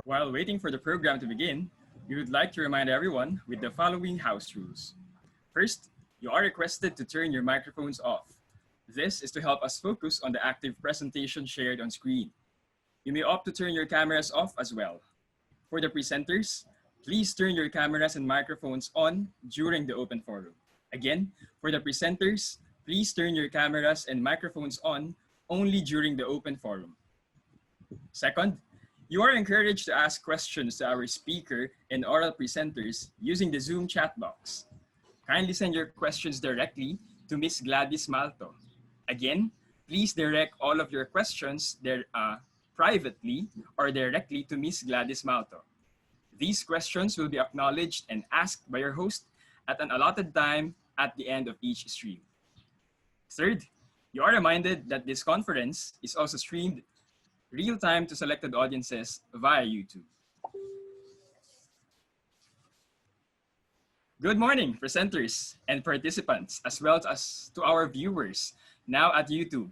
While waiting for the program to begin, we would like to remind everyone with the following house rules. First, you are requested to turn your microphones off. This is to help us focus on the active presentation shared on screen. You may opt to turn your cameras off as well. For the presenters, please turn your cameras and microphones on during the open forum. Again, for the presenters, please turn your cameras and microphones on only during the open forum. Second, you are encouraged to ask questions to our speaker and oral presenters using the Zoom chat box. Kindly send your questions directly to Ms. Gladys Malto. Again, please direct all of your questions there, privately or directly to Ms. Gladys Malto. These questions will be acknowledged and asked by your host at an allotted time at the end of each stream. Third, you are reminded that this conference is also streamed real-time to selected audiences via YouTube. Good morning, presenters and participants, as well as to our viewers now at YouTube.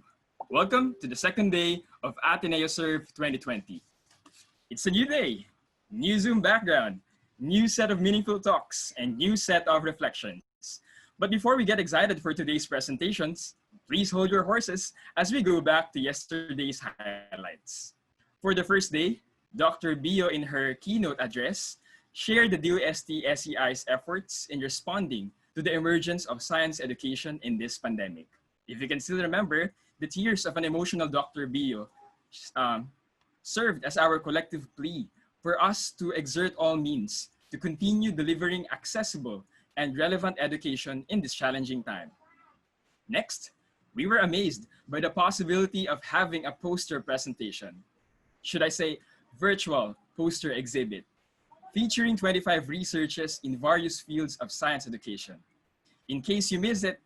Welcome to the second day of AteneoServe 2020. It's a new day, new Zoom background, new set of meaningful talks, and new set of reflections. But before we get excited for today's presentations, please hold your horses as we go back to yesterday's highlights. For the first day, Dr. Bio in her keynote address shared the DOST SEI's efforts in responding to the emergence of science education in this pandemic. If you can still remember, the tears of an emotional Dr. Bio served as our collective plea for us to exert all means to continue delivering accessible and relevant education in this challenging time. Next, we were amazed by the possibility of having a poster presentation. Should I say virtual poster exhibit, featuring 25 researchers in various fields of science education. In case you missed it,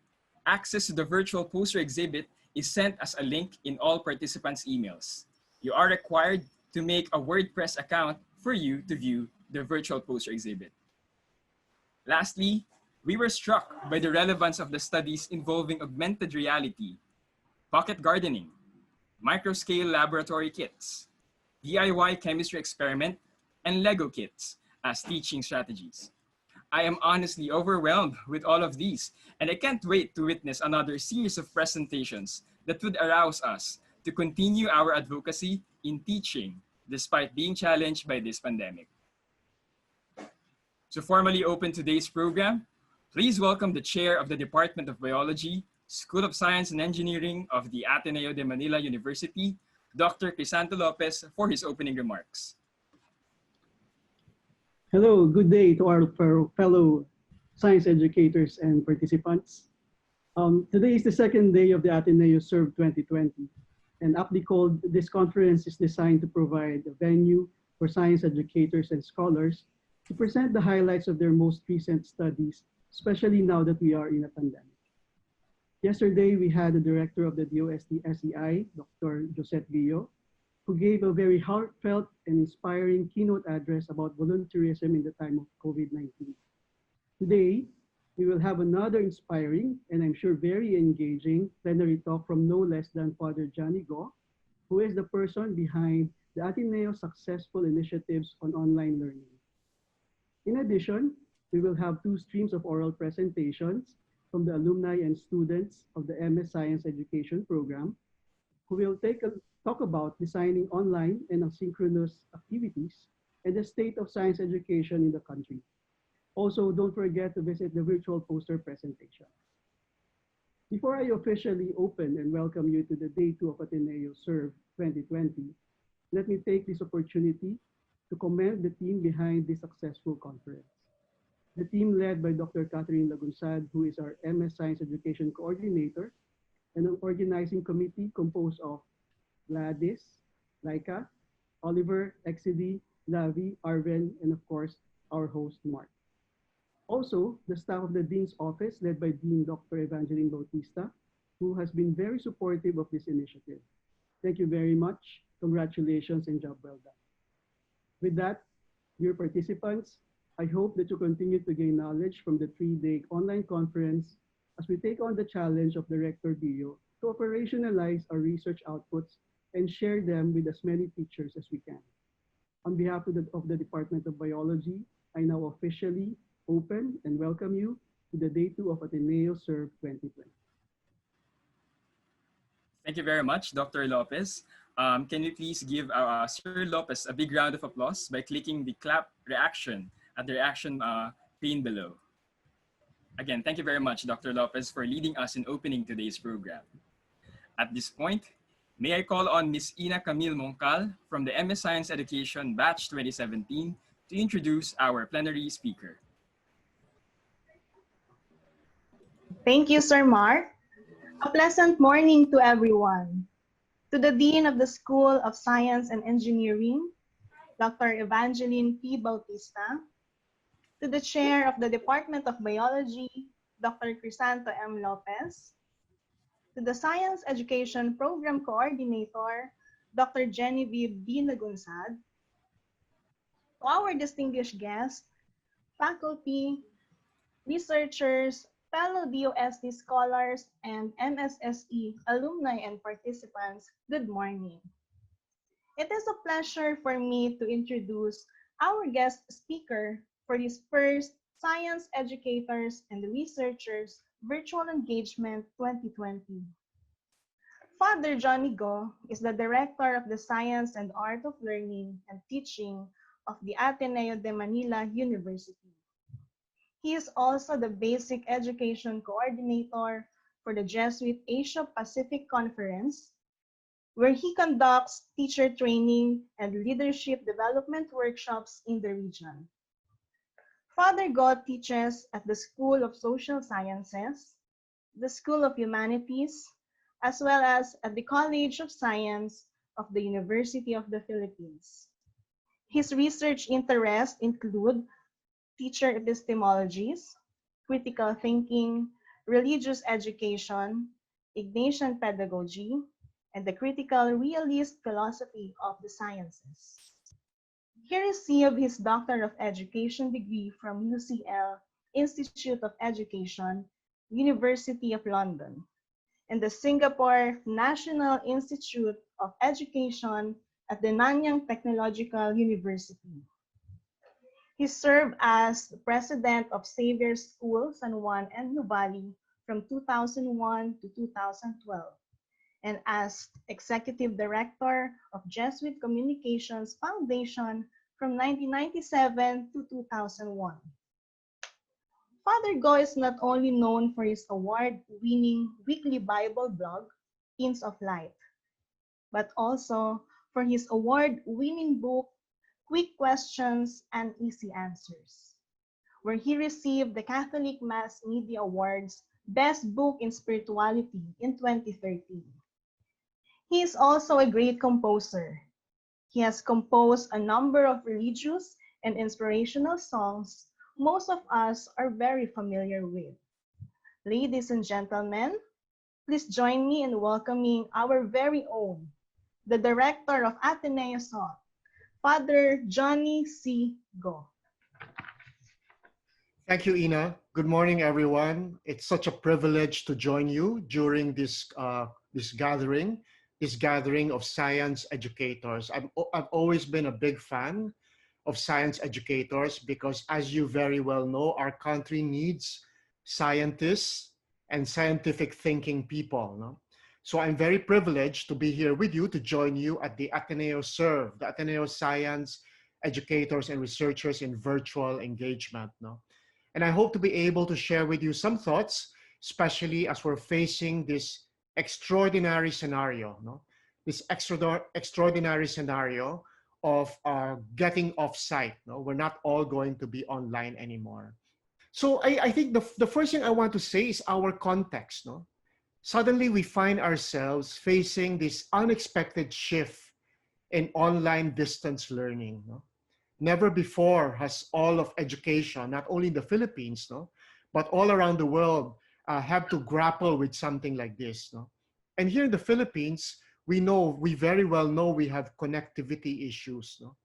access to the virtual poster exhibit is sent as a link in all participants' emails. You are required to make a WordPress account for you to view the virtual poster exhibit. Lastly, we were struck by the relevance of the studies involving augmented reality, pocket gardening, microscale laboratory kits, DIY chemistry experiment, and Lego kits as teaching strategies. I am honestly overwhelmed with all of these, and I can't wait to witness another series of presentations that would arouse us to continue our advocacy in teaching despite being challenged by this pandemic. To formally open today's program, please welcome the Chair of the Department of Biology, School of Science and Engineering of the Ateneo de Manila University, Dr. Crisanto Lopez, for his opening remarks. Hello, good day to our fellow science educators and participants. Today is the second day of the AteneoServe 2020, and aptly called, this conference is designed to provide a venue for science educators and scholars to present the highlights of their most recent studies, especially now that we are in a pandemic. Yesterday, we had the director of the DOST SEI, Dr. Josette Guillo, who gave a very heartfelt and inspiring keynote address about volunteerism in the time of COVID-19. Today, we will have another inspiring and I'm sure very engaging plenary talk from no less than Father Johnny Go, who is the person behind the Ateneo successful initiatives on online learning. In addition, we will have two streams of oral presentations from the alumni and students of the MS Science Education program, who will talk about designing online and asynchronous activities and the state of science education in the country. Also, don't forget to visit the virtual poster presentation. Before I officially open and welcome you to the Day 2 of AteneoServe 2020, let me take this opportunity to commend the team behind this successful conference. The team led by Dr. Catherine Lagunsad, who is our MS Science Education Coordinator, and an organizing committee composed of Gladys, Laika, Oliver, Exidi, Lavi, Arven, and of course, our host, Mark. Also, the staff of the Dean's Office, led by Dean Dr. Evangeline Bautista, who has been very supportive of this initiative. Thank you very much. Congratulations and job well done. With that, dear participants, I hope that you continue to gain knowledge from the 3-day online conference as we take on the challenge of Director Guillo to operationalize our research outputs and share them with as many teachers as we can. On behalf of the Department of Biology, I now officially open and welcome you to the Day 2 of AteneoServe 2020. Thank you very much, Dr. Lopez. Can you please give Sir Lopez a big round of applause by clicking the clap reaction at the reaction pane below. Again, thank you very much, Dr. Lopez, for leading us in opening today's program. At this point, may I call on Ms. Ina Camille Moncal from the MS Science Education Batch 2017 to introduce our plenary speaker. Thank you, Sir Mark. A pleasant morning to everyone. To the Dean of the School of Science and Engineering, Dr. Evangeline P. Bautista, to the Chair of the Department of Biology, Dr. Crisanto M. Lopez, to the Science Education Program Coordinator, Dr. Genevieve D. Nagunsad, to our distinguished guests, faculty, researchers, fellow DOST scholars, and MSSE alumni and participants, good morning. It is a pleasure for me to introduce our guest speaker for this first Science Educators and Researchers Virtual Engagement 2020. Father Johnny Go is the Director of the Science and Art of Learning and Teaching of the Ateneo de Manila University. He is also the Basic Education Coordinator for the Jesuit Asia Pacific Conference, where he conducts teacher training and leadership development workshops in the region. Father Go teaches at the School of Social Sciences, the School of Humanities, as well as at the College of Science of the University of the Philippines. His research interests include teacher epistemologies, critical thinking, religious education, Ignatian pedagogy, and the critical realist philosophy of the sciences. He received his Doctor of Education degree from UCL Institute of Education, University of London, and the Singapore National Institute of Education at the Nanyang Technological University. He served as president of Xavier School, San Juan and Nuvali from 2001 to 2012, and as executive director of Jesuit Communications Foundation from 1997 to 2001. Father Go is not only known for his award-winning weekly Bible blog, Hints of Light, but also for his award-winning book, Quick Questions and Easy Answers, where he received the Catholic Mass Media Awards Best Book in Spirituality in 2013. He is also a great composer. He has composed a number of religious and inspirational songs most of us are very familiar with. Ladies and gentlemen, please join me in welcoming our very own, the director of AteneoServe, Father Johnny C. Go. Thank you, Ina. Good morning, everyone. It's such a privilege to join you during this gathering of science educators. I've always been a big fan of science educators because, as you very well know, our country needs scientists and scientific thinking people. No? So I'm very privileged to be here with you to join you at the AteneoServe, the Ateneo Science Educators and Researchers in Virtual Engagement. No? And I hope to be able to share with you some thoughts, especially as we're facing this extraordinary scenario, no? This extraordinary scenario of getting off-site. No? We're not all going to be online anymore. So I think the first thing I want to say is our context. No? Suddenly we find ourselves facing this unexpected shift in online distance learning. No? Never before has all of education, not only in the Philippines, no, but all around the world, have to grapple with something like this. No? And here in the Philippines, we very well know we have connectivity issues. No?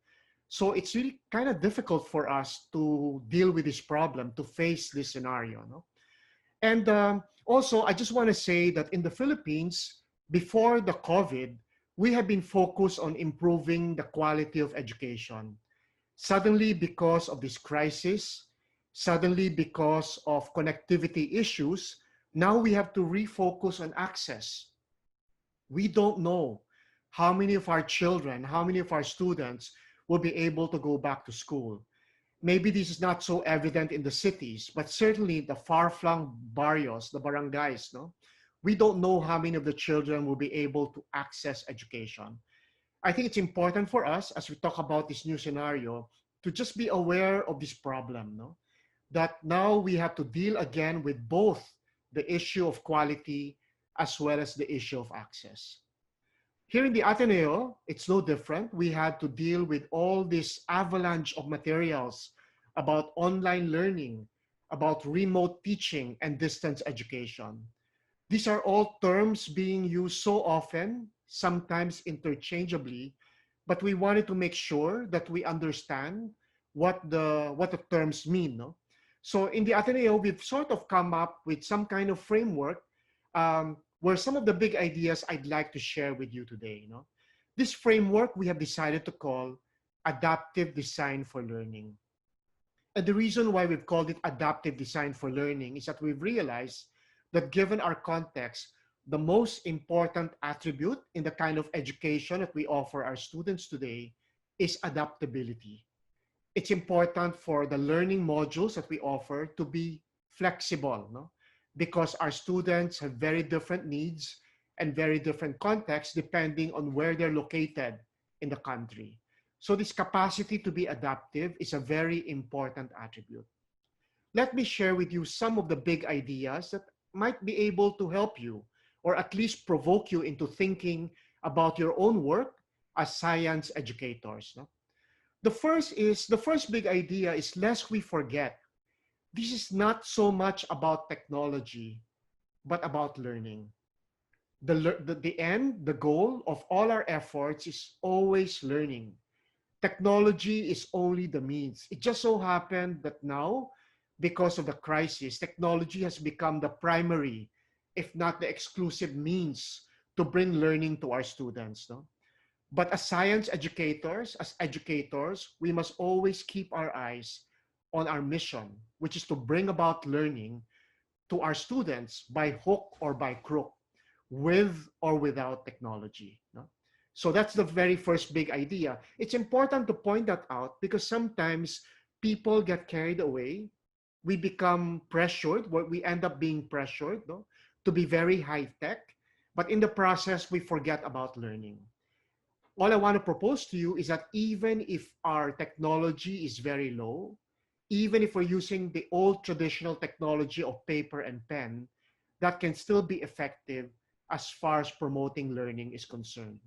So it's really kind of difficult for us to deal with this problem, to face this scenario. No? And also, I just want to say that in the Philippines, before the COVID, we have been focused on improving the quality of education. Suddenly, because of this crisis, suddenly because of connectivity issues, now we have to refocus on access. We don't know how many of our children, how many of our students will be able to go back to school. Maybe this is not so evident in the cities, but certainly the far-flung barrios, the barangays, no? We don't know how many of the children will be able to access education. I think it's important for us, as we talk about this new scenario, to just be aware of this problem, no? That now we have to deal again with both the issue of quality as well as the issue of access. Here in the Ateneo, it's no different. We had to deal with all this avalanche of materials about online learning, about remote teaching and distance education. These are all terms being used so often, sometimes interchangeably, but we wanted to make sure that we understand what the terms mean. No? So in the Ateneo, we've sort of come up with some kind of framework where some of the big ideas I'd like to share with you today. You know? This framework we have decided to call Adaptive Design for Learning. And the reason why we've called it Adaptive Design for Learning is that we've realized that given our context, the most important attribute in the kind of education that we offer our students today is adaptability. It's important for the learning modules that we offer to be flexible, no? Because our students have very different needs and very different contexts depending on where they're located in the country. So this capacity to be adaptive is a very important attribute. Let me share with you some of the big ideas that might be able to help you or at least provoke you into thinking about your own work as science educators. No? The first big idea is lest we forget, this is not so much about technology, but about learning. The goal of all our efforts is always learning. Technology is only the means. It just so happened that now, because of the crisis, technology has become the primary if not the exclusive means to bring learning to our students. No? But as science educators, we must always keep our eyes on our mission, which is to bring about learning to our students by hook or by crook, with or without technology. No? So that's the very first big idea. It's important to point that out because sometimes people get carried away. We become pressured, we end up being pressured, no, to be very high tech, but in the process, we forget about learning. All I want to propose to you is that even if our technology is very low, even if we're using the old traditional technology of paper and pen, that can still be effective as far as promoting learning is concerned.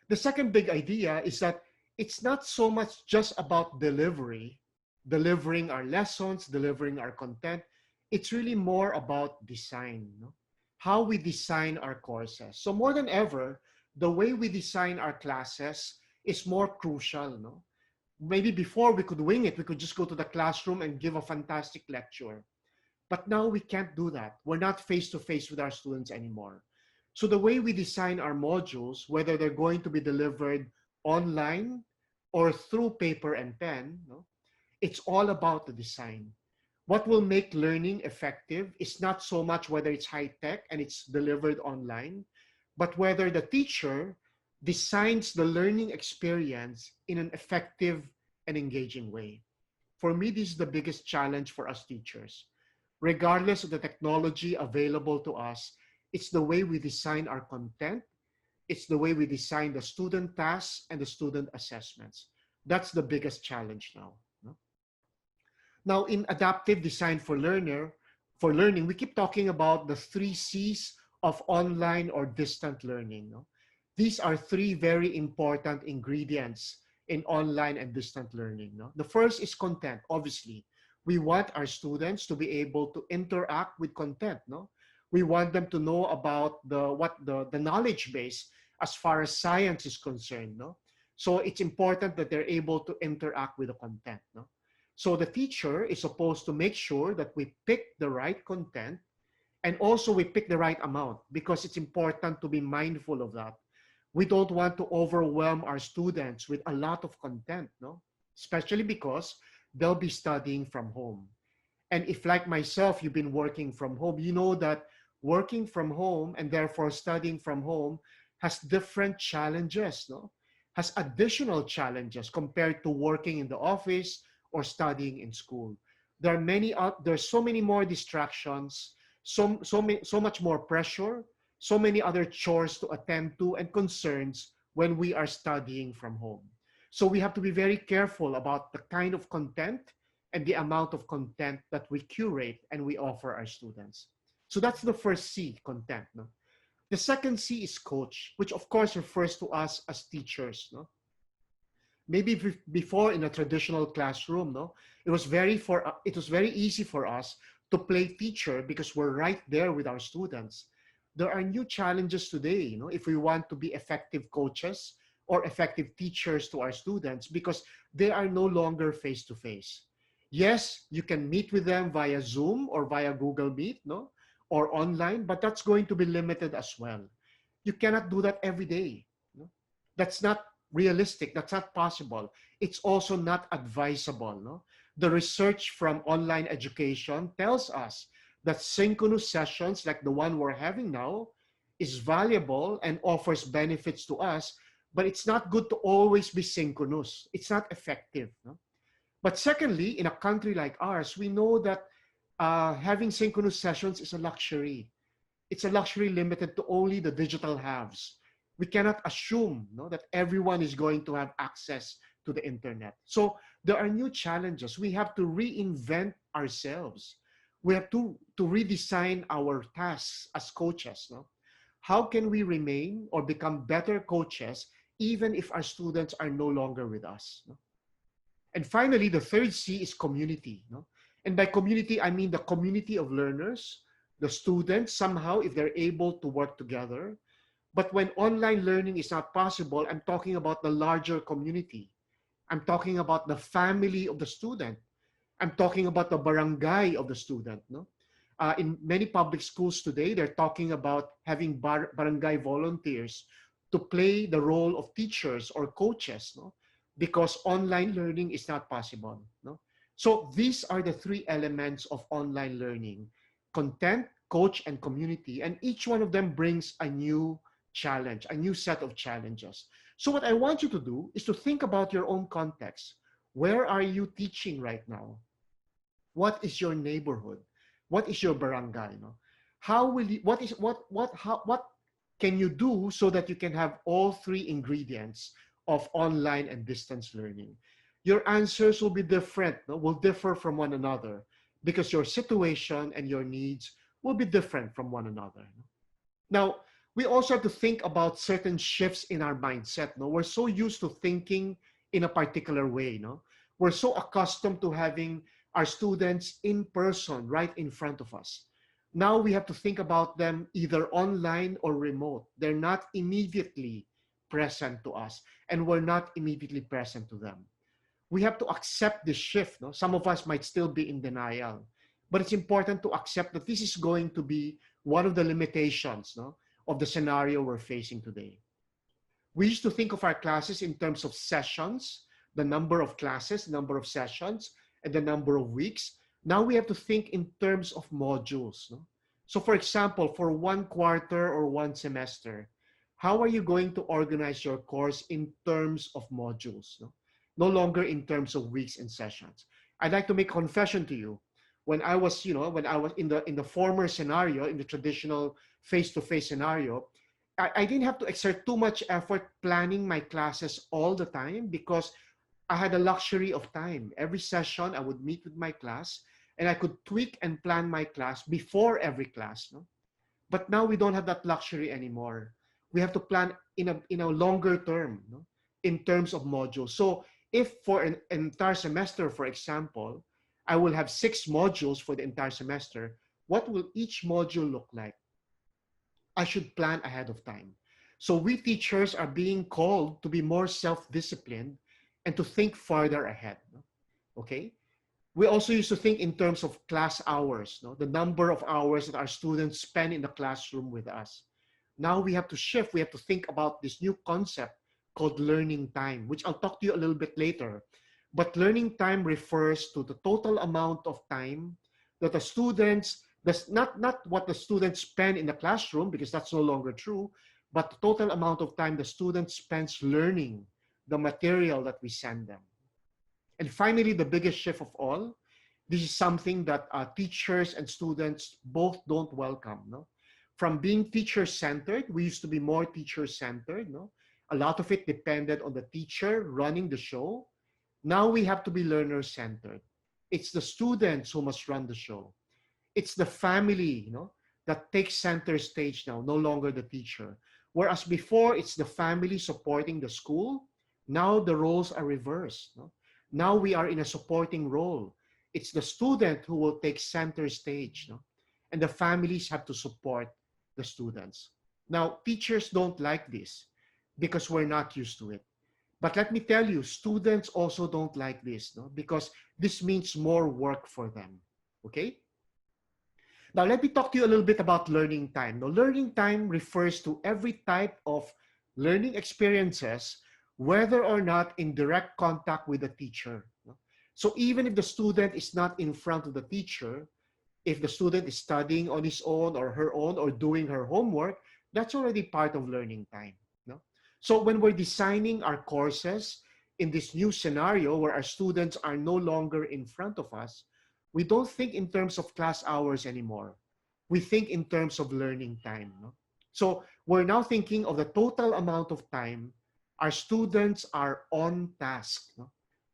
The second big idea is that it's not so much just about delivering our lessons, delivering our content. It's really more about design, no? How we design our courses. So more than ever, the way we design our classes is more crucial, no? Maybe before we could wing it, we could just go to the classroom and give a fantastic lecture. But now we can't do that. We're not face to face with our students anymore. So the way we design our modules, whether they're going to be delivered online or through paper and pen, no, it's all about the design. What will make learning effective is not so much whether it's high tech and it's delivered online, but whether the teacher designs the learning experience in an effective and engaging way. For me, this is the biggest challenge for us teachers. Regardless of the technology available to us, it's the way we design our content. It's the way we design the student tasks and the student assessments. That's the biggest challenge now. No? Now, in adaptive design for learning, we keep talking about the 3 C's of online or distant learning. No? These are 3 very important ingredients in online and distant learning. No? The first is content, obviously. We want our students to be able to interact with content. No? We want them to know about the knowledge base as far as science is concerned. No? So it's important that they're able to interact with the content. No? So the teacher is supposed to make sure that we pick the right content and also we pick the right amount because it's important to be mindful of that. We don't want to overwhelm our students with a lot of content, no? Especially because they'll be studying from home. And if, like myself, you've been working from home, you know that working from home and therefore studying from home has different challenges, no? Has additional challenges compared to working in the office or studying in school. There's so many more distractions, so much more pressure, so many other chores to attend to and concerns when we are studying from home. So we have to be very careful about the kind of content and the amount of content that we curate and we offer our students. So that's the first C, content. No? The second C is coach, which of course refers to us as teachers. No? Maybe before in a traditional classroom, no, it was very easy for us to play teacher because we're right there with our students. There are new challenges today, you know, if we want to be effective coaches or effective teachers to our students because they are no longer face to face. Yes, you can meet with them via Zoom or via Google Meet, no, or online, but that's going to be limited as well. You cannot do that every day. No? That's not realistic. That's not possible. It's also not advisable. No? The research from online education tells us that synchronous sessions like the one we're having now is valuable and offers benefits to us, but it's not good to always be synchronous. It's not effective. No? But secondly, in a country like ours, we know that having synchronous sessions is a luxury. It's a luxury limited to only the digital haves. We cannot assume, no, that everyone is going to have access to the internet. So there are new challenges. We have to reinvent ourselves. We have to redesign our tasks as coaches. No? How can we remain or become better coaches even if our students are no longer with us? No? And finally, the third C is community. No? And by community, I mean the community of learners, the students, somehow, if they're able to work together. But when online learning is not possible, I'm talking about the larger community. I'm talking about the family of the student. I'm talking about the barangay of the student. No? In many public schools today, they're talking about having barangay volunteers to play the role of teachers or coaches, no? Because online learning is not possible. No? So these are the three elements of online learning: content, coach, and community. And each one of them brings a new challenge, a new set of challenges. So what I want you to do is to think about your own context. Where are you teaching right now? What is your neighborhood? What is your barangay? No? How will you, what can you do so that you can have all three ingredients of online and distance learning? Your answers will be different, no? Will differ from one another because your situation and your needs will be different from one another. No? Now, we also have to think about certain shifts in our mindset. No? We're so used to thinking in a particular way. No? We're so accustomed to having our students in person right in front of us. Now we have to think about them either online or remote. They're not immediately present to us, and we're not immediately present to them. We have to accept this shift. No? Some of us might still be in denial, but it's important to accept that this is going to be one of the limitations, no, of the scenario we're facing today. We used to think of our classes in terms of sessions, the number of classes, number of sessions, and the number of weeks. Now we have to think in terms of modules. No? So for example, for 1 quarter or 1 semester, how are you going to organize your course in terms of modules? No, no longer in terms of weeks and sessions. I'd like to make a confession to you. When I was, when I was in the former scenario, in the traditional face-to-face scenario, I didn't have to exert too much effort planning my classes all the time because I had the luxury of time. Every session, I would meet with my class, and I could tweak and plan my class before every class. No? But now we don't have that luxury anymore. We have to plan in a longer term, no? In terms of modules. So if for an entire semester, for example, I will have 6 modules for the entire semester, what will each module look like? I should plan ahead of time. So we teachers are being called to be more self-disciplined and to think farther ahead. Okay? We also used to think in terms of class hours, no? The number of hours that our students spend in the classroom with us. Now we have to shift. We have to think about this new concept called learning time, which I'll talk to you a little bit later. But learning time refers to the total amount of time that the students, not what the students spend in the classroom, because that's no longer true, but the total amount of time the student spends learning the material that we send them. And finally, the biggest shift of all, this is something that teachers and students both don't welcome. No? From being teacher-centered, we used to be more teacher-centered. No? A lot of it depended on the teacher running the show. Now we have to be learner-centered. It's the students who must run the show. It's the family, that takes center stage now, no longer the teacher. Whereas before, it's the family supporting the school. Now the roles are reversed. No? Now we are in a supporting role. It's the student who will take center stage, no? And the families have to support the students. Now, teachers don't like this because we're not used to it. But let me tell you, students also don't like this, no? Because this means more work for them, okay? Now, let me talk to you a little bit about learning time. Now, learning time refers to every type of learning experiences, whether or not in direct contact with the teacher. So even if the student is not in front of the teacher, if the student is studying on his own or her own or doing her homework, that's already part of learning time. No? So when we're designing our courses in this new scenario where our students are no longer in front of us, we don't think in terms of class hours anymore. We think in terms of learning time. No? So we're now thinking of the total amount of time our students are on task. No?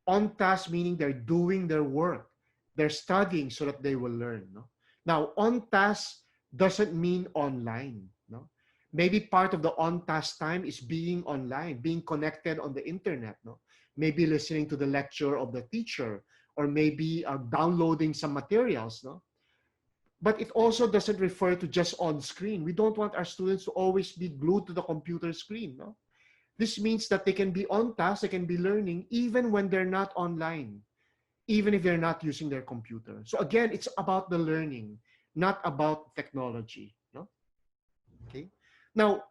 On task meaning they're doing their work. They're studying so that they will learn. No? Now, on task doesn't mean online. No? Maybe part of the on task time is being online, being connected on the internet. No? Maybe listening to the lecture of the teacher, or maybe downloading some materials. No? But it also doesn't refer to just on screen. We don't want our students to always be glued to the computer screen. No? This means that they can be on task, they can be learning even when they're not online, even if they're not using their computer. So again, it's about the learning. not about technology. No? Okay. Now,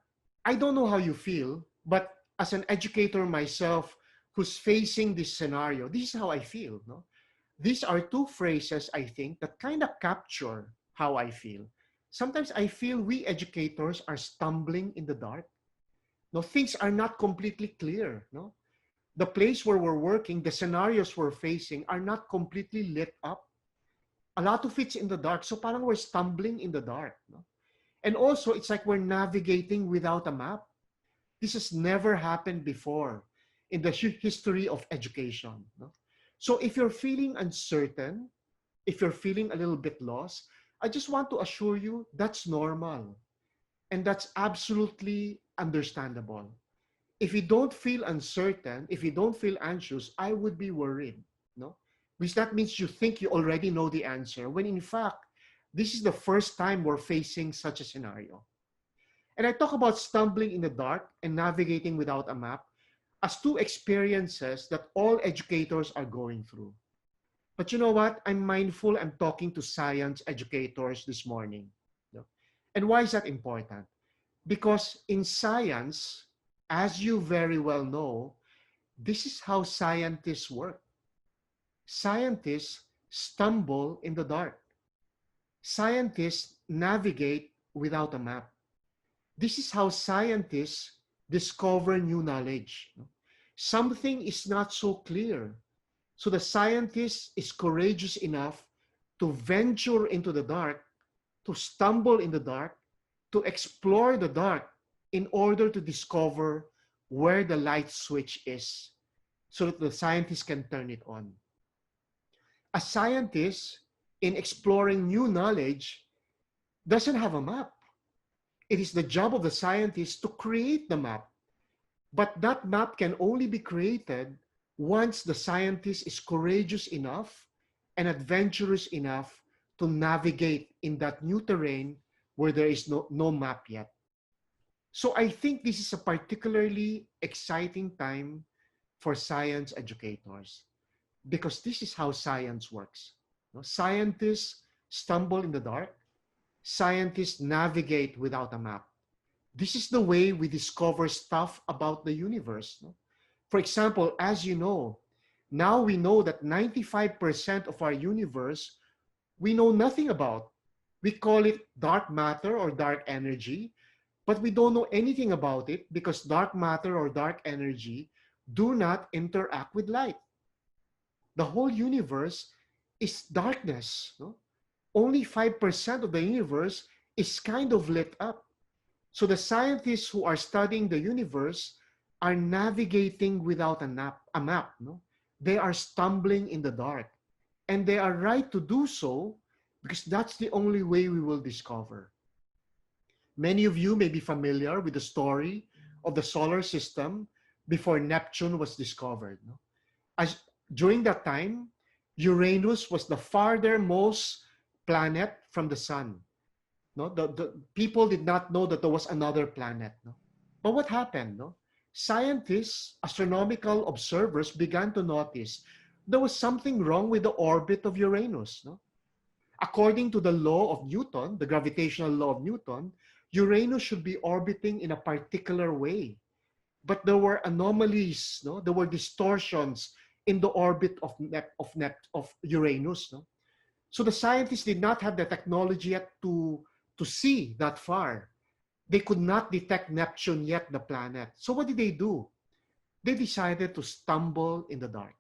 I don't know how you feel, but as an educator myself who's facing this scenario, this is how I feel. No? These are two phrases, I think, that kind of capture how I feel. Sometimes I feel we educators are stumbling in the dark. No, things are not completely clear. No, the place where we're working, the scenarios we're facing are not completely lit up. A lot of it's in the dark. So parang we're stumbling in the dark. No? And also, it's like we're navigating without a map. This has never happened before in the history of education. No? So if you're feeling uncertain, if you're feeling a little bit lost, I just want to assure you that's normal. And that's absolutely understandable. If you don't feel uncertain, if you don't feel anxious, I would be worried. No? Because that means you think you already know the answer, when in fact, this is the first time we're facing such a scenario. And I talk about stumbling in the dark and navigating without a map as two experiences that all educators are going through. But you know what? I'm mindful I'm talking to science educators this morning. No? And why is that important? Because in science, as you very well know, this is how scientists work. Scientists stumble in the dark. Scientists navigate without a map. This is how scientists discover new knowledge. Something is not so clear. So the scientist is courageous enough to venture into the dark, to stumble in the dark, to explore the dark in order to discover where the light switch is so that the scientist can turn it on. A scientist, in exploring new knowledge, doesn't have a map. It is the job of the scientist to create the map. But that map can only be created once the scientist is courageous enough and adventurous enough to navigate in that new terrain where there is no map yet. So I think this is a particularly exciting time for science educators because this is how science works. Scientists stumble in the dark. Scientists navigate without a map. This is the way we discover stuff about the universe. For example, as you know, now we know that 95% of our universe we know nothing about. We call it dark matter or dark energy, but we don't know anything about it because dark matter or dark energy do not interact with light. The whole universe is darkness. No? Only 5% of the universe is kind of lit up. So the scientists who are studying the universe are navigating without a map. No? They are stumbling in the dark. And they are right to do so because that's the only way we will discover. Many of you may be familiar with the story of the solar system before Neptune was discovered. No? As during that time, Uranus was the farthermost planet from the sun. No, the people did not know that there was another planet. No? But what happened? No? Scientists, astronomical observers began to notice there was something wrong with the orbit of Uranus. No? According to the law of Newton, the gravitational law of Newton, Uranus should be orbiting in a particular way. But there were anomalies, no? There were distortions in the orbit of Uranus. No? So the scientists did not have the technology yet to see that far. They could not detect Neptune yet, the planet. So what did they do? They decided to stumble in the dark.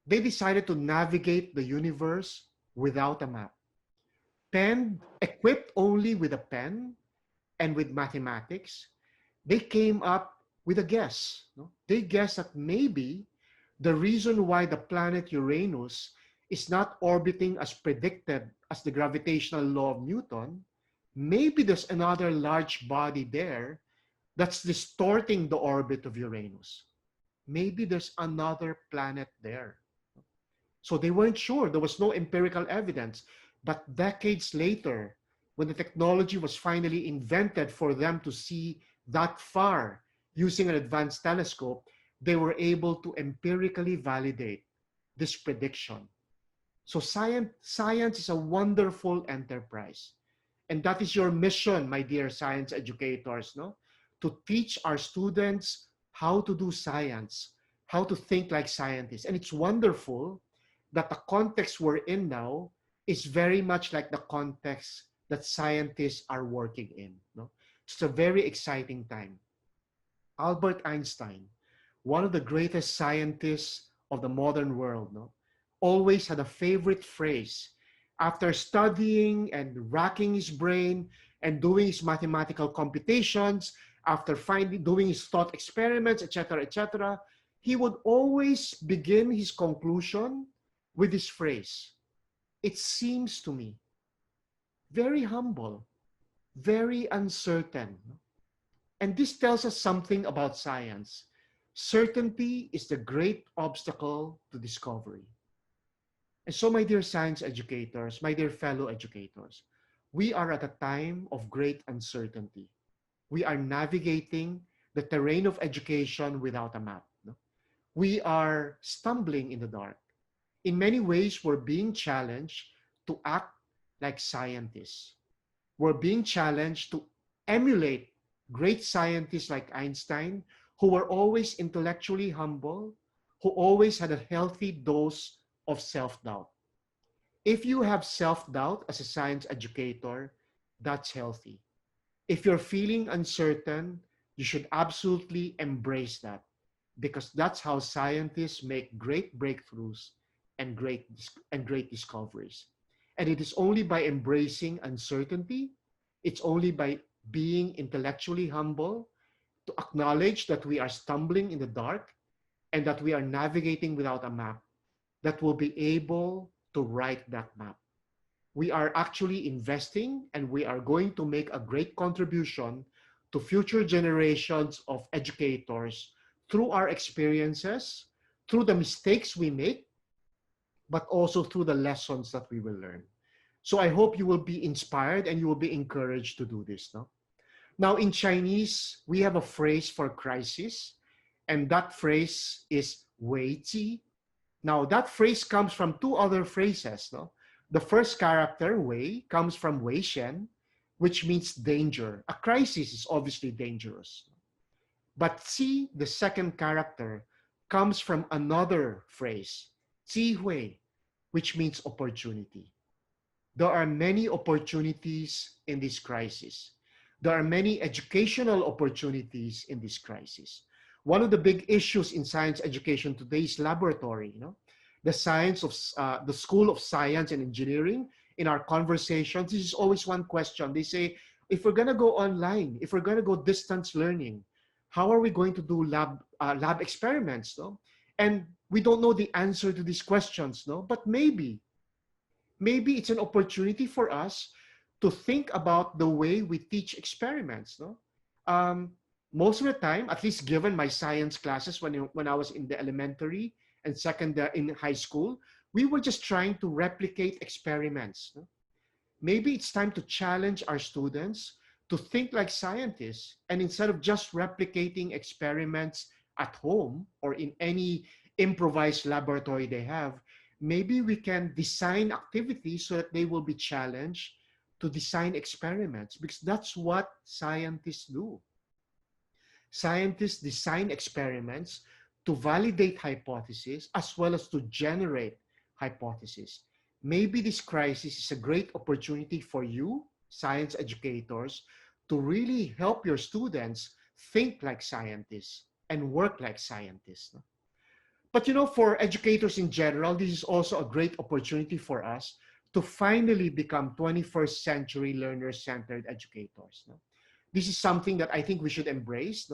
They decided to navigate the universe without a map. Equipped only with a pen and with mathematics, they came up with a guess. No? They guessed that maybe the reason why the planet Uranus is not orbiting as predicted as the gravitational law of Newton, maybe there's another large body there that's distorting the orbit of Uranus. Maybe there's another planet there. So they weren't sure. There was no empirical evidence. But decades later, when the technology was finally invented for them to see that far using an advanced telescope, they were able to empirically validate this prediction. So science is a wonderful enterprise. And that is your mission, my dear science educators, no? To teach our students how to do science, how to think like scientists. And it's wonderful that the context we're in now is very much like the context that scientists are working in. No? It's a very exciting time. Albert Einstein, one of the greatest scientists of the modern world, no, always had a favorite phrase. After studying and racking his brain and doing his mathematical computations, after doing his thought experiments, etc., he would always begin his conclusion with this phrase. It seems to me very humble, very uncertain. And this tells us something about science. Certainty is the great obstacle to discovery. And so, my dear science educators, my dear fellow educators, we are at a time of great uncertainty. We are navigating the terrain of education without a map. No? We are stumbling in the dark. In many ways, we're being challenged to act like scientists. We're being challenged to emulate great scientists like Einstein, who were always intellectually humble, who always had a healthy dose of self-doubt. If you have self-doubt as a science educator, that's healthy. If you're feeling uncertain, you should absolutely embrace that, because that's how scientists make great breakthroughs and great discoveries. And it is only by embracing uncertainty, it's only by being intellectually humble, to acknowledge that we are stumbling in the dark and that we are navigating without a map, that we'll be able to write that map. We are actually investing and we are going to make a great contribution to future generations of educators through our experiences, through the mistakes we make, but also through the lessons that we will learn. So I hope you will be inspired and you will be encouraged to do this. No? Now, in Chinese, we have a phrase for crisis, and that phrase is 危机. Now, that phrase comes from two other phrases. No? The first character, Wei, comes from Wei Shen, which means danger. A crisis is obviously dangerous. But Qi, the second character, comes from another phrase, 机会, which means opportunity. There are many opportunities in this crisis. There are many educational opportunities in this crisis. One of the big issues in science education today is laboratory. The science of the School of Science and Engineering. In our conversations, this is always one question. They say, if we're going to go online, if we're going to go distance learning, how are we going to do lab experiments? No? And we don't know the answer to these questions. No? But maybe it's an opportunity for us to think about the way we teach experiments. No? Most of the time, at least given my science classes when I was in the elementary and secondary in high school, we were just trying to replicate experiments. No? Maybe it's time to challenge our students to think like scientists, and instead of just replicating experiments at home or in any improvised laboratory they have, maybe we can design activities so that they will be challenged to design experiments, because that's what scientists do. Scientists design experiments to validate hypotheses as well as to generate hypotheses. Maybe this crisis is a great opportunity for you, science educators, to really help your students think like scientists and work like scientists. But for educators in general, this is also a great opportunity for us to finally become 21st century learner-centered educators. This is something that I think we should embrace.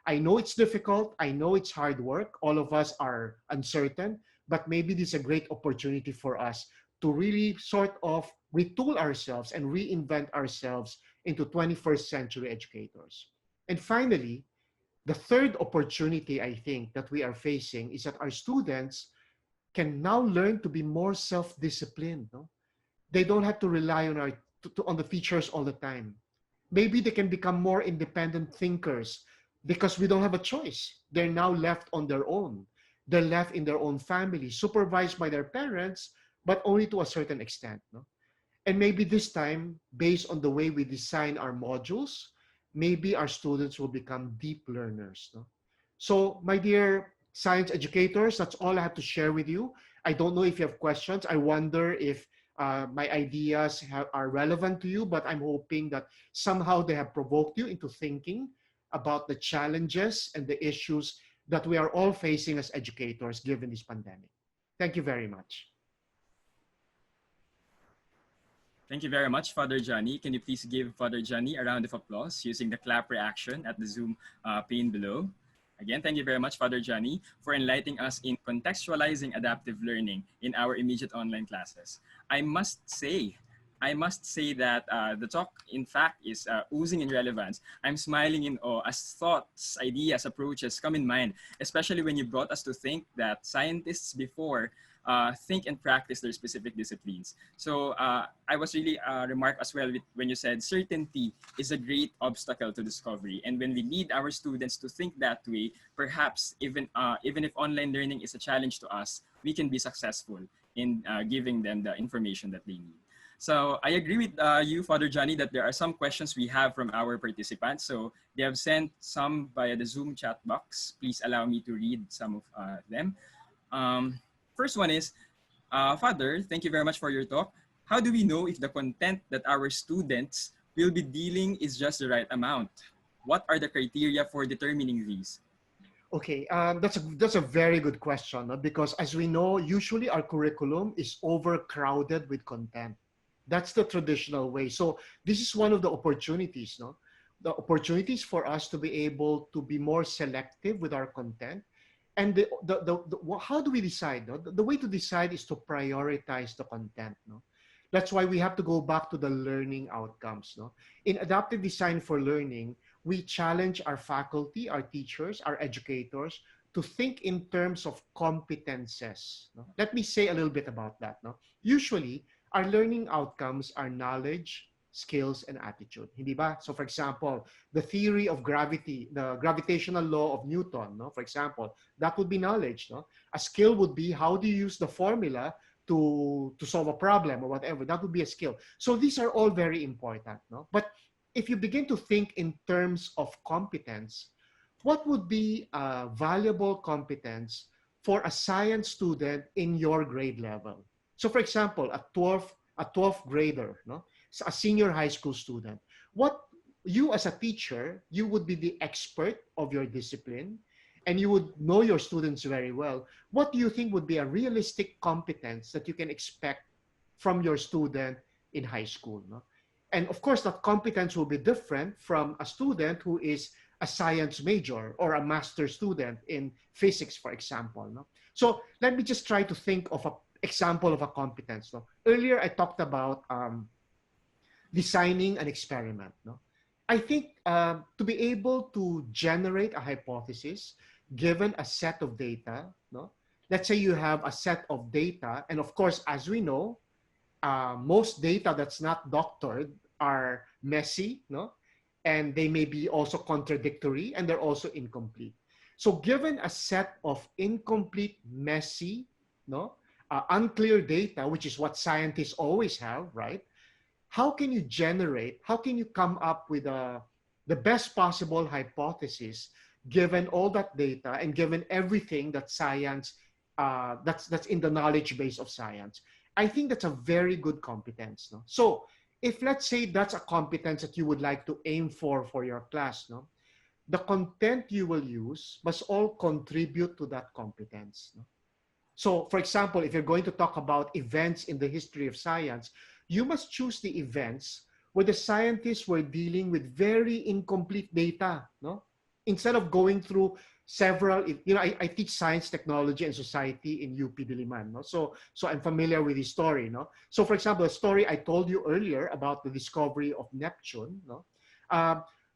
I know it's difficult. I know it's hard work. All of us are uncertain, but maybe this is a great opportunity for us to really sort of retool ourselves and reinvent ourselves into 21st century educators. And finally, the third opportunity I think that we are facing is that our students can now learn to be more self-disciplined. They don't have to rely on the teachers all the time. Maybe they can become more independent thinkers because we don't have a choice. They're now left on their own. They're left in their own family, supervised by their parents, but only to a certain extent. No? And maybe this time, based on the way we design our modules, maybe our students will become deep learners. No? So, my dear science educators, that's all I have to share with you. I don't know if you have questions. I wonder if my ideas are relevant to you, but I'm hoping that somehow they have provoked you into thinking about the challenges and the issues that we are all facing as educators given this pandemic. Thank you very much. Thank you very much, Father Johnny. Can you please give Father Johnny a round of applause using the clap reaction at the Zoom pane below? Again, thank you very much, Father Johnny, for enlightening us in contextualizing adaptive learning in our immediate online classes. I must say that the talk, in fact, is oozing in relevance. I'm smiling in awe as thoughts, ideas, approaches come in mind, especially when you brought us to think that scientists before think and practice their specific disciplines. So I was really remarked as well when you said certainty is a great obstacle to discovery. And when we need our students to think that way, perhaps even if online learning is a challenge to us, we can be successful in giving them the information that they need. So I agree with you, Father Johnny, that there are some questions we have from our participants. So they have sent some via the Zoom chat box. Please allow me to read some of them. First one is, Father, thank you very much for your talk. How do we know if the content that our students will be dealing is just the right amount? What are the criteria for determining these? Okay, that's a very good question, no? Because as we know, usually our curriculum is overcrowded with content. That's the traditional way. So this is one of the opportunities, no? The opportunities for us to be able to be more selective with our content. And how do we decide? No? The way to decide is to prioritize the content. No? That's why we have to go back to the learning outcomes. No? In adaptive design for learning, we challenge our faculty, our teachers, our educators to think in terms of competences. No? Let me say a little bit about that. No? Usually, our learning outcomes are knowledge, skills, and attitude. Hindi ba? So for example, the theory of gravity, the gravitational law of Newton, no? For example, that would be knowledge. No? A skill would be how do you use the formula to solve a problem or whatever. That would be a skill. So these are all very important. No? But if you begin to think in terms of competence, what would be a valuable competence for a science student in your grade level? So for example, a 12th grader, no? A senior high school student, what you as a teacher, you would be the expert of your discipline and you would know your students very well. What do you think would be a realistic competence that you can expect from your student in high school? No? And of course, that competence will be different from a student who is a science major or a master student in physics, for example. No? So let me just try to think of an example of a competence. No? Earlier, I talked about designing an experiment. No? I think to be able to generate a hypothesis given a set of data, no? Let's say you have a set of data, and of course, as we know, most data that's not doctored are messy, no? And they may be also contradictory, and they're also incomplete. So given a set of incomplete, messy, no? Unclear data, which is what scientists always have, right? How can you come up with the best possible hypothesis given all that data and given everything that science, that's in the knowledge base of science? I think that's a very good competence. No? So if let's say that's a competence that you would like to aim for your class, no? The content you will use must all contribute to that competence. No? So for example, if you're going to talk about events in the history of science, you must choose the events where the scientists were dealing with very incomplete data, no? Instead of going through several, I teach science, technology, and society in UP Diliman, no? So I'm familiar with the story, no? So for example, the story I told you earlier about the discovery of Neptune, no?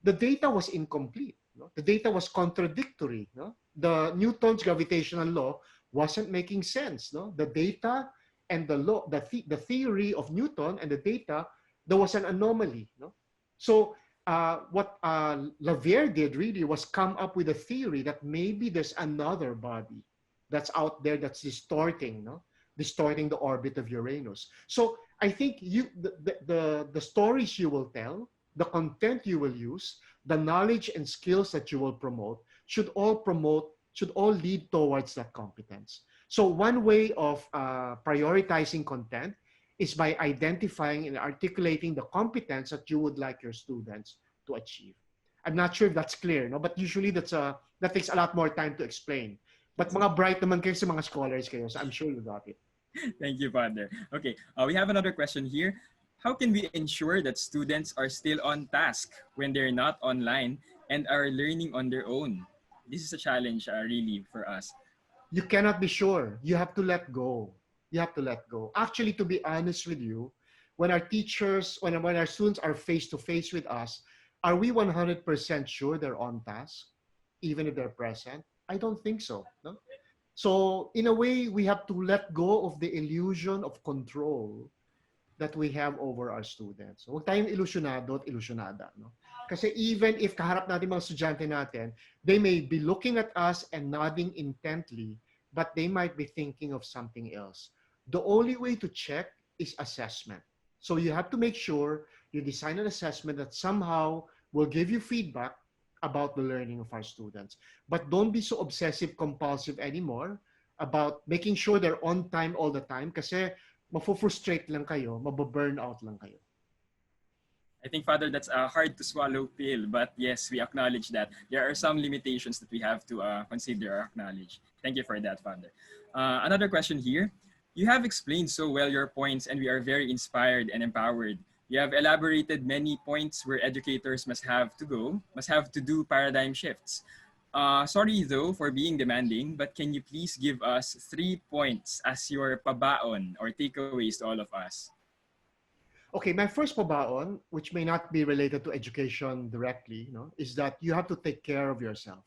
The data was incomplete, no? The data was contradictory, no? The Newton's gravitational law wasn't making sense, no? The data and the law, the theory of Newton and the data, there was an anomaly. No? So what Lavier did really was come up with a theory that maybe there's another body that's out there that's distorting, no? distorting the orbit of Uranus. So I think the stories you will tell, the content you will use, the knowledge and skills that you will promote, should all lead towards that competence. So one way of prioritizing content is by identifying and articulating the competence that you would like your students to achieve. I'm not sure if that's clear, no? But usually that takes a lot more time to explain. But mga bright naman kayo sa mga scholars kayo, so I'm sure you got it. Thank you, Father. Okay, we have another question here. How can we ensure that students are still on task when they're not online and are learning on their own? This is a challenge, really, for us. You cannot be sure. You have to let go. You have to let go. Actually, to be honest with you, when our teachers, when our students are face to face with us, are we 100% sure they're on task, even if they're present? I don't think so. No? So in a way, we have to let go of the illusion of control that we have over our students. So, huwag tayong ilusyonado at ilusyonada. No? Kasi even if kaharap natin mga estudyante natin, they may be looking at us and nodding intently, but they might be thinking of something else. The only way to check is assessment. So you have to make sure you design an assessment that somehow will give you feedback about the learning of our students. But don't be so obsessive compulsive anymore about making sure they're on time all the time kasi mafo-frustrate lang kayo, mababurnout lang kayo. I think, Father, that's a hard to swallow pill, but yes, we acknowledge that there are some limitations that we have to consider or acknowledge. Thank you for that, Father. Another question here. You have explained so well your points and we are very inspired and empowered. You have elaborated many points where educators must have to do paradigm shifts. Sorry though for being demanding, but can you please give us 3 points as your pabaon or takeaways to all of us? Okay, my first pabaon, which may not be related to education directly, is that you have to take care of yourself.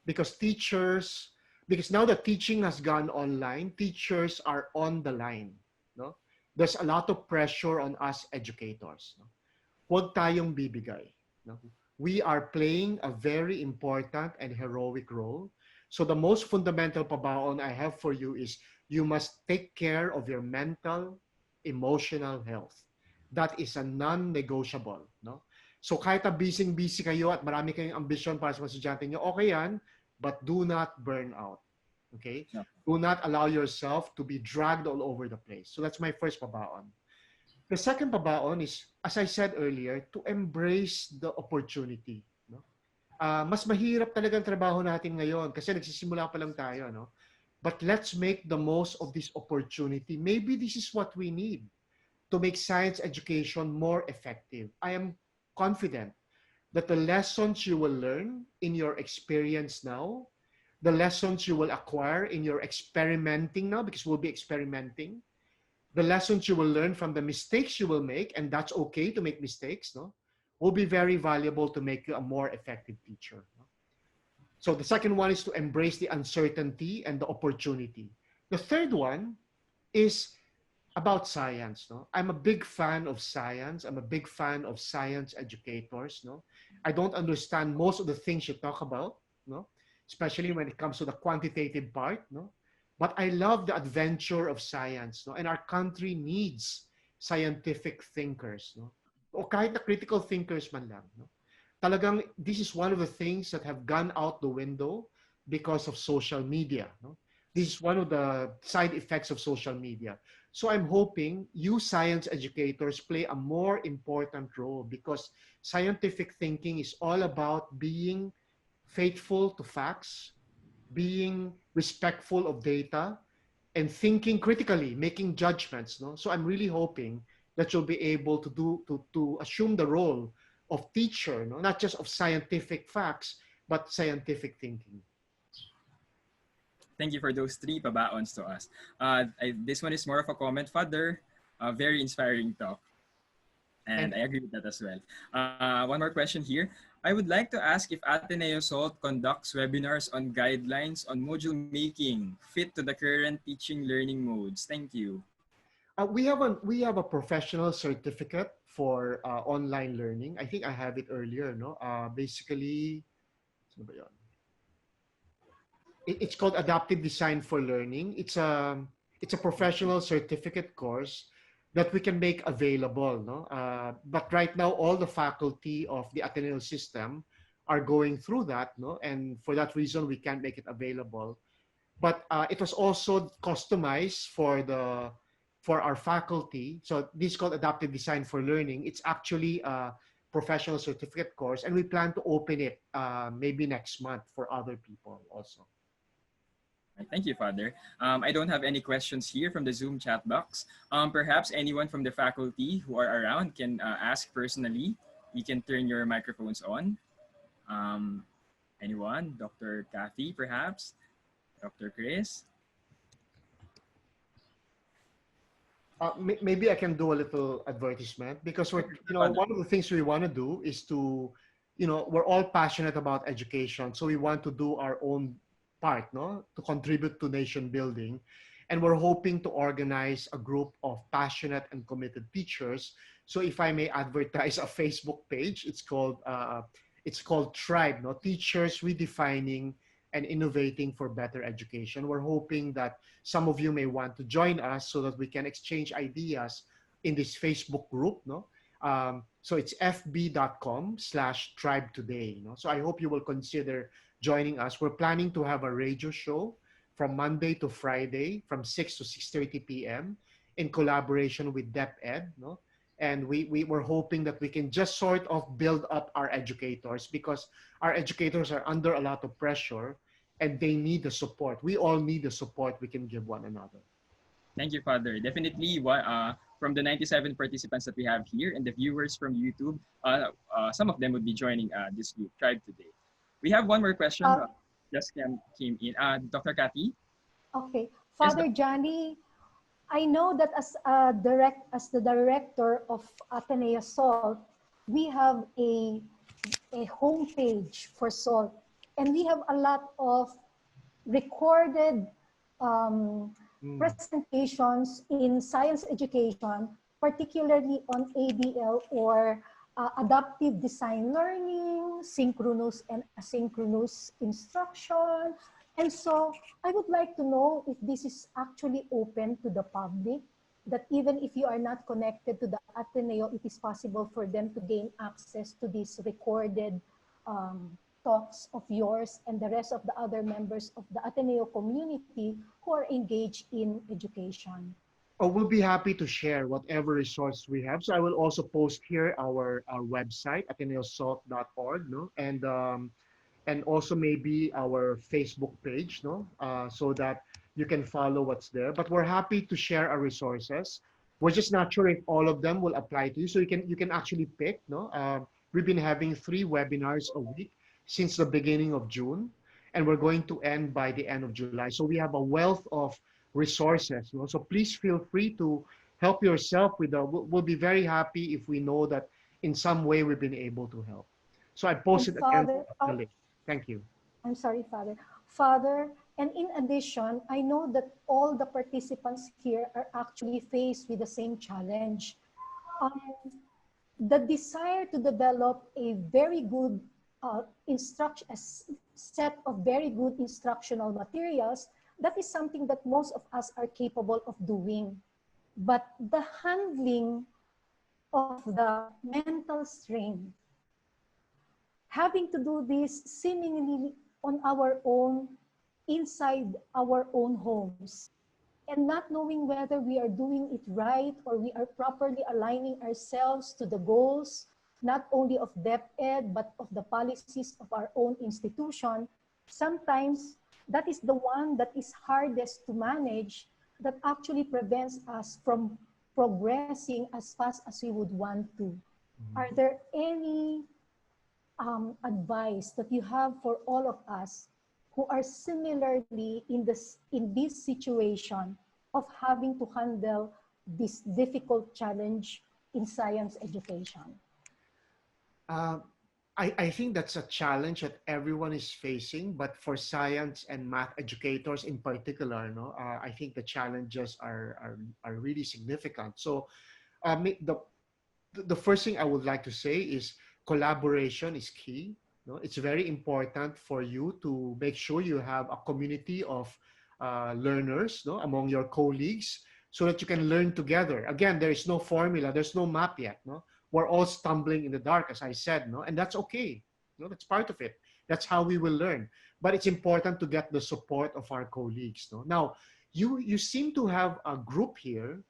Because now that teaching has gone online, teachers are on the line. No? There's a lot of pressure on us educators. No? Huwag tayong bibigay. No? We are playing a very important and heroic role. So the most fundamental pabaon I have for you is you must take care of your mental, emotional health. That is a non-negotiable. No? So kahit na busy kayo at marami kayong ambisyon para sa mga estudyante nyo, okay yan, but do not burn out. Okay? Yeah. Do not allow yourself to be dragged all over the place. So that's my first pabaon. The second pabaon is, as I said earlier, to embrace the opportunity. No? Mas mahirap talaga ang trabaho natin ngayon kasi nagsisimula pa lang tayo. No? But let's make the most of this opportunity. Maybe this is what we need to make science education more effective. I am confident that the lessons you will learn in your experience now, the lessons you will acquire in your experimenting now, because we'll be experimenting, the lessons you will learn from the mistakes you will make, and that's okay to make mistakes, no, will be very valuable to make you a more effective teacher. No? So the second one is to embrace the uncertainty and the opportunity. The third one is about science. No? I'm a big fan of science. I'm a big fan of science educators. No? I don't understand most of the things you talk about, no? Especially when it comes to the quantitative part. No? But I love the adventure of science. No? And our country needs scientific thinkers. No? O kahit na critical thinkers man lang. No? Talagang this is one of the things that have gone out the window because of social media. No? This is one of the side effects of social media. So I'm hoping you science educators play a more important role because scientific thinking is all about being faithful to facts, being respectful of data, and thinking critically, making judgments. No? So I'm really hoping that you'll be able to assume the role of teacher, no? Not just of scientific facts, but scientific thinking. Thank you for those 3 pabaons to us. This one is more of a comment, Father. Very inspiring talk. And I agree with that as well. One more question here. I would like to ask if AteneoServe conducts webinars on guidelines on module making fit to the current teaching learning modes. Thank you. We have a professional certificate for online learning. I think I have it earlier. No, basically, it's called Adaptive Design for Learning. It's it's a professional certificate course that we can make available. No? But right now, all the faculty of the Ateneo system are going through that. No? And for that reason, we can't make it available. But it was also customized for our faculty. So this is called Adaptive Design for Learning. It's actually a professional certificate course, and we plan to open it maybe next month for other people also. Right, thank you, Father. I don't have any questions here from the Zoom chat box. Perhaps anyone from the faculty who are around can ask personally. You can turn your microphones on. Um, Anyone? Dr. Kathy, perhaps? Dr. Chris? Maybe I can do a little advertisement because Father. one of the things we want to do is to, we're all passionate about education. So we want to do our own part, no, to contribute to nation building. And we're hoping to organize a group of passionate and committed teachers. So if I may advertise a Facebook page, it's called Tribe, no, Teachers Redefining and Innovating for Better Education. We're hoping that some of you may want to join us so that we can exchange ideas in this Facebook group. No, so it's fb.com/tribe today. So I hope you will consider joining us. We're planning to have a radio show from Monday to Friday from 6 to 6:30 p.m. in collaboration with DepEd. No, and we were hoping that we can just sort of build up our educators because our educators are under a lot of pressure and they need the support. We all need the support we can give one another. Thank you, Father. Definitely, from the 97 participants that we have here and the viewers from YouTube, some of them would be joining this group, Tribe Today. We have one more question. Uh, Just came in. Dr. Kathy? Okay. Yes, Father Johnny, I know that as the director of Ateneo Salt, we have a homepage for Salt, and we have a lot of recorded presentations in science education, particularly on ADL or adaptive design learning, synchronous and asynchronous instruction. And so I would like to know if this is actually open to the public, that even if you are not connected to the Ateneo, it is possible for them to gain access to these recorded talks of yours and the rest of the other members of the Ateneo community who are engaged in education. Oh, we'll be happy to share whatever resource we have. So I will also post here our website, ateneosalt.org, no? And also maybe our Facebook page, no? So that you can follow what's there. But we're happy to share our resources. We're just not sure if all of them will apply to you. So you can actually pick, no? We've been having 3 webinars a week since the beginning of June, and we're going to end by the end of July. So we have a wealth of resources. So please feel free to help yourself with we'll be very happy if we know that in some way we've been able to help. So I posted again the link. Thank you. I'm sorry, Father. Father, and in addition, I know that all the participants here are actually faced with the same challenge. The desire to develop a very good set of very good instructional materials, that is something that most of us are capable of doing. But the handling of the mental strain, having to do this seemingly on our own, inside our own homes, and not knowing whether we are doing it right or we are properly aligning ourselves to the goals, not only of DepEd, but of the policies of our own institution, sometimes that is the one that is hardest to manage, that actually prevents us from progressing as fast as we would want to. Are there any advice that you have for all of us who are similarly in this situation of having to handle this difficult challenge in science education? I think that's a challenge that everyone is facing, but for science and math educators in particular, no, I think the challenges are really significant. So the first thing I would like to say is collaboration is key. No? It's very important for you to make sure you have a community of learners, no, among your colleagues, so that you can learn together. Again, there is no formula, there's no map yet. No, we're all stumbling in the dark, as I said, no, and that's okay. No, that's part of it. That's how we will learn. But it's important to get the support of our colleagues. No, now you seem to have a group here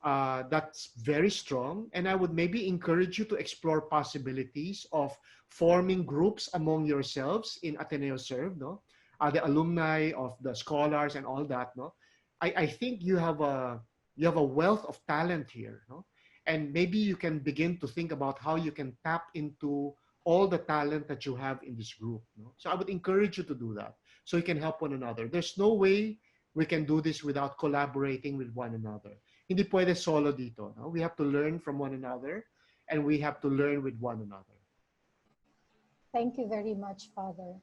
that's very strong, and I would maybe encourage you to explore possibilities of forming groups among yourselves in AteneoServe, no? The alumni of the scholars and all that, no? I think you have a wealth of talent here, no? And maybe you can begin to think about how you can tap into all the talent that you have in this group, no? So I would encourage you to do that so you can help one another. There's no way we can do this without collaborating with one another. Hindi pwede solo dito. No? We have to learn from one another, and we have to learn with one another. Thank you very much, Father.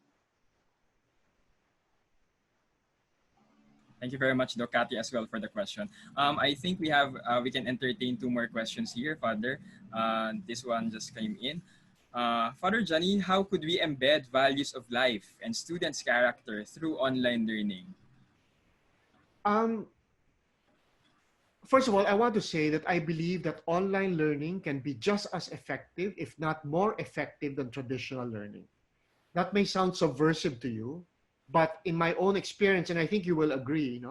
Thank you very much, Dokati, as well for the question. I think we can entertain two more questions here, Father. This one just came in. Father Johnny, how could we embed values of life and students' character through online learning? First of all, I want to say that I believe that online learning can be just as effective, if not more effective, than traditional learning. That may sound subversive to you, but in my own experience, and I think you will agree,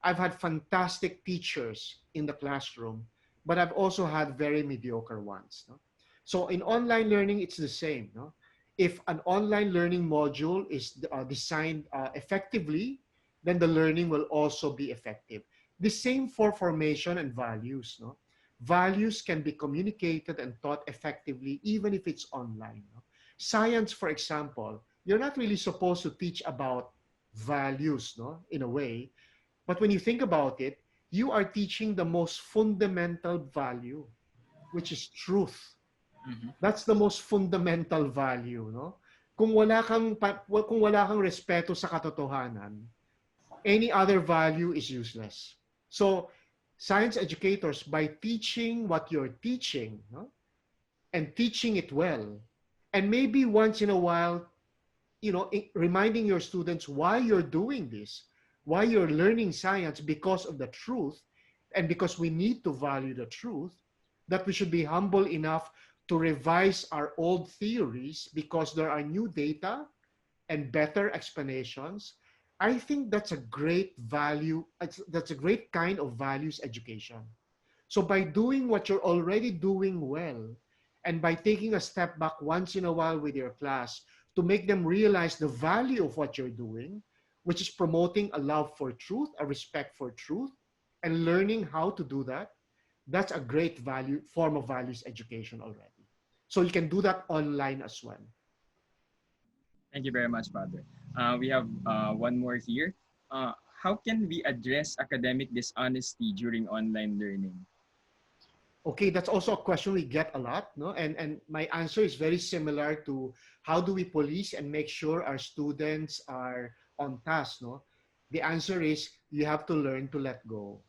I've had fantastic teachers in the classroom, but I've also had very mediocre ones. So in online learning, it's the same. If an online learning module is designed effectively, then the learning will also be effective. The same for formation and values. Values can be communicated and taught effectively even if it's online. Science, for example, you're not really supposed to teach about values, in a way. But when you think about it, you are teaching the most fundamental value, which is truth. Mhm. That's the most fundamental value. Kung wala kang respeto sa katotohanan, any other value is useless. So science educators, by teaching what you're teaching, and teaching it well, and maybe once in a while, reminding your students why you're doing this, why you're learning science, because of the truth, and because we need to value the truth, that we should be humble enough to revise our old theories because there are new data and better explanations. I think that's a great value. That's a great kind of values education. So by doing what you're already doing well, and by taking a step back once in a while with your class to make them realize the value of what you're doing, which is promoting a love for truth, a respect for truth, and learning how to do that, that's a great form of values education already. So you can do that online as well. Thank you very much, Father. We have one more here. How can we address academic dishonesty during online learning? Okay, that's also a question we get a lot, no? And my answer is very similar to how do we police and make sure our students are on task, no? The answer is you have to learn to let go.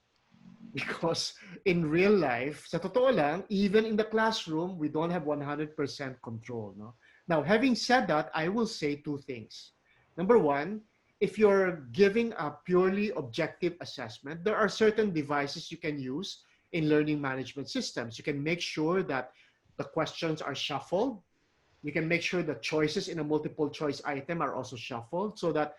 Because in real life, sa totoo lang, even in the classroom, we don't have 100% control, no? Now, having said that, I will say two things. Number one, if you're giving a purely objective assessment, there are certain devices you can use in learning management systems. You can make sure that the questions are shuffled. You can make sure the choices in a multiple choice item are also shuffled so that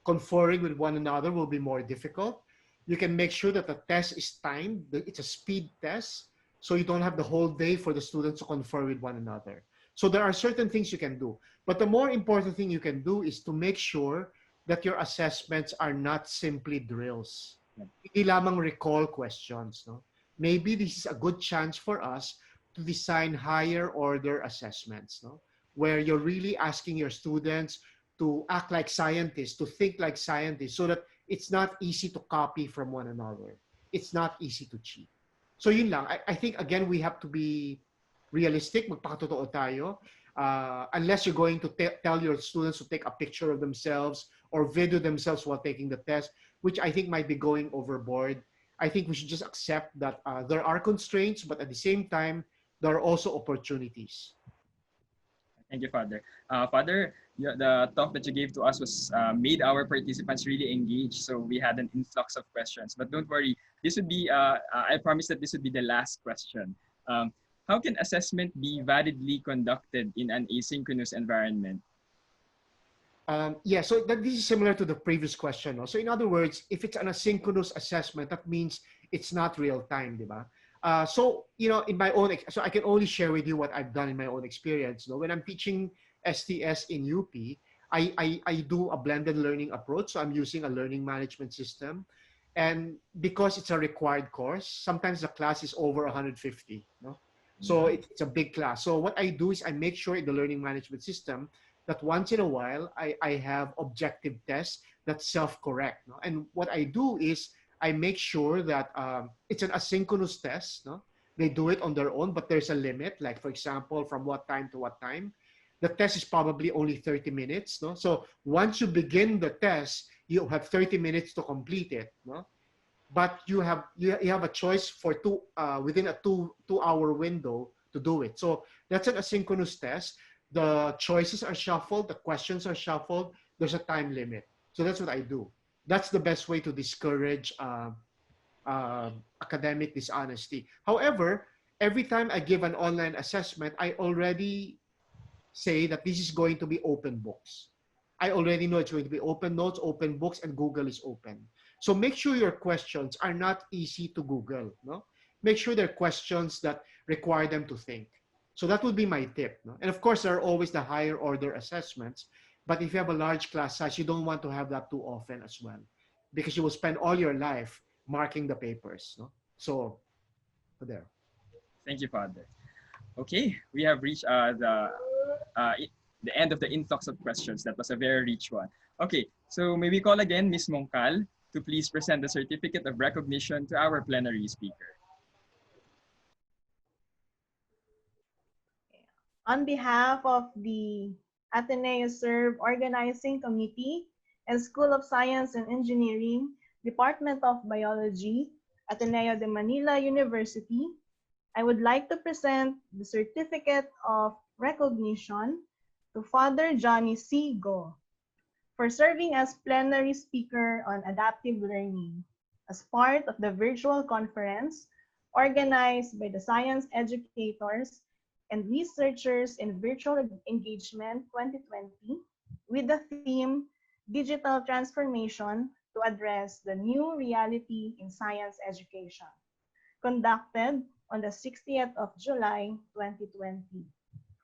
conferring with one another will be more difficult. You can make sure that the test is timed. It's a speed test, so you don't have the whole day for the students to confer with one another. So there are certain things you can do. But the more important thing you can do is to make sure that your assessments are not simply drills. Hindi lamang recall questions. No? Maybe this is a good chance for us to design higher order assessments, no? Where you're really asking your students to act like scientists, to think like scientists, so that it's not easy to copy from one another. It's not easy to cheat. So yun lang. I think, again, we have to be realistic. Magpakatotoo tayo. Unless you're going to tell your students to take a picture of themselves or video themselves while taking the test, which I think might be going overboard. I think we should just accept that there are constraints, but at the same time, there are also opportunities. Thank you, Father. Father, the talk that you gave to us was made our participants really engaged. So we had an influx of questions. But don't worry, this would be. I promise that this would be the last question. Um, how can assessment be validly conducted in an asynchronous environment? Yeah, so this is similar to the previous question. No? So in other words, if it's an asynchronous assessment, that means it's not real time, di ba? So, in my own, so I can only share with you what I've done in my own experience. No? When I'm teaching STS in UP, I do a blended learning approach. So I'm using a learning management system. And because it's a required course, sometimes the class is over 150. No? So it's a big class. So what I do is I make sure in the learning management system that once in a while I have objective tests that self-correct. No? And what I do is I make sure that it's an asynchronous test. No? They do it on their own, but there's a limit. Like, for example, from what time to what time. The test is probably only 30 minutes. No? So once you begin the test, you have 30 minutes to complete it. No? But you have a choice for within a two-hour window to do it. So that's an asynchronous test. The choices are shuffled, the questions are shuffled, there's a time limit. So that's what I do. That's the best way to discourage academic dishonesty. However, every time I give an online assessment, I already say that this is going to be open books. I already know it's going to be open notes, open books, and Google is open. So make sure your questions are not easy to Google. No? Make sure they're questions that require them to think. So that would be my tip. No? And of course, there are always the higher order assessments. But if you have a large class size, you don't want to have that too often as well, because you will spend all your life marking the papers. No? So there. Thank you, Father. Okay, we have reached the end of the influx of questions. That was a very rich one. Okay, so may we call again Ms. Mongcal to please present the certificate of recognition to our plenary speaker. On behalf of the AteneoServe Organizing Committee and School of Science and Engineering, Department of Biology, Ateneo de Manila University, I would like to present the certificate of recognition to Father Johnny C. Go for serving as plenary speaker on adaptive learning as part of the virtual conference organized by the science educators and researchers in virtual engagement 2020 with the theme Digital Transformation to Address the New Reality in Science Education, conducted on the 60th of July 2020.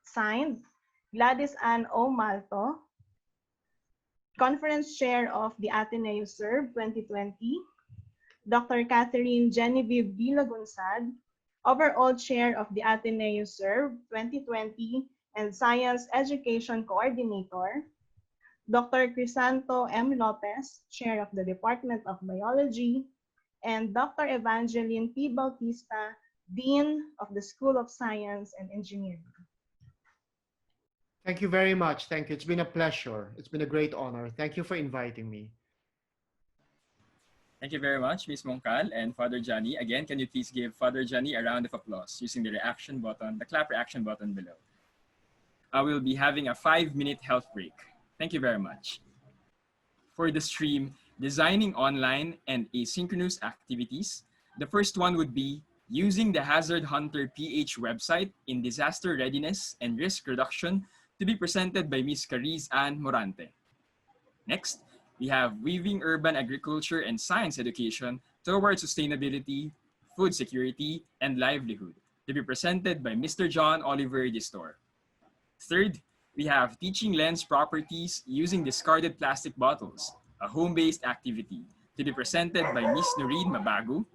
Signed, Gladys Ann O. Malto, Conference Chair of the AteneoServe 2020, Dr. Catherine Genevieve Villagunsad, Overall Chair of the AteneoServe 2020 and Science Education Coordinator, Dr. Crisanto M. Lopez, Chair of the Department of Biology, and Dr. Evangeline P. Bautista, Dean of the School of Science and Engineering. Thank you very much. Thank you. It's been a pleasure. It's been a great honor. Thank you for inviting me. Thank you very much, Ms. Mongcal and Father Johnny. Again, can you please give Father Johnny a round of applause using the reaction button, the clap reaction button below. I will be having a 5-minute health break. Thank you very much. For the stream, designing online and asynchronous activities, the first one would be using the Hazard Hunter PH website in disaster readiness and risk reduction, to be presented by Ms. Cariz Ann Morante. Next, we have weaving urban agriculture and science education towards sustainability, food security, and livelihood, to be presented by Mr. John Oliver Distor. Third, we have teaching lens properties using discarded plastic bottles, a home-based activity, to be presented by Ms. Noreen Mabagu.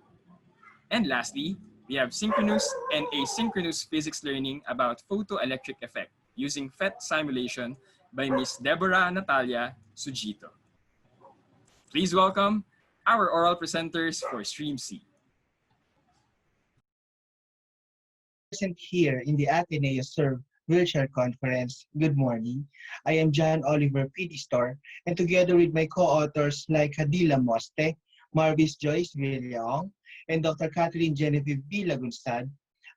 And lastly, we have synchronous and asynchronous physics learning about photoelectric effect using PhET simulation by Ms. Deborah Natalia Sujito. Please welcome our oral presenters for Stream C. Present here in the AteneoServe Wheelchair Conference. Good morning. I am John Oliver P. Distor, and together with my co-authors like Hadila Moste, Marvis Joyce Villong, and Dr. Catherine Genevieve B. Lagunsad,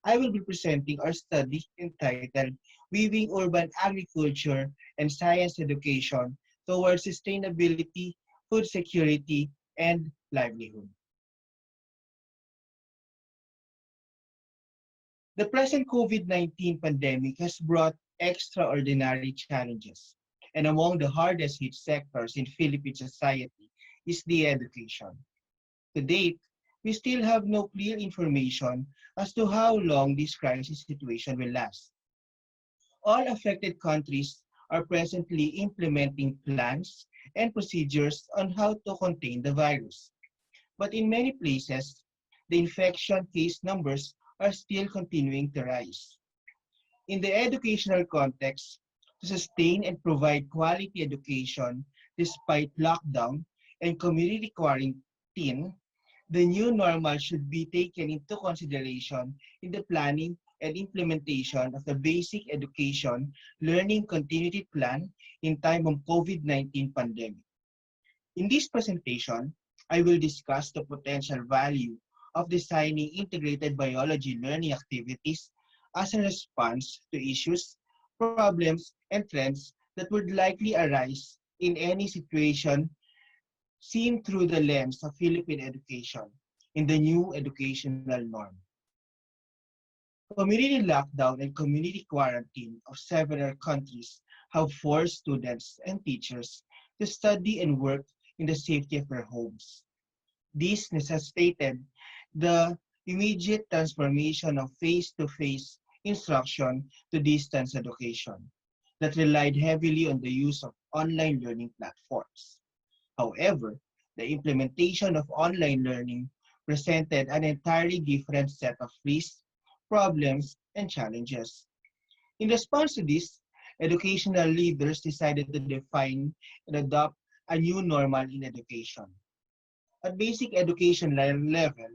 I will be presenting our study entitled weaving urban agriculture and science education towards sustainability, food security, and livelihood. The present COVID-19 pandemic has brought extraordinary challenges, and among the hardest hit sectors in Philippine society is the education. To date, we still have no clear information as to how long this crisis situation will last. All affected countries are presently implementing plans and procedures on how to contain the virus. But in many places, the infection case numbers are still continuing to rise. In the educational context, to sustain and provide quality education despite lockdown and community quarantine, the new normal should be taken into consideration in the planning and implementation of the basic education learning continuity plan in time of COVID-19 pandemic. In this presentation, I will discuss the potential value of designing integrated biology learning activities as a response to issues, problems, and trends that would likely arise in any situation seen through the lens of Philippine education in the new educational norm. Community lockdown and community quarantine of several countries have forced students and teachers to study and work in the safety of their homes. This necessitated the immediate transformation of face-to-face instruction to distance education that relied heavily on the use of online learning platforms. However, the implementation of online learning presented an entirely different set of risks, problems, and challenges. In response to this, educational leaders decided to define and adopt a new normal in education. At basic education level,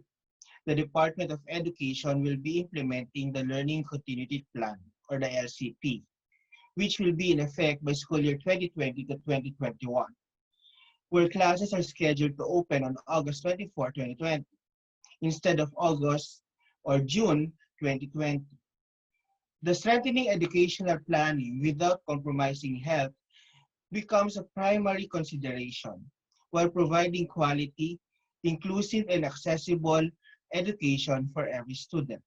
the Department of Education will be implementing the Learning Continuity Plan, or the LCP, which will be in effect by school year 2020 to 2021, where classes are scheduled to open on August 24, 2020, instead of August or June 2020. The strengthening educational planning without compromising health becomes a primary consideration, while providing quality, inclusive, and accessible education for every student.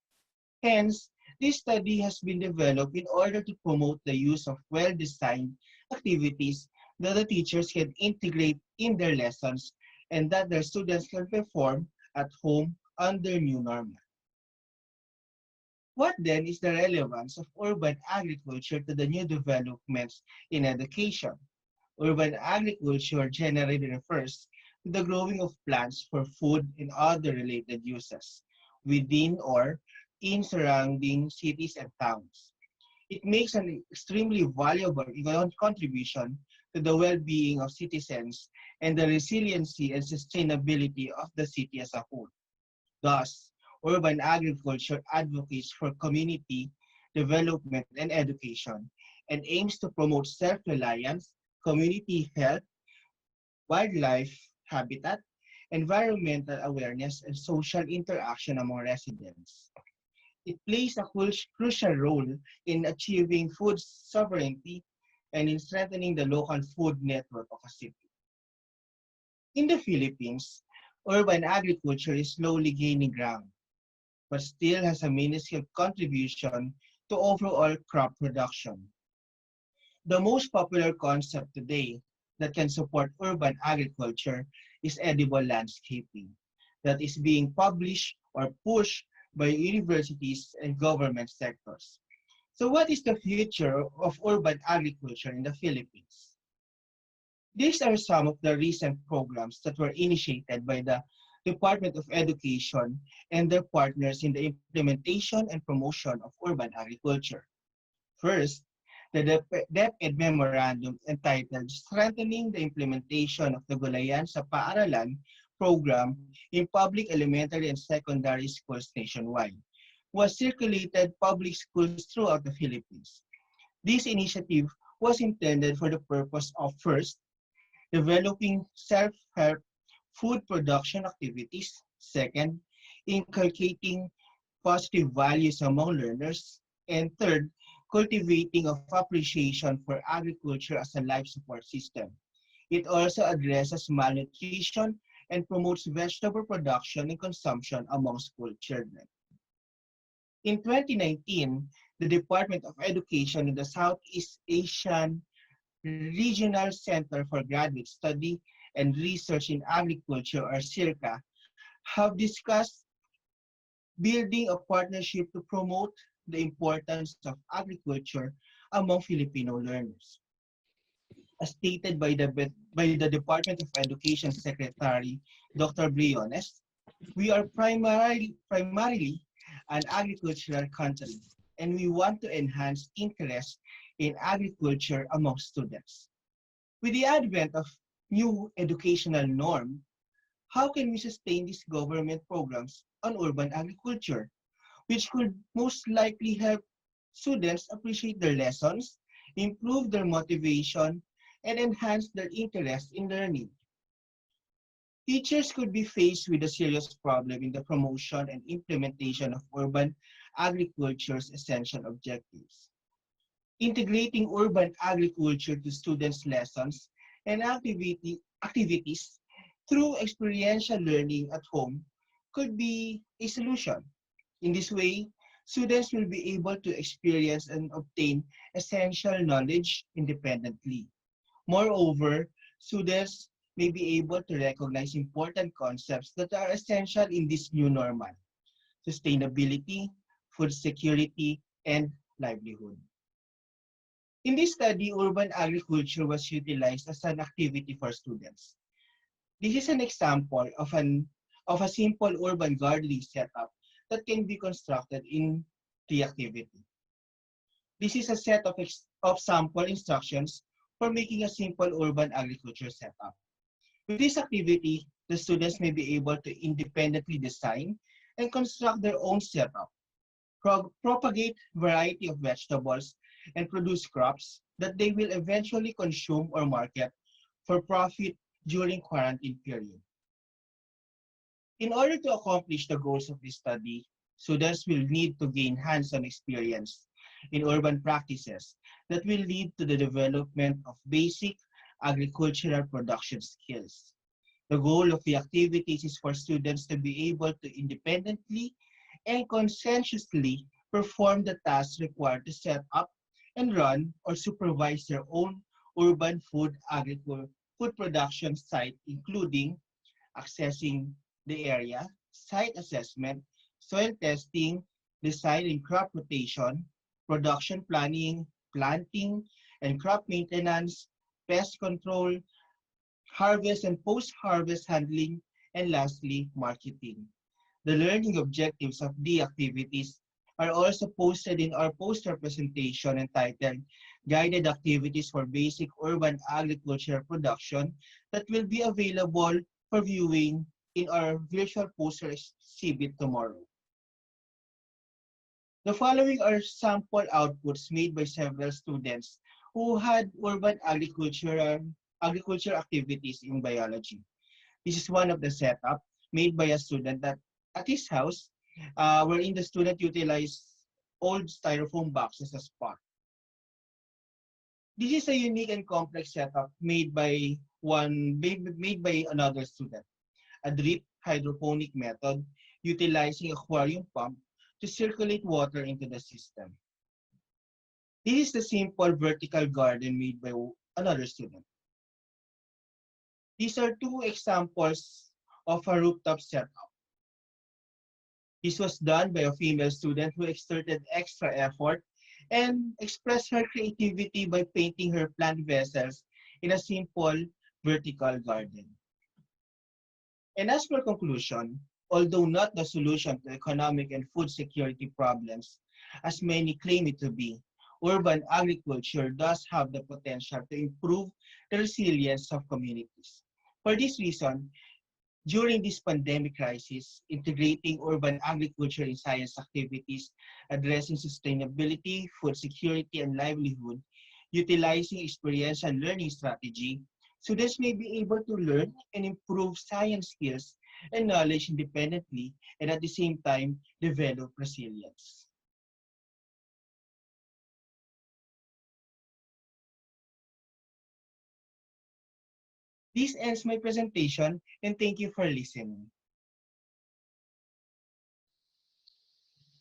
Hence, this study has been developed in order to promote the use of well-designed activities that the teachers can integrate in their lessons and that their students can perform at home under new normal. What then is the relevance of urban agriculture to the new developments in education? Urban agriculture generally refers to the growing of plants for food and other related uses within or in surrounding cities and towns. It makes an extremely valuable economic contribution to the well-being of citizens and the resiliency and sustainability of the city as a whole. Thus, urban agriculture advocates for community development and education and aims to promote self-reliance, community health, wildlife habitat, environmental awareness, and social interaction among residents. It plays a crucial role in achieving food sovereignty and in strengthening the local food network of a city. In the Philippines, urban agriculture is slowly gaining ground, but still has a minuscule contribution to overall crop production. The most popular concept today that can support urban agriculture is edible landscaping, that is being published or pushed by universities and government sectors. So what is the future of urban agriculture in the Philippines? These are some of the recent programs that were initiated by the Department of Education and their partners in the implementation and promotion of urban agriculture. First, the DepEd Memorandum entitled Strengthening the Implementation of the Gulayan sa Paaralan program in public elementary and secondary schools nationwide was circulated public schools throughout the Philippines. This initiative was intended for the purpose of first, developing self-help food production activities, second, inculcating positive values among learners, and third, cultivating of appreciation for agriculture as a life support system. It also addresses malnutrition and promotes vegetable production and consumption among school children. In 2019, the Department of Education in the Southeast Asian Regional Center for Graduate Study and Research in Agriculture, or CIRCA, have discussed building a partnership to promote the importance of agriculture among Filipino learners. As stated by the Department of Education Secretary, Dr. Briones, we are primarily an agricultural country, and we want to enhance interest in agriculture among students. With the advent of new educational norm, how can we sustain these government programs on urban agriculture, which could most likely help students appreciate their lessons, improve their motivation, and enhance their interest in learning? Teachers could be faced with a serious problem in the promotion and implementation of urban agriculture's essential objectives. Integrating urban agriculture to students' lessons and activities through experiential learning at home could be a solution. In this way, students will be able to experience and obtain essential knowledge independently. Moreover, students may be able to recognize important concepts that are essential in this new normal: sustainability, food security, and livelihood. In this study, urban agriculture was utilized as an activity for students. This is an example of a simple urban gardening setup that can be constructed in the activity. This is a set of sample instructions for making a simple urban agriculture setup. With this activity, the students may be able to independently design and construct their own setup, propagate variety of vegetables, and produce crops that they will eventually consume or market for profit during quarantine period. In order to accomplish the goals of this study, students will need to gain hands-on experience in urban practices that will lead to the development of basic agricultural production skills. The goal of the activities is for students to be able to independently and conscientiously perform the tasks required to set up and run or supervise their own urban food production site, including accessing the area, site assessment, soil testing, design and crop rotation, production planning, planting and crop maintenance, pest control, harvest and post-harvest handling, and lastly, marketing. The learning objectives of the activities are also posted in our poster presentation entitled Guided Activities for Basic Urban Agriculture Production that will be available for viewing in our virtual poster exhibit tomorrow. The following are sample outputs made by several students who had urban agriculture activities in biology. This is one of the setup made by a student that at his house, wherein the student utilized old styrofoam boxes as pot. This is a unique and complex setup made by another student. A drip hydroponic method utilizing aquarium pump to circulate water into the system. This is the simple vertical garden made by another student. These are two examples of a rooftop setup. This was done by a female student who exerted extra effort and expressed her creativity by painting her plant vessels in a simple vertical garden. And as for conclusion, although not the solution to economic and food security problems, as many claim it to be, urban agriculture does have the potential to improve the resilience of communities. For this reason, during this pandemic crisis, integrating urban agriculture in science activities, addressing sustainability, food security, and livelihood, utilizing experiential learning strategy, students may be able to learn and improve science skills and knowledge independently and at the same time develop resilience. This ends my presentation and thank you for listening.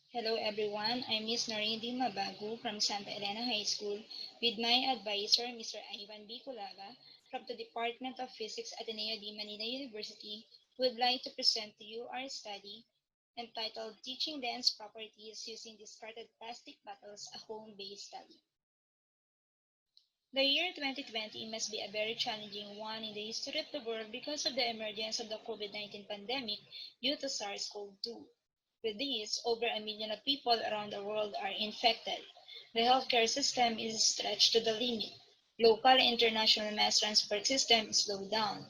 Hello everyone, I'm Miss Norindin Mabagu from Santa Elena High School with my advisor Mr. Ivan B. Culaga from the Department of Physics Ateneo de Manila University who would like to present to you our study entitled Teaching Lens Properties Using Discarded Plastic Bottles, a Home-Based Study. The year 2020 must be a very challenging one in the history of the world because of the emergence of the COVID-19 pandemic due to SARS-CoV-2. With this, over 1 million of people around the world are infected. The healthcare system is stretched to the limit. Local and international mass transport system is slowed down.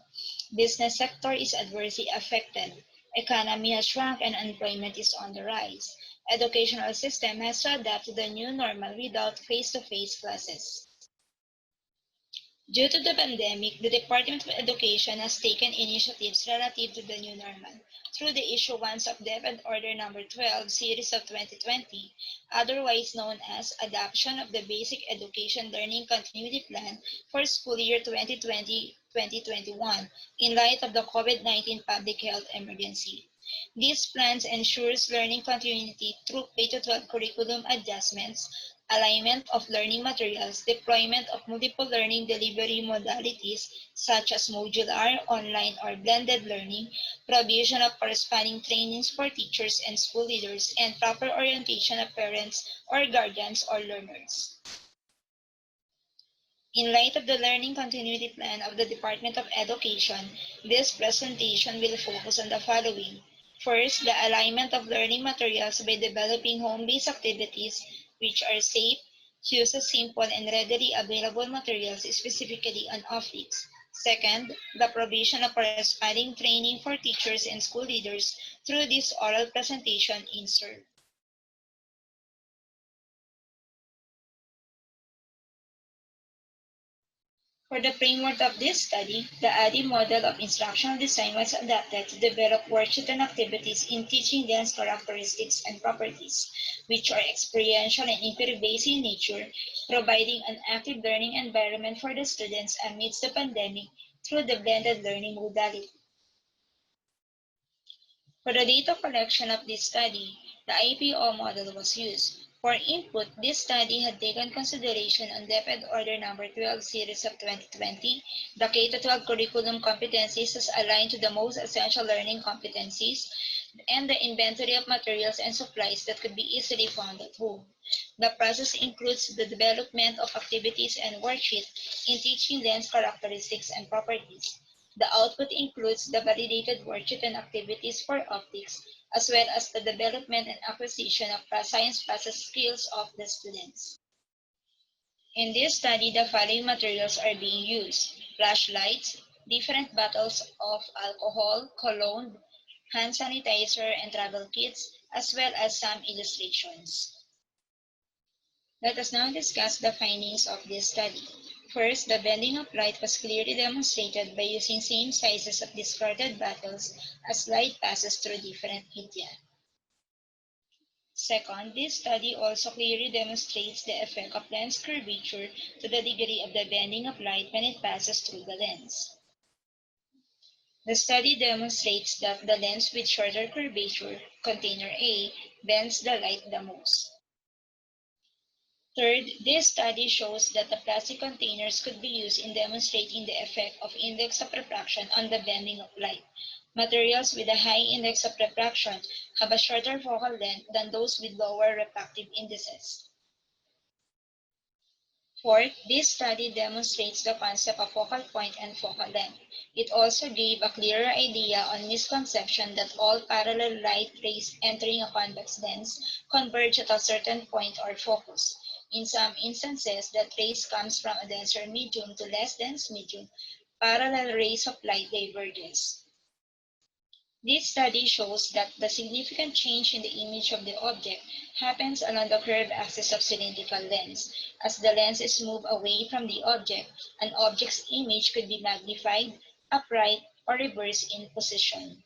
Business sector is adversely affected. Economy has shrunk and unemployment is on the rise. Educational system has to adapt to the new normal without face-to-face classes. Due to the pandemic, the Department of Education has taken initiatives relative to the new normal through the issuance of DepEd Order Number 12, Series of 2020, otherwise known as Adoption of the Basic Education Learning Continuity Plan for school year 2020-2021 in light of the COVID-19 public health emergency. These plans ensures learning continuity through K-12 curriculum adjustments, alignment of learning materials, deployment of multiple learning delivery modalities such as modular, online, or blended learning, provision of corresponding trainings for teachers and school leaders, and proper orientation of parents or guardians or learners. In light of the learning continuity plan of the Department of Education, this presentation will focus on the following. First, the alignment of learning materials by developing home-based activities which are safe, uses simple and readily available materials specifically on optics. Second, the provision of corresponding training for teachers and school leaders through this oral presentation in SERV. For the framework of this study, the ADDIE model of instructional design was adapted to develop worksheet and activities in teaching lens characteristics and properties, which are experiential and inquiry-based in nature, providing an active learning environment for the students amidst the pandemic through the blended learning modality. For the data collection of this study, the IPO model was used. For input, this study had taken consideration on DepEd Order Number 12 Series of 2020, the K-12 curriculum competencies as aligned to the most essential learning competencies, and the inventory of materials and supplies that could be easily found at home. The process includes the development of activities and worksheets in teaching lens characteristics and properties. The output includes the validated worksheet and activities for optics, as well as the development and acquisition of science process skills of the students. In this study, the following materials are being used: flashlights, different bottles of alcohol, cologne, hand sanitizer, and travel kits, as well as some illustrations. Let us now discuss the findings of this study. First, the bending of light was clearly demonstrated by using same sizes of discarded bottles as light passes through different media. Second, this study also clearly demonstrates the effect of lens curvature to the degree of the bending of light when it passes through the lens. The study demonstrates that the lens with shorter curvature, container A, bends the light the most. Third, this study shows that the plastic containers could be used in demonstrating the effect of index of refraction on the bending of light. Materials with a high index of refraction have a shorter focal length than those with lower refractive indices. Fourth, this study demonstrates the concept of focal point and focal length. It also gave a clearer idea on misconception that all parallel light rays entering a convex lens converge at a certain point or focus. In some instances, that rays comes from a denser medium to less dense medium, parallel rays of light diverges. This study shows that the significant change in the image of the object happens along the curved axis of cylindrical lens. As the lens is moved away from the object, an object's image could be magnified, upright, or reversed in position.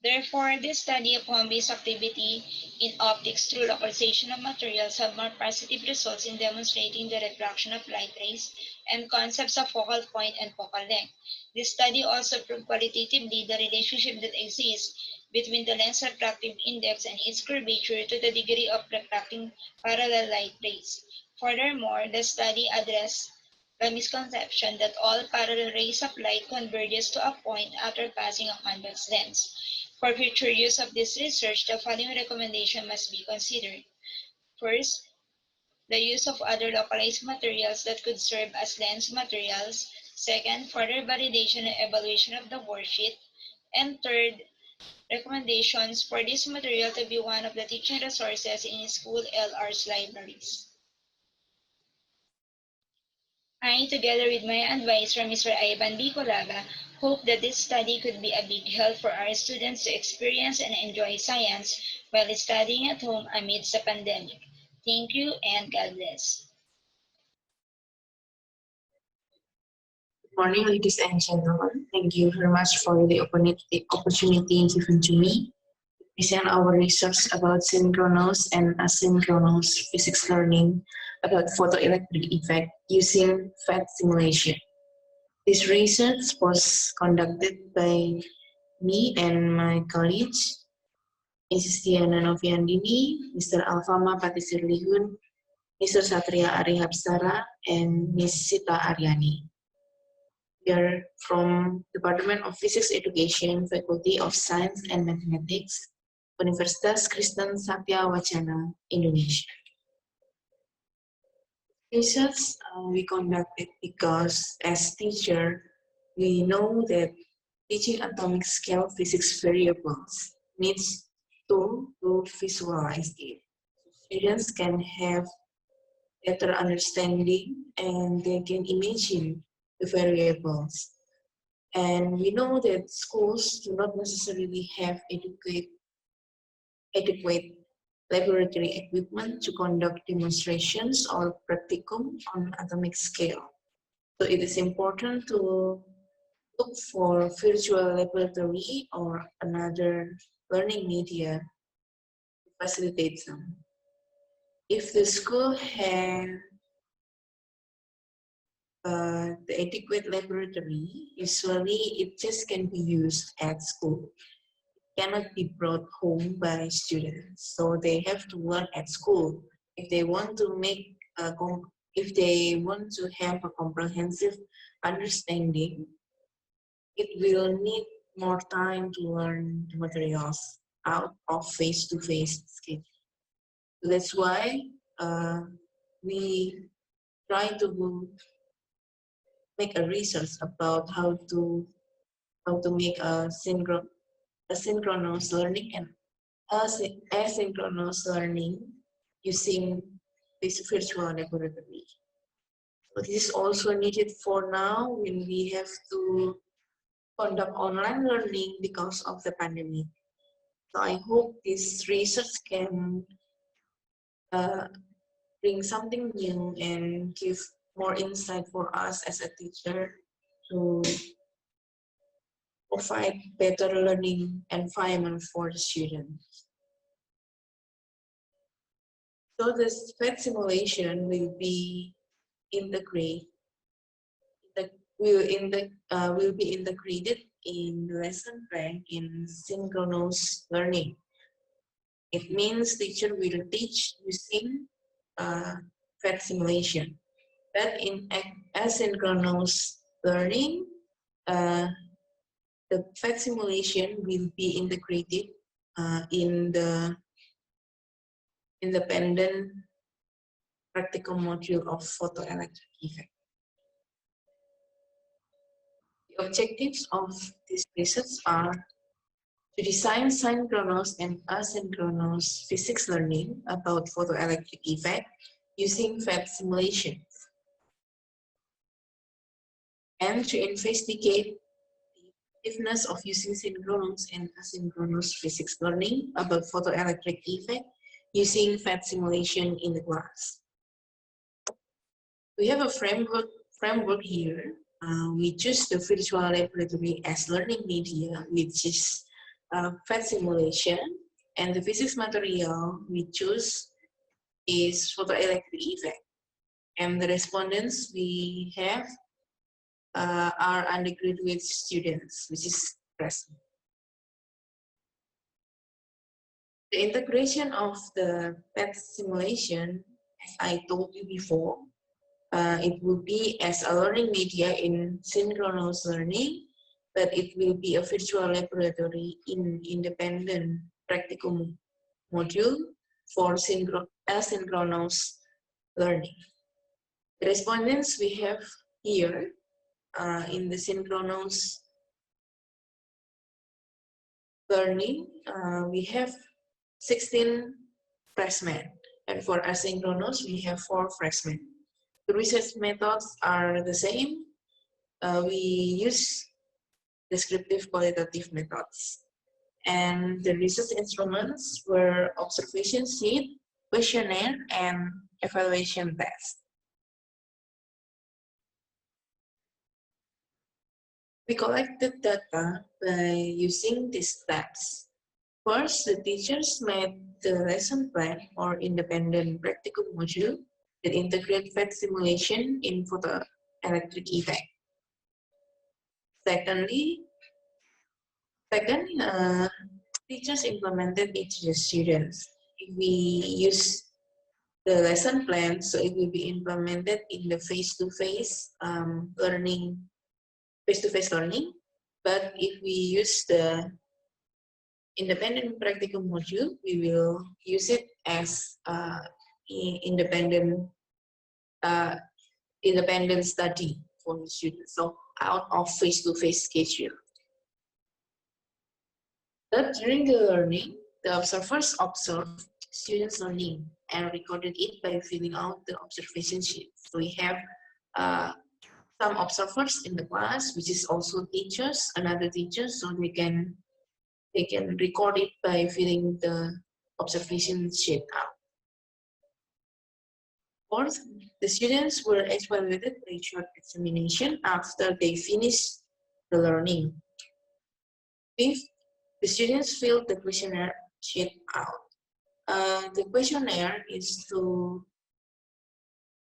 Therefore, the study of home-based activity in optics through localization of materials have more positive results in demonstrating the refraction of light rays and concepts of focal point and focal length. This study also proved qualitatively the relationship that exists between the lens refractive index and its curvature to the degree of refracting parallel light rays. Furthermore, the study addressed the misconception that all parallel rays of light converges to a point after passing a convex lens. For future use of this research, the following recommendation must be considered. First, the use of other localized materials that could serve as lens materials. Second, further validation and evaluation of the worksheet. And third, recommendations for this material to be one of the teaching resources in school LR's libraries. I, together with my advisor, Mr. Ivan Bicolaga, hope that this study could be a big help for our students to experience and enjoy science while studying at home amidst the pandemic. Thank you and God bless. Good morning, ladies and gentlemen. Thank you very much for the opportunity given to me to present our research about synchronous and asynchronous physics learning about photoelectric effect using PhET simulation. This research was conducted by me and my colleagues, Mrs. Diana Noviandini, Mr. Alfama Patisirlihun, Mr. Satria Arihapsara, and Ms. Sita Aryani. We are from Department of Physics Education, Faculty of Science and Mathematics, Universitas Kristen Satya Wacana, Indonesia. Research we conducted because as teacher, we know that teaching atomic scale physics variables needs to visualize it. Students can have better understanding and they can imagine the variables. And we know that schools do not necessarily have adequate laboratory equipment to conduct demonstrations or practicum on atomic scale. So it is important to look for virtual laboratory or another learning media to facilitate them. If the school has the adequate laboratory, usually it just can be used at school. It cannot be brought home by students, so they have to learn at school. If they want to make if they want to have a comprehensive understanding, it will need more time to learn the materials out of face-to-face schedule. That's why we try to make a research about how to make a synchronous learning and asynchronous learning using this virtual laboratory. So this is also needed for now when we have to conduct online learning because of the pandemic. So I hope this research can bring something new and give more insight for us as a teacher to provide better learning environment for the students. So this PhET simulation will be integrated. Will be integrated in lesson plan in synchronous learning. It means teacher will teach using PhET simulation. But in asynchronous learning, the PhET simulation will be integrated in the independent practical module of photoelectric effect. The objectives of this research are to design synchronous and asynchronous physics learning about photoelectric effect using PhET simulations, and to investigate the effectiveness of using synchronous and asynchronous physics learning about photoelectric effect using PhET simulation in the class. We have a framework here. We choose the virtual laboratory as learning media, which is PhET simulation, and the physics material we choose is photoelectric effect. And the respondents we have are undergraduate students, which is present. The integration of the PhET simulation, as I told you before, it will be as a learning media in synchronous learning, but it will be a virtual laboratory in independent practical module for asynchronous learning. The respondents we have here in the synchronous learning, we have 16 freshmen, and for asynchronous, we have 4 freshmen. The research methods are the same. We use descriptive qualitative methods. And the research instruments were observation sheet, questionnaire, and evaluation test. We collected data by using these steps. First, the teachers made the lesson plan or independent practical module that integrate PhET simulation in photoelectric effect. Second, teachers implemented it to the students. If we use the lesson plan, so it will be implemented in the face-to-face learning. But if we use the independent practical module, we will use it as independent study for the students, so out of face-to-face schedule. But during the learning, the observers observed students learning and recorded it by filling out the observation sheet. So we have some observers in the class, which is also teachers, another teacher, so they can record it by filling the observation sheet out. Fourth, the students were evaluated by short examination after they finished the learning. Fifth, the students filled the questionnaire sheet out. The questionnaire is to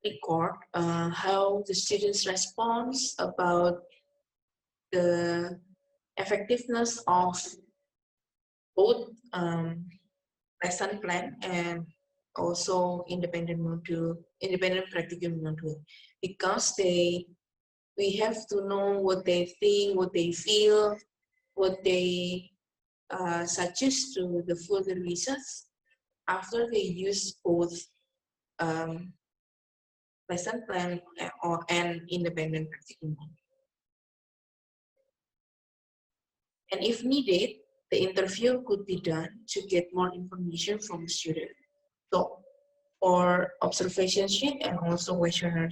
record how the students respond about the effectiveness of both lesson plan and also independent practical module, because we have to know what they think, what they feel, what they suggest to the further research after they use both lesson plan and independent practical module. And if needed, the interview could be done to get more information from the student. So for observation sheet and also questionnaire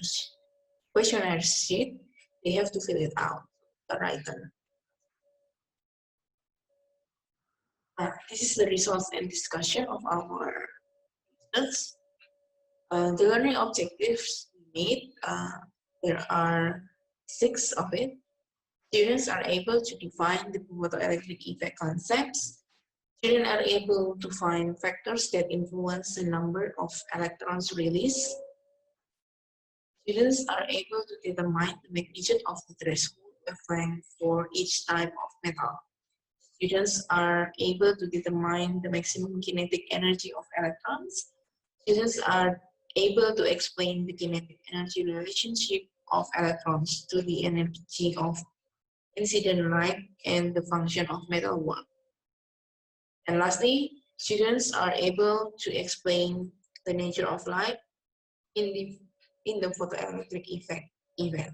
sheet, they have to fill it out, the writer. This is the results and discussion of our research. The learning objectives we made, there are 6 of it. Students are able to define the photoelectric effect concepts. Students are able to find factors that influence the number of electrons released. Students are able to determine the magnitude of the threshold effect for each type of metal. Students are able to determine the maximum kinetic energy of electrons. Students are able to explain the kinetic energy relationship of electrons to the energy of incident light and the function of metal work. And lastly, students are able to explain the nature of light in the photoelectric effect event.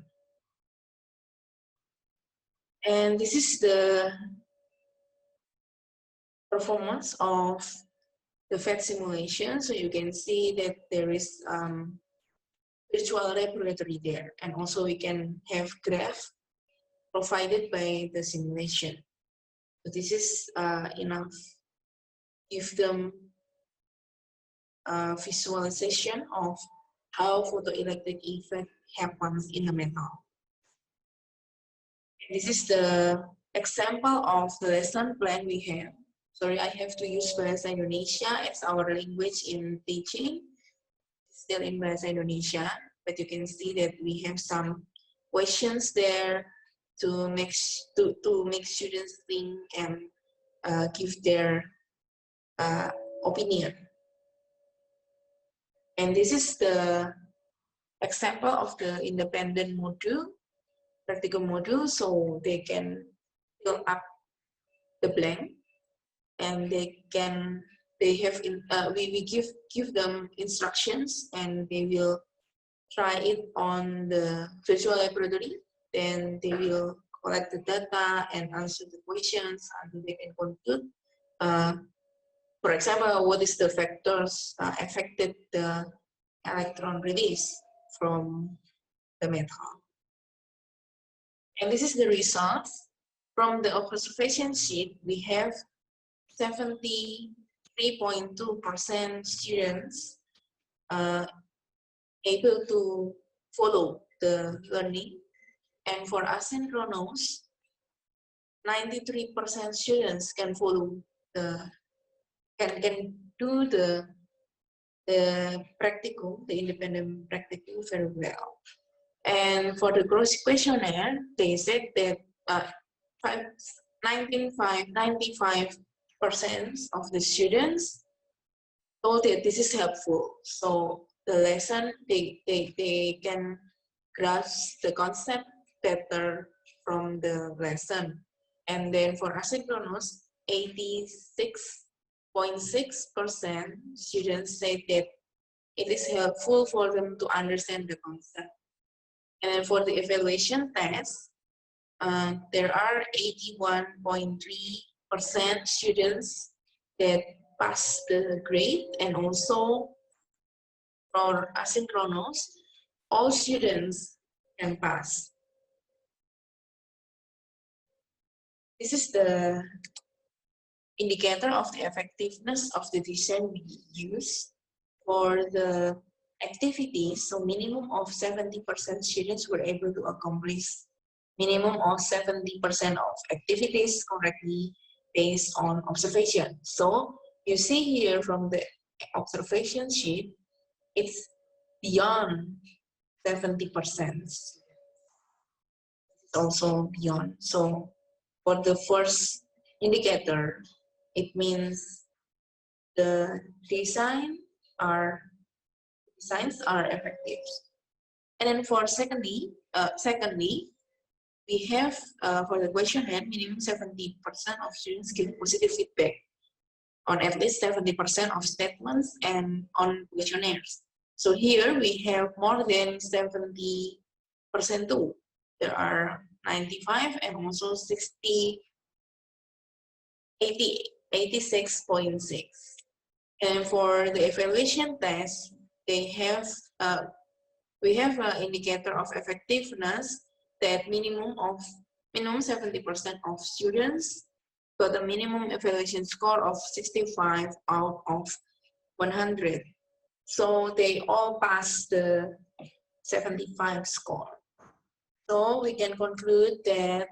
And this is the performance of the PhET simulation. So you can see that there is virtual laboratory there, and also we can have graph provided by the simulation. So this is enough give them visualization of how photoelectric effect happens in the metal. This is the example of the lesson plan we have. Sorry, I have to use Bahasa Indonesia as our language in teaching. Still in Bahasa Indonesia, but you can see that we have some questions there to make students think and give their opinion. And this is the example of the independent module, practical module, so they can fill up the blank, and we give them instructions, and they will try it on the virtual laboratory. Then they will collect the data and answer the questions until they can conclude. For example, what is the factors affected the electron release from the metal? And this is the results. From the observation sheet, we have 73.2% students able to follow the learning. And for asynchronous, 93% students can follow can do the practical, the independent practical very well. And for the gross questionnaire, they said that 95% of the students told that this is helpful. So the lesson, they can grasp the concept better from the lesson. And then for asynchronous, 86.6% students say that it is helpful for them to understand the concept. And then for the evaluation test, there are 81.3% students that pass the grade, and also for asynchronous, all students can pass. This is the indicator of the effectiveness of the design we use for the activities. So minimum of 70% students were able to accomplish minimum of 70% of activities correctly based on observation. So you see here from the observation sheet, it's beyond 70%. It's also beyond. So for the first indicator, it means the designs are effective. And then for secondly, we have for the questionnaire, minimum 70% of students give positive feedback on at least 70% of statements and on questionnaires. So here we have more than 70% too. There are 95 and also 86.6. And for the evaluation test, we have an indicator of effectiveness that minimum 70% of students got a minimum evaluation score of 65 out of 100. So they all passed the 75 score. So we can conclude that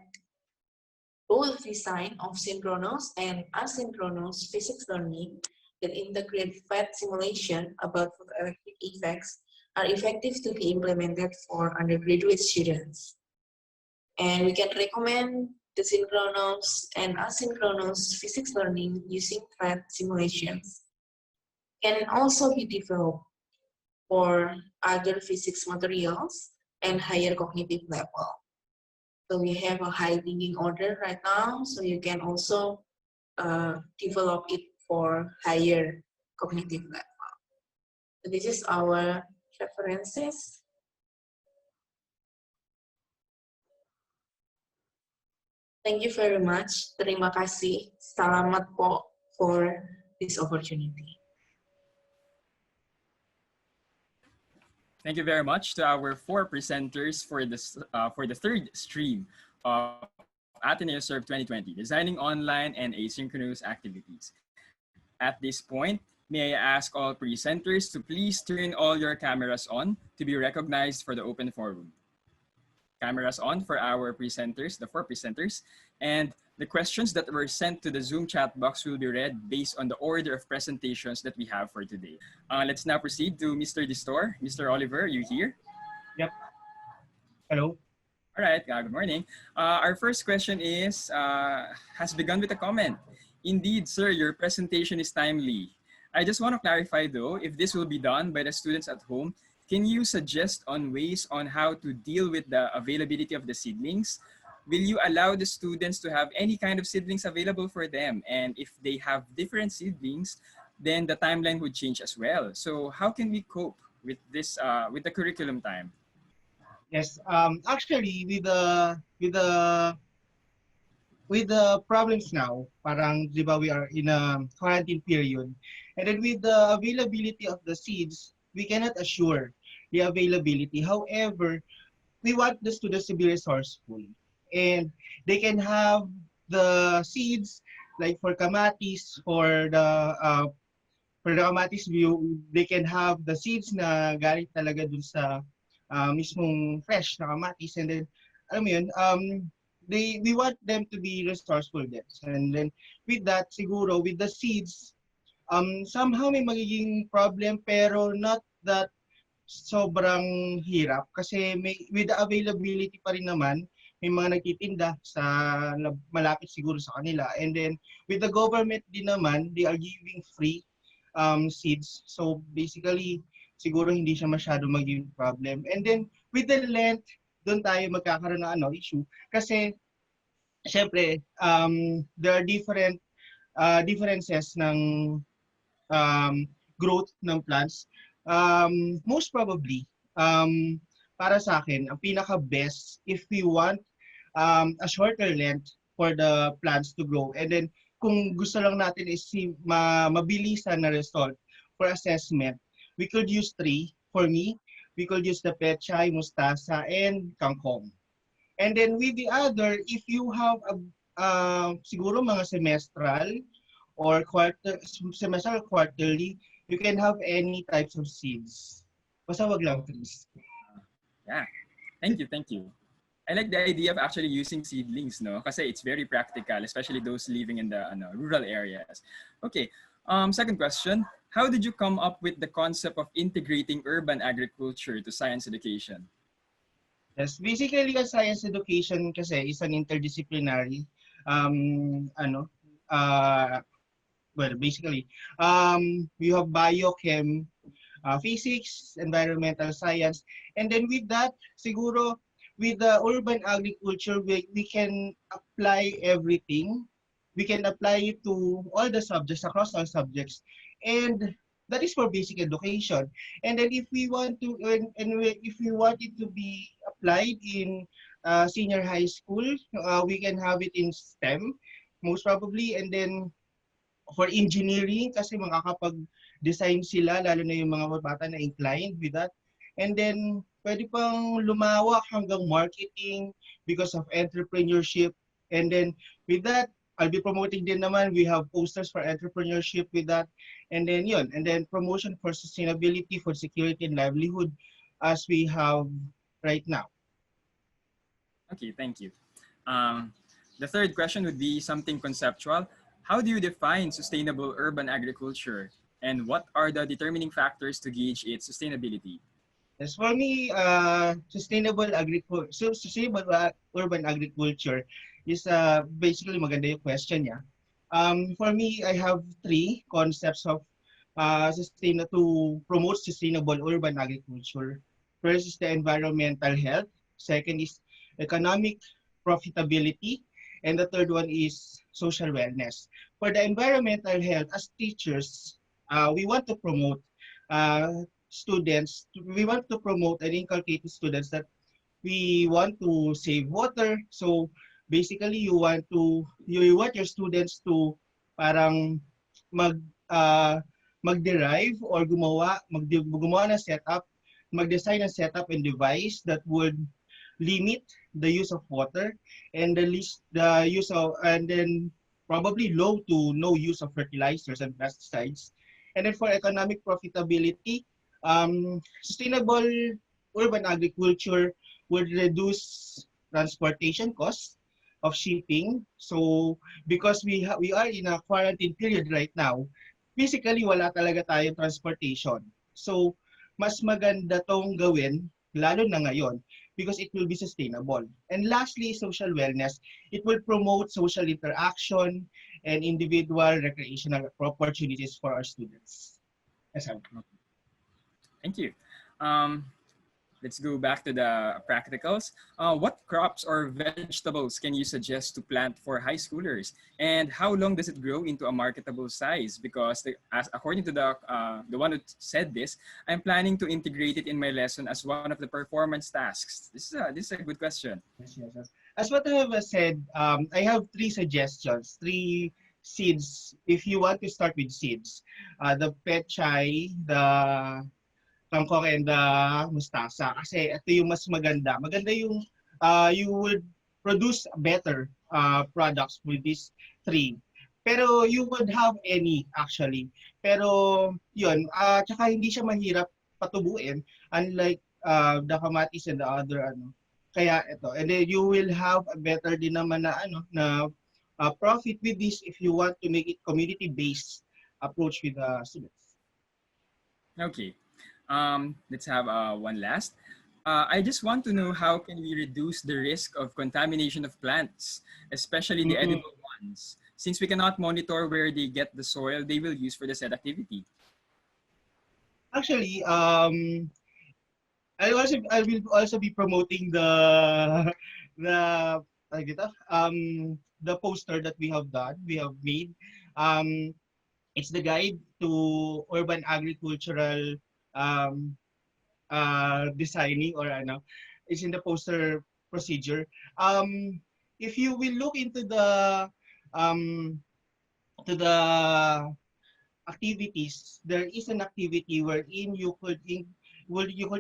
both design of synchronous and asynchronous physics learning that integrate PhET simulation about photoelectric effects are effective to be implemented for undergraduate students. And we can recommend the synchronous and asynchronous physics learning using PhET simulations. Can also be developed for other physics materials and higher cognitive level. So we have a high thinking order right now, so you can also develop it for higher cognitive level. So this is our references. Thank you very much. Terima kasih. Salamat po for this opportunity. Thank you very much to our 4 presenters for the third stream of AteneoServe 2020, Designing Online and Asynchronous Activities. At this point, may I ask all presenters to please turn all your cameras on to be recognized for the open forum. cameras on for our presenters, the 4 presenters, and the questions that were sent to the Zoom chat box will be read based on the order of presentations that we have for today. Let's now proceed to Mr. Distor. Mr. Oliver, you here? Yep. Hello. All right, good morning. Our first question has begun with a comment. Indeed, sir, your presentation is timely. I just want to clarify though, if this will be done by the students at home, can you suggest on ways on how to deal with the availability of the seedlings? Will you allow the students to have any kind of seedlings available for them? And if they have different seedlings, then the timeline would change as well. So how can we cope with this, with the curriculum time? Yes. Actually, with the problems now, parang di ba we are in a quarantine period, and then with the availability of the seeds, we cannot assure the availability. However, we want the students to be resourceful, and they can have the seeds like uh, for the kamatis view, they can have the seeds na galing talaga dun sa mismong fresh na kamatis, and then alam mo yun, we want them to be resourceful din. And then with that, siguro with the seeds, somehow may magiging problem pero not that sobrang hirap kasi with the availability pa rin naman, may mga nagtitinda sa malapit siguro sa kanila. And then with the government din naman, they are giving free seeds. So basically, siguro hindi siya masyado maging problem. And then with the length, doon tayo magkakaroon ng issue kasi syempre there are different differences ng growth ng plants. Most probably, para sa akin, ang pinaka-best if we want a shorter length for the plants to grow. And then, kung gusto lang natin is mabilisan na result for assessment, we could use 3. For me, we could use the pechay, mustasa, and kangkong. And then with the other, if you have siguro mga semestral or semestral quarterly, you can have any types of seeds. Basta wag lang trees. Yeah, thank you, thank you. I like the idea of actually using seedlings, no? Kasi it's very practical, especially those living in the rural areas. Okay, second question. How did you come up with the concept of integrating urban agriculture to science education? Yes, basically ang science education kasi is an interdisciplinary basically you have biochem, physics, environmental science, and then with that siguro with the urban agriculture we can apply everything. We can apply it to all the subjects, across all subjects, and that is for basic education. And then if we want to if we want it to be applied in senior high school, we can have it in STEM most probably. And then for engineering kasi makakapag-design sila, lalo na yung mga bata na inclined with that. And then pwede pang lumawak hanggang marketing because of entrepreneurship. And then with that, I'll be promoting din naman. We have posters for entrepreneurship with that. And then yun. And then promotion for sustainability, for security and livelihood as we have right now. Okay, thank you. The third question would be something conceptual. How do you define sustainable urban agriculture? And what are the determining factors to gauge its sustainability? As for me, sustainable urban agriculture is basically maganda yung question niya. For me, I have 3 concepts of to promote sustainable urban agriculture. First is the environmental health. Second is economic profitability. And the third one is social wellness. For the environmental health, as teachers, we want to promote we want to promote and inculcate to students that we want to save water. So basically, you want your students to parang mag-derive or gumawa ng setup, mag-design ng setup and device that would limit the use of water and and then probably low to no use of fertilizers and pesticides. And then for economic profitability, sustainable urban agriculture would reduce transportation costs of shipping. So because we are in a quarantine period right now, physically wala talaga tayong transportation. So mas maganda tong gawin lalo na ngayon because it will be sustainable. And lastly, social wellness. It will promote social interaction and individual recreational opportunities for our students. Yes, sir. Thank you. Um, let's go back to the practicals. What crops or vegetables can you suggest to plant for high schoolers? And how long does it grow into a marketable size? Because according to the one who said this, I'm planning to integrate it in my lesson as one of the performance tasks. This is a good question. Yes, yes, yes. As what I have said, I have three suggestions, three seeds. If you want to start with seeds, the pechay, the kangkong, and the mustasa. Kasi ito yung mas maganda. Maganda yung you would produce better products with these three. Pero you would have any actually. Pero yun, tsaka hindi siya mahirap patubuin unlike the kamatis and the other ano. Kaya ito. And then you will have a better din naman na ano na profit with this if you want to make it community-based approach with the students. Okay. Let's have one last. I just want to know how can we reduce the risk of contamination of plants, especially the edible ones, since we cannot monitor where they get the soil they will use for the said activity. Actually, I will also be promoting the like ito, the poster that we have made. Um, it's the guide to urban agricultural um, designing or ano. It's in the poster procedure. If you will look into um, the activities, there is an activity wherein you could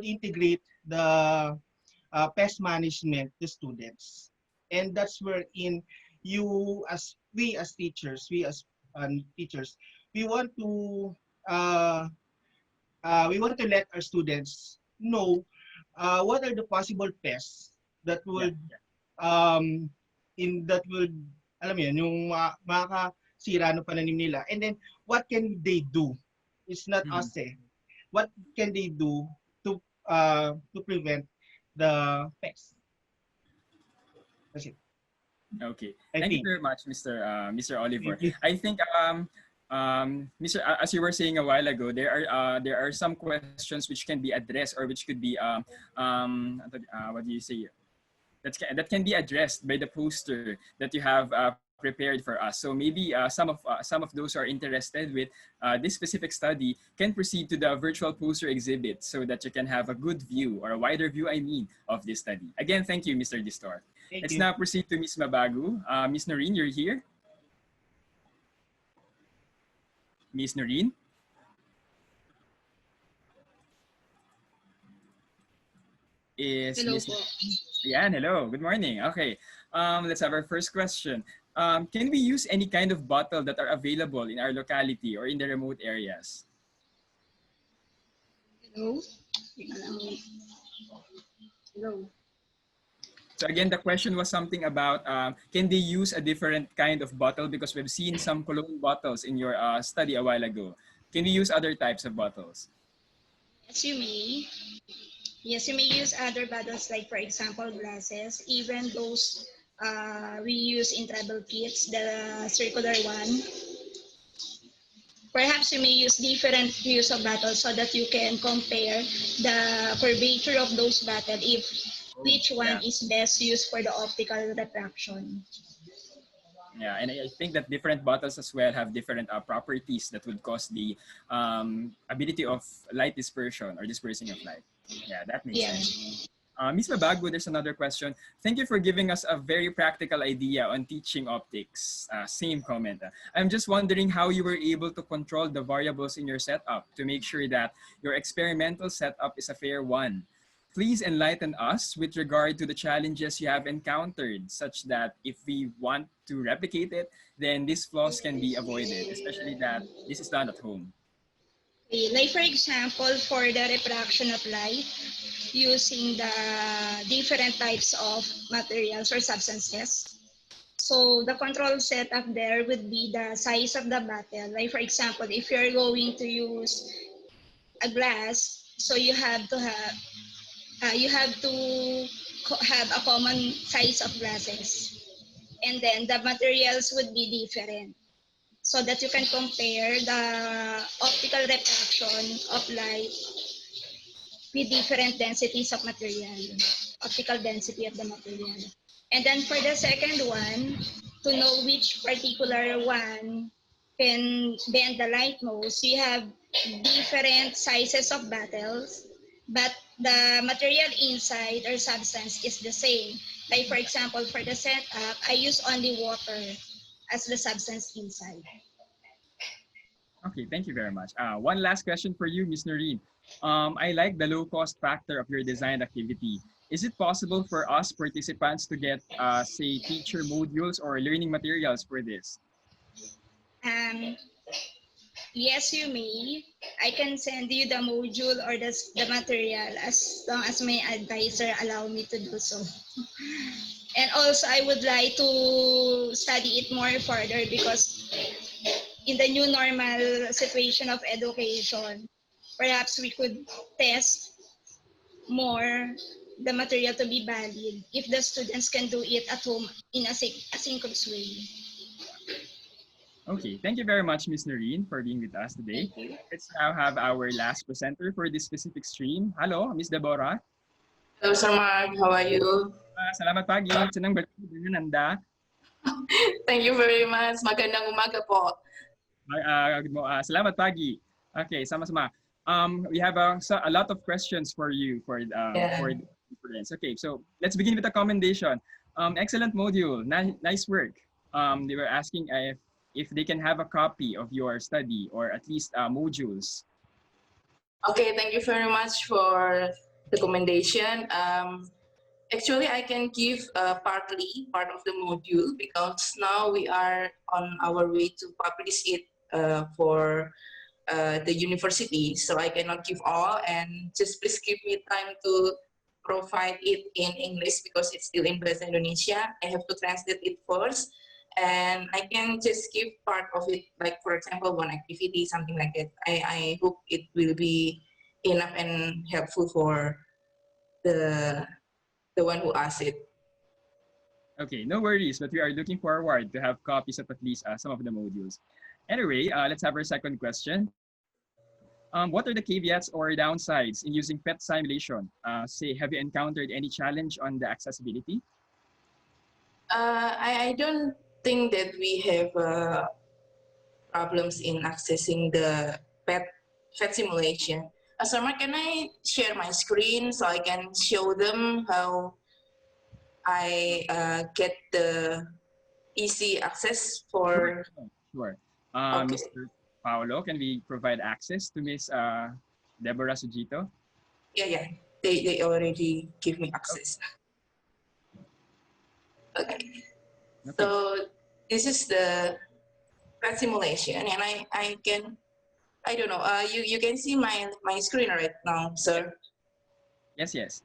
integrate the pest management to students, and that's wherein we as teachers, teachers, we want to uh, we want to let our students know what are the possible pests that Yeah. would um, that would alam mo yun, yung makakasira ng pananim nila. And then, what can they do? It's not Mhm. us eh. What can they do to prevent the pests? That's it. Okay. I Thank you think. very much, Mr. Oliver. Thank you. I think Mr. As you were saying a while ago, there are some questions which can be addressed or which could be what do you say? That can be addressed by the poster that you have prepared for us. So maybe some of those who are interested with this specific study can proceed to the virtual poster exhibit so that you can have a good view or a wider view, I mean, of this study. Again, thank you, Mr. Distor. Thank Let's you. now proceed to Ms. Mabagu. Ms. Noreen, you're here. Ms. Noreen? Is Hello Ms. po. Yan, hello. Good morning. Okay. Let's have our first question. Can we use any kind of bottle that are available in our locality or in the remote areas? Hello. Hello. So again, the question was something about can they use a different kind of bottle because we've seen some cologne bottles in your study a while ago. Can we use other types of bottles? Yes, you may. Yes, you may use other bottles like, for example, glasses, even those we use in travel kits, the circular one. Perhaps you may use different use of bottles so that you can compare the curvature of those bottles if which one Yeah. is best used for the optical refraction. Yeah, and I think that different bottles as well have different properties that would cause the ability of light dispersion or dispersing of light. Yeah, that makes Yeah. sense. Ms. Mabago, there's another question. Thank you for giving us a very practical idea on teaching optics. Same comment. I'm just wondering how you were able to control the variables in your setup to make sure that your experimental setup is a fair one. Please enlighten us with regard to the challenges you have encountered, such that if we want to replicate it, then these flaws can be avoided, especially that this is done at home. Okay, like for example, for the refraction of light, using the different types of materials or substances. So the control setup there would be the size of the bottle. Like for example, if you're going to use a glass, so you have to have a common size of glasses, and then the materials would be different, so that you can compare the optical refraction of light with different densities of material, optical density of the material. And then for the second one, to know which particular one can bend the light most, you have different sizes of battles, but the material inside or substance is the same. Like for example, for the setup, I use only water as the substance inside. Okay, thank you very much. One last question for you, Ms. Noreen. I like the low cost factor of your design activity. Is it possible for us participants to get, say, teacher modules or learning materials for this? Um, yes, you may. I can send you the module or the material as long as my advisor allow me to do so. And also, I would like to study it more further because in the new normal situation of education, perhaps we could test more the material to be valid if the students can do it at home in a asynchronous way. Okay, thank you very much, Ms. Noreen, for being with us today. Thank you. Let's now have our last presenter for this specific stream. Hello, Ms. Deborah. Hello, Sir Mark. How are you? Salamat pagi. Senang bertemu dengan Anda. Thank you very much. Magandang umaga po. Salamat pagi. Okay, sama-sama. We have a lot of questions for you for Yeah. the conference. Okay, so let's begin with a commendation. Excellent module. Nice work. They were asking if they can have a copy of your study or at least modules. Okay, thank you very much for the commendation. Actually, I can give partly part of the module because now we are on our way to publish it for the university. So I cannot give all, and just please give me time to provide it in English because it's still in Bahasa Indonesia. I have to translate it first, and I can just give part of it, like for example, one activity, something like that. I hope it will be enough and helpful for the one who asked it. Okay, no worries, but we are looking forward to have copies of at least some of the modules. Anyway, let's have our second question. What are the caveats or downsides in using PET simulation? Say, have you encountered any challenge on the accessibility? I don't think that we have problems in accessing the PET simulation. Sarma, can I share my screen so I can show them how I get the easy access for? Sure. Okay. Mr. Paolo, can we provide access to Miss Deborah Sujito? Yeah. They already give me access. Okay. So this is the PET simulation, and I can, I don't know, you can see my screen right now, sir? Yes.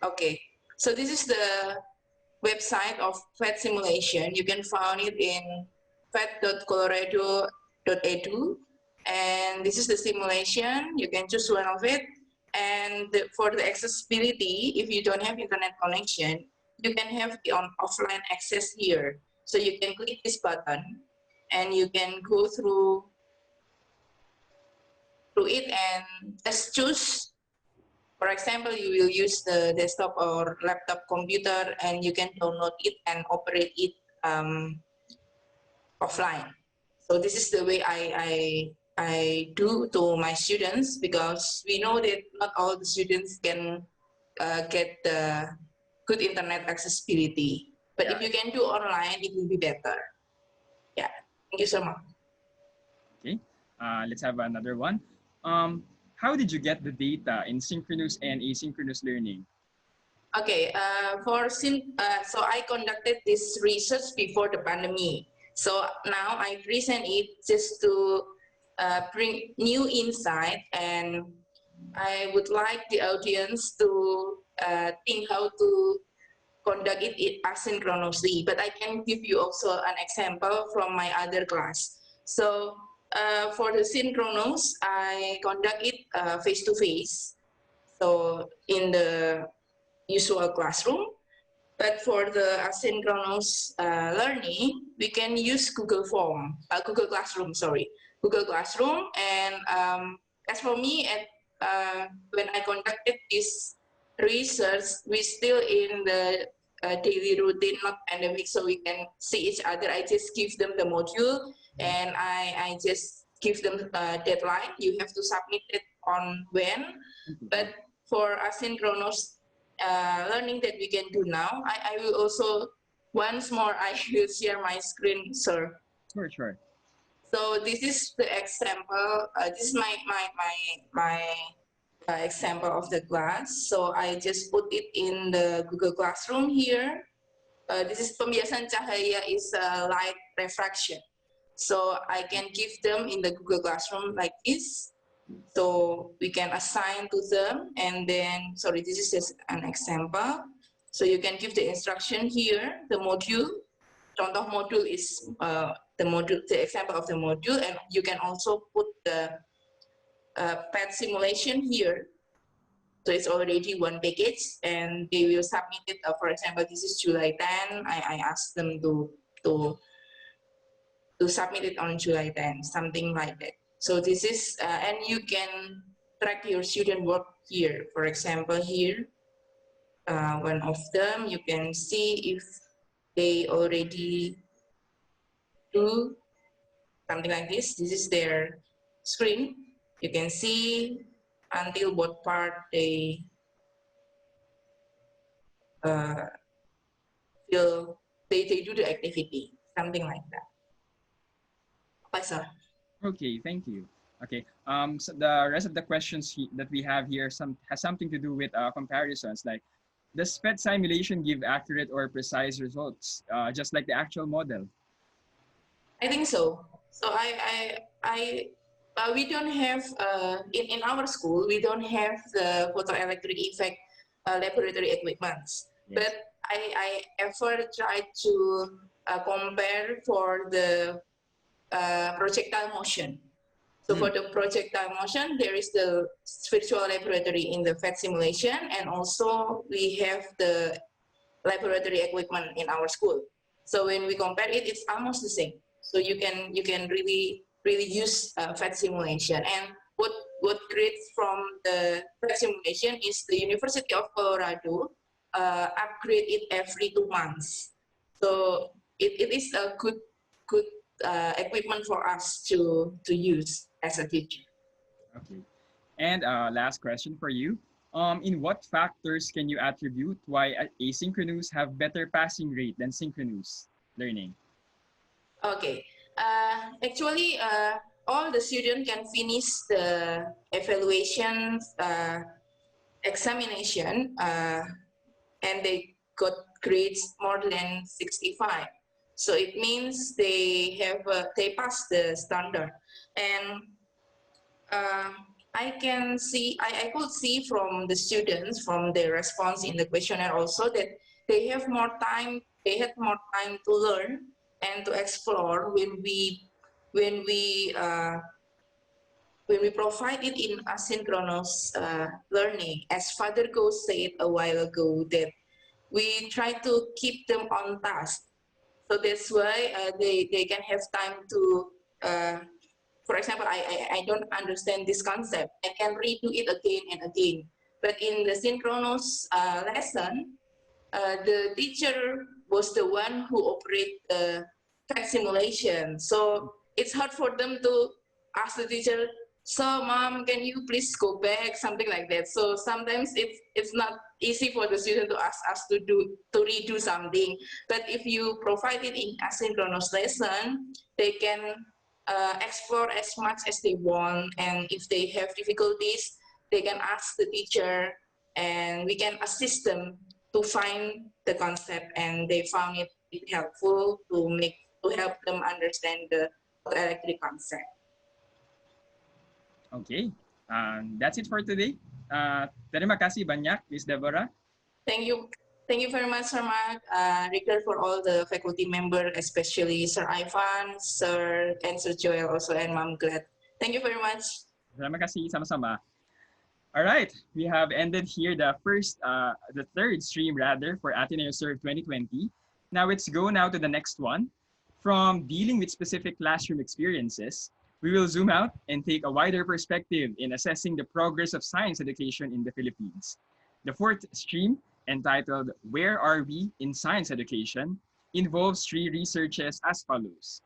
Okay, so this is the website of PET simulation. You can find it in pet.colorado.edu, and this is the simulation. You can choose one of it, and for the accessibility, if you don't have internet connection, you can have the offline access here. So you can click this button, and you can go through it and just choose. For example, you will use the desktop or laptop computer, and you can download it and operate it offline. So this is the way I do to my students, because we know that not all the students can get the good internet accessibility. But if you can do online, it will be better. Yeah, thank you so much. Okay, let's have another one. How did you get the data in synchronous and asynchronous learning? Okay, so I conducted this research before the pandemic. So now I present it just to bring new insight, and I would like the audience to think how to conduct it asynchronously. But I can give you also an example from my other class. So for the synchronous, I conduct it face to face. So in the usual classroom. But for the asynchronous learning, we can use Google Classroom, sorry, Google Classroom. And as for me, when I conducted this research, we still in the daily routine, not pandemic, so we can see each other. I just give them the module, and I just give them a deadline. You have to submit it on when. But for asynchronous learning that we can do now, I will also, once more, I will share my screen, sir. Sure. So this is the example. This is my example of the class. So I just put it in the Google Classroom here. This is pembiasan cahaya is light refraction. So I can give them in the Google Classroom like this. So we can assign to them, and then, sorry, this is just an example. So you can give the instruction here, the module. Contoh module is the example of the module, and you can also put the pet simulation here. So it's already one package, and they will submit it. For example, this is July 10. I asked them to submit it on July 10, something like that. So this is, and you can track your student work here. For example, here, one of them, you can see if they already do something like this. This is their screen. You can see until what part they feel they do the activity, something like that. Okay, sir. Okay, thank you. Okay. So the rest of the questions that we have here has something to do with comparisons. Like, does pet simulation give accurate or precise results, just like the actual model? I think so. So we don't have in our school we don't have the photoelectric effect laboratory equipments. Yes. But I ever tried to compare for the projectile motion. So for the projectile motion, there is the virtual laboratory in the PhET simulation, and also we have the laboratory equipment in our school. So when we compare it, it's almost the same. So you can really use PhET simulation. And what great from the PhET simulation is the University of Colorado upgrade it every 2 months. So it is a good equipment for us to use as a teacher. Okay. And last question for you. In what factors can you attribute why asynchronous have better passing rate than synchronous learning? Okay. Actually, all the students can finish the evaluation examination and they got grades more than 65. So it means they passed the standard. And I could see from the students, from their response in the questionnaire also, that they had more time to learn and to explore when we provide it in asynchronous learning. As Father Go said a while ago, that we try to keep them on task. So that's why they can have time to for example, I don't understand this concept. I can redo it again and again. But in the synchronous lesson, the teacher was the one who operated the fact simulation. So it's hard for them to ask the teacher, so mom, can you please go back, something like that. So sometimes it's not easy for the student to ask us to redo something. But if you provide it in asynchronous lesson, they can explore as much as they want, and if they have difficulties, they can ask the teacher, and we can assist them to find the concept, and they found it helpful to help them understand the electric concept. Okay, that's it for today. Terima kasih banyak, Miss Deborah. Thank you. Thank you very much, Sir Mark. Regard for all the faculty member, especially Sir Ivan, Sir and Sir Joel also, and Ma'am Glad. Thank you very much. Terima kasih, sama-sama. All right, we have ended here the third stream rather for AteneoServe 2020. Now let's go now to the next one. From dealing with specific classroom experiences, we will zoom out and take a wider perspective in assessing the progress of science education in the Philippines. The fourth stream, entitled Where Are We in Science Education, involves three researches as follows.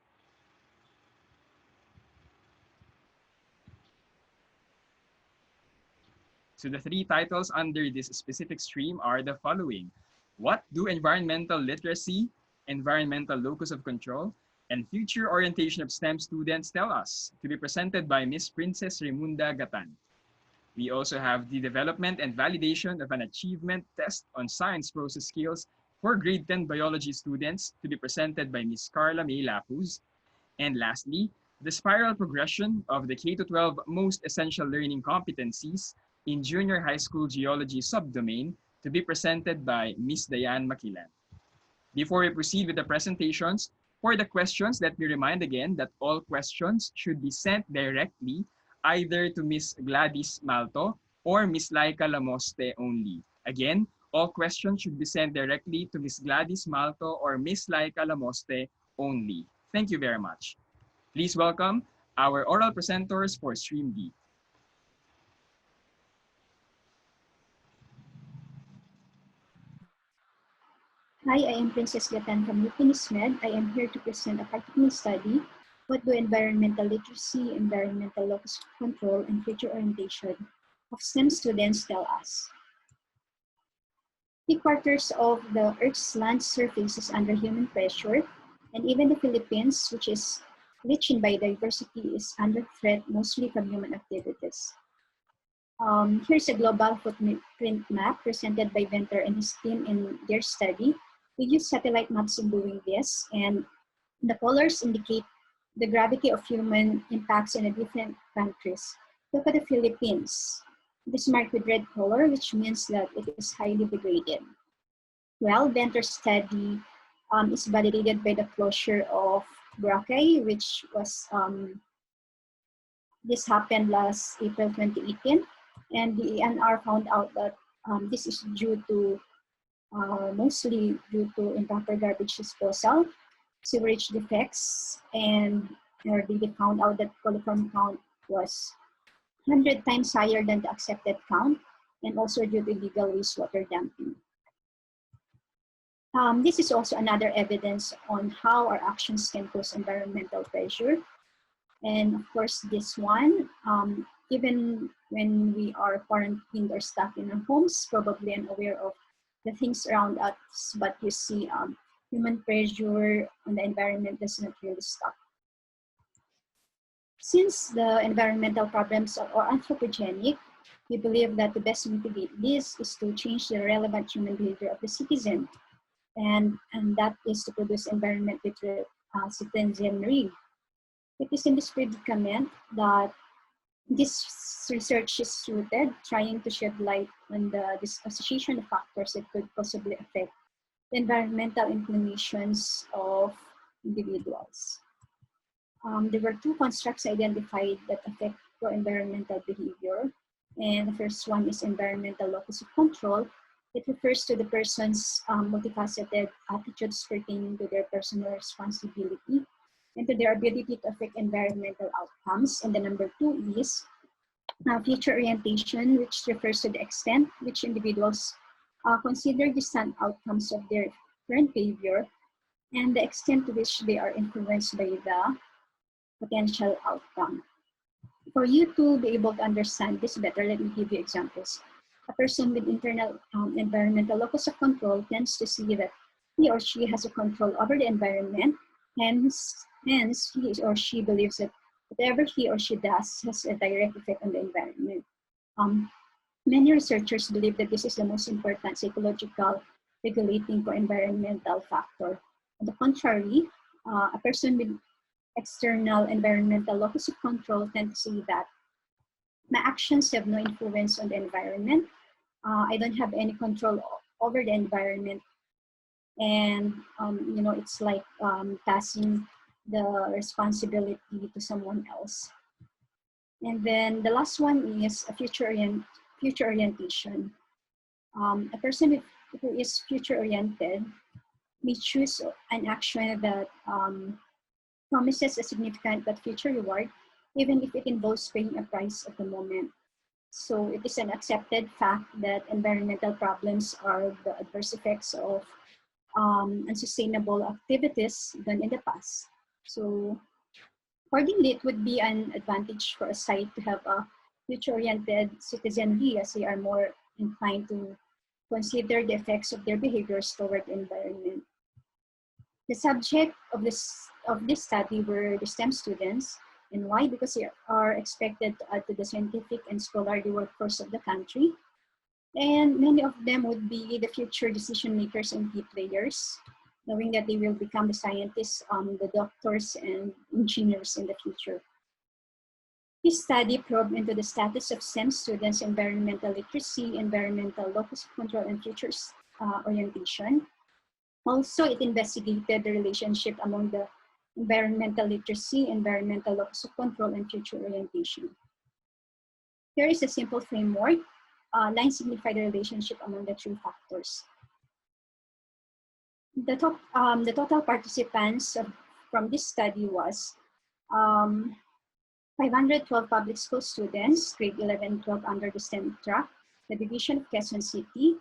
So the three titles under this specific stream are the following. What do environmental literacy, environmental locus of control, and future orientation of STEM students tell us? To be presented by Ms. Princess Raimunda Gatan. We also have the development and validation of an achievement test on science process skills for grade 10 biology students, to be presented by Ms. Carla May Lapuz. And lastly, the spiral progression of the K-12 most essential learning competencies in junior high school geology subdomain, to be presented by Ms. Diane Makilan. Before we proceed with the presentations, for the questions, let me remind again that all questions should be sent directly either to Ms. Gladys Malto or Ms. Laika Lamoste only. Again, all questions should be sent directly to Ms. Gladys Malto or Ms. Laika Lamoste only. Thank you very much. Please welcome our oral presenters for Stream B. Hi, I am Princess Gatan from UPNISMED. I am here to present a practical study. What do environmental literacy, environmental locus of control, and future orientation of STEM students tell us? 3/4 of the Earth's land surface is under human pressure, and even the Philippines, which is rich in biodiversity, is under threat mostly from human activities. Here's a global footprint map presented by Venter and his team in their study. We use satellite maps in doing this, and the colors indicate the gravity of human impacts in the different countries. Look at the Philippines. It is marked with red color, which means that it is highly degraded. Well, Venter's study is validated by the closure of Boracay, which was, this happened last April 2018. And the ENR found out that this is due to mostly due to improper garbage disposal, sewerage defects, and they found out that coliform count was 100 times higher than the accepted count, and also due to illegal wastewater dumping. This is also another evidence on how our actions can cause environmental pressure. And of course, this one, even when we are quarantined or stuck in our homes, probably unaware of the things around us, but you see human pressure on the environment does not really stop. Since the environmental problems are anthropogenic, we believe that the best way to mitigate this is to change the relevant human behavior of the citizen, and that is to produce environment with citizenry. It is in this predicament that this research is rooted, trying to shed light on this association of factors that could possibly affect the environmental inclinations of individuals. There were two constructs identified that affect pro-environmental behavior. And the first one is environmental locus of control. It refers to the person's multifaceted attitudes pertaining to their personal responsibility and to their ability to affect environmental outcomes. And the number two is future orientation, which refers to the extent which individuals consider distant outcomes of their current behavior and the extent to which they are influenced by the potential outcome. For you to be able to understand this better, let me give you examples. A person with internal environmental locus of control tends to see that he or she has a control over the environment, hence he or she believes that whatever he or she does has a direct effect on the environment. Many researchers believe that this is the most important psychological regulating for environmental factor. On the contrary, a person with external environmental locus of control tends to see that My actions have no influence on the environment. I don't have any control over the environment. And, it's like passing the responsibility to someone else. And then the last one is a future orientation. A person who is future oriented may choose an action that promises a significant but future reward, even if it involves paying a price at the moment. So it is an accepted fact that environmental problems are the adverse effects of unsustainable activities done in the past. So accordingly, it would be an advantage for a site to have a future-oriented citizenry, as they are more inclined to consider the effects of their behaviors toward the environment. The subject of this study were the STEM students. And why? Because they are expected to add to the scientific and scholarly workforce of the country. And many of them would be the future decision makers and key players, knowing that they will become the scientists, the doctors, and engineers in the future. This study probed into the status of STEM students' environmental literacy, environmental locus of control, and futures orientation. Also, it investigated the relationship among the environmental literacy, environmental locus of control, and future orientation. Here is a simple framework. Lines signify the relationship among the three factors. The total participants from this study was 512 public school students, grade 11 and 12 under the STEM track, the division of Quezon City.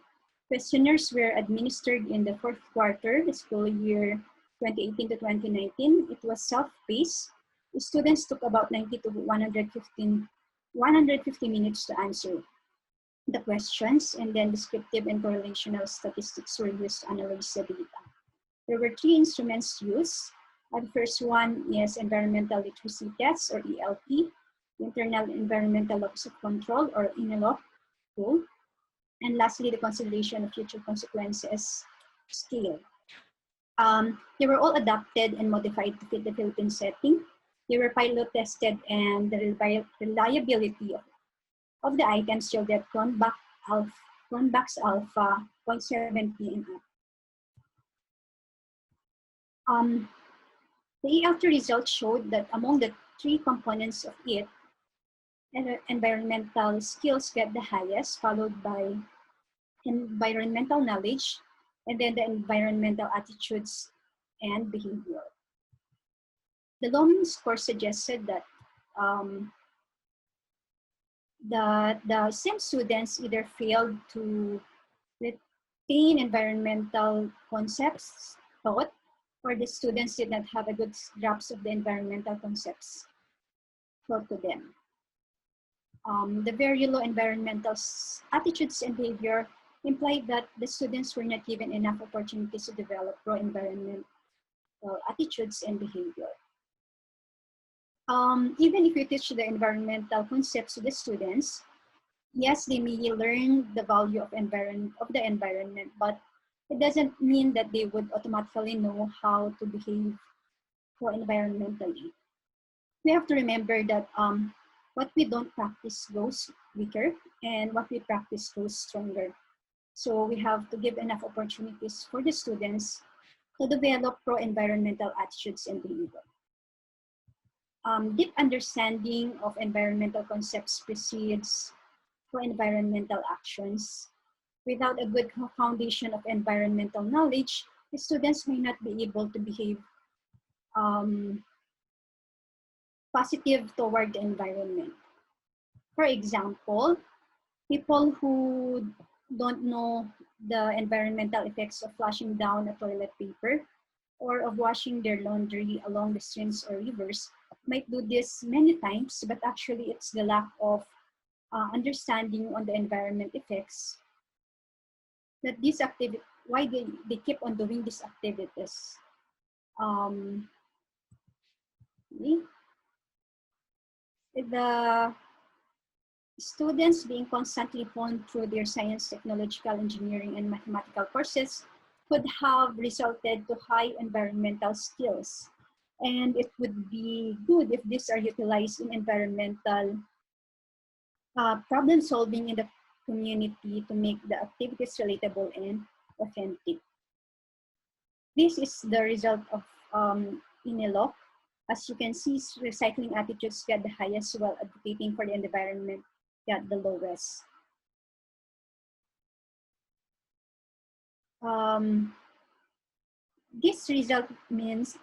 Questionnaires were administered in the fourth quarter, the school year 2018 to 2019. It was self-paced. The students took about 90 to 150 minutes to answer the questions, and then descriptive and correlational statistics were used to analyze the data. There were three instruments used. The first one is environmental literacy tests, or ELT, internal environmental locus of control, or INELOC tool, and lastly, the consideration of future consequences scale. They were all adapted and modified to fit the Philippine setting. They were pilot tested, and the reliability of the items showed that Cronbach's alpha 0.70 and up. The ELT results showed that among the three components of it, environmental skills get the highest, followed by environmental knowledge, and then the environmental attitudes and behavior. The Lom score suggested that the STEM students either failed to retain environmental concepts taught, or the students did not have a good grasp of the environmental concepts taught to them. The very low environmental attitudes and behavior implied that the students were not given enough opportunities to develop pro-environmental attitudes and behavior. Even if you teach the environmental concepts to the students, yes, they may learn the value of the environment, but it doesn't mean that they would automatically know how to behave pro-environmentally. We have to remember that what we don't practice goes weaker, and what we practice goes stronger. So we have to give enough opportunities for the students to develop pro-environmental attitudes and behavior. Deep understanding of environmental concepts precedes pro-environmental actions. Without a good foundation of environmental knowledge, the students may not be able to behave positive toward the environment. For example, people who don't know the environmental effects of flushing down a toilet paper or of washing their laundry along the streams or rivers might do this many times, but actually it's the lack of understanding on the environment effects that these activities, why they keep on doing these activities. The students being constantly honed through their science, technological, engineering, and mathematical courses could have resulted to high environmental skills. And it would be good if these are utilized in environmental problem solving in the community to make the activities relatable and authentic. This is the result of INELOC. As you can see, recycling attitudes get the highest while advocating for the environment get the lowest. This result means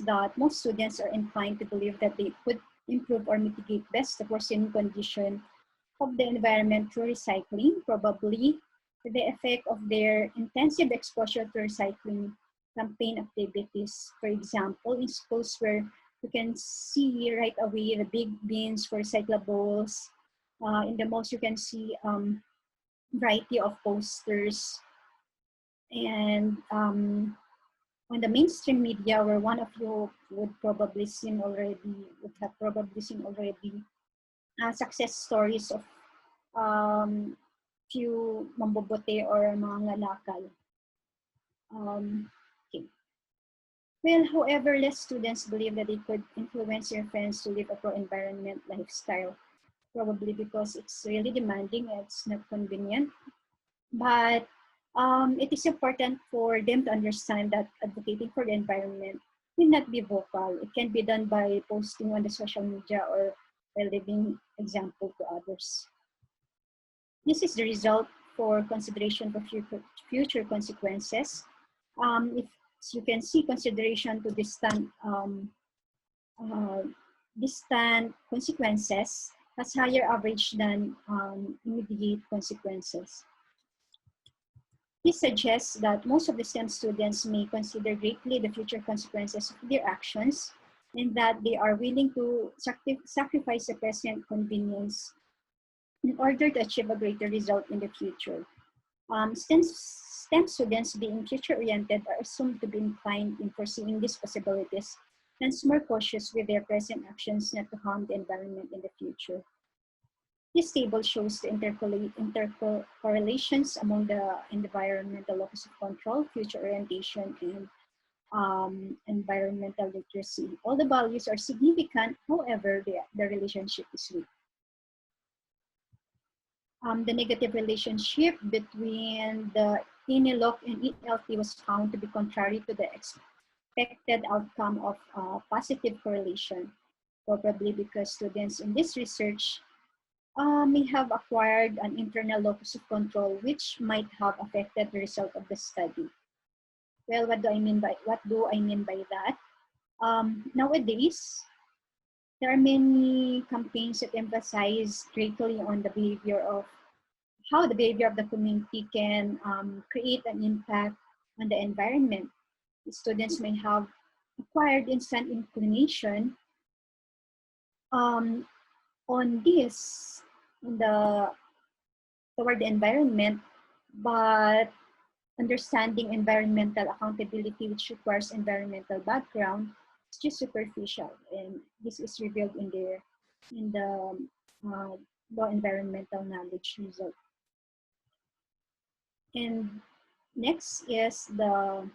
that most students are inclined to believe that they could improve or mitigate best the foreseen condition of the environment through recycling, probably the effect of their intensive exposure to recycling campaign activities. For example, in schools where you can see right away the big bins for recyclables. In the malls, you can see variety of posters. And on the mainstream media, where one of you would have probably seen already, success stories of few mambobote or mga ngalakal. Okay. Well, however, less students believe that they could influence their friends to live a pro-environment lifestyle, probably because it's really demanding and it's not convenient. But it is important for them to understand that advocating for the environment will not be vocal. It can be done by posting on the social media or by living example to others. This is the result for consideration for future consequences. If you can see, consideration to distant consequences has higher average than immediate consequences. This suggests that most of the STEM students may consider greatly the future consequences of their actions and that they are willing to sacrifice the present convenience in order to achieve a greater result in the future. STEM students being future-oriented are assumed to be inclined in foreseeing these possibilities, hence more cautious with their present actions not to harm the environment in the future. This table shows the intercorrelations among the environmental locus of control, future orientation, and environmental literacy. All the values are significant, however, the relationship is weak. The negative relationship between the INELOC and ELT was found to be contrary to the expected outcome of positive correlation, probably because students in this research may have acquired an internal locus of control which might have affected the result of the study. Well, what do I mean by that? Nowadays, there are many campaigns that emphasize greatly on the behavior of how the behavior of the community can create an impact on the environment. The students may have acquired instant inclination on this toward the environment, but understanding environmental accountability, which requires environmental background, is just superficial, and this is revealed in the law environmental knowledge result. And next is the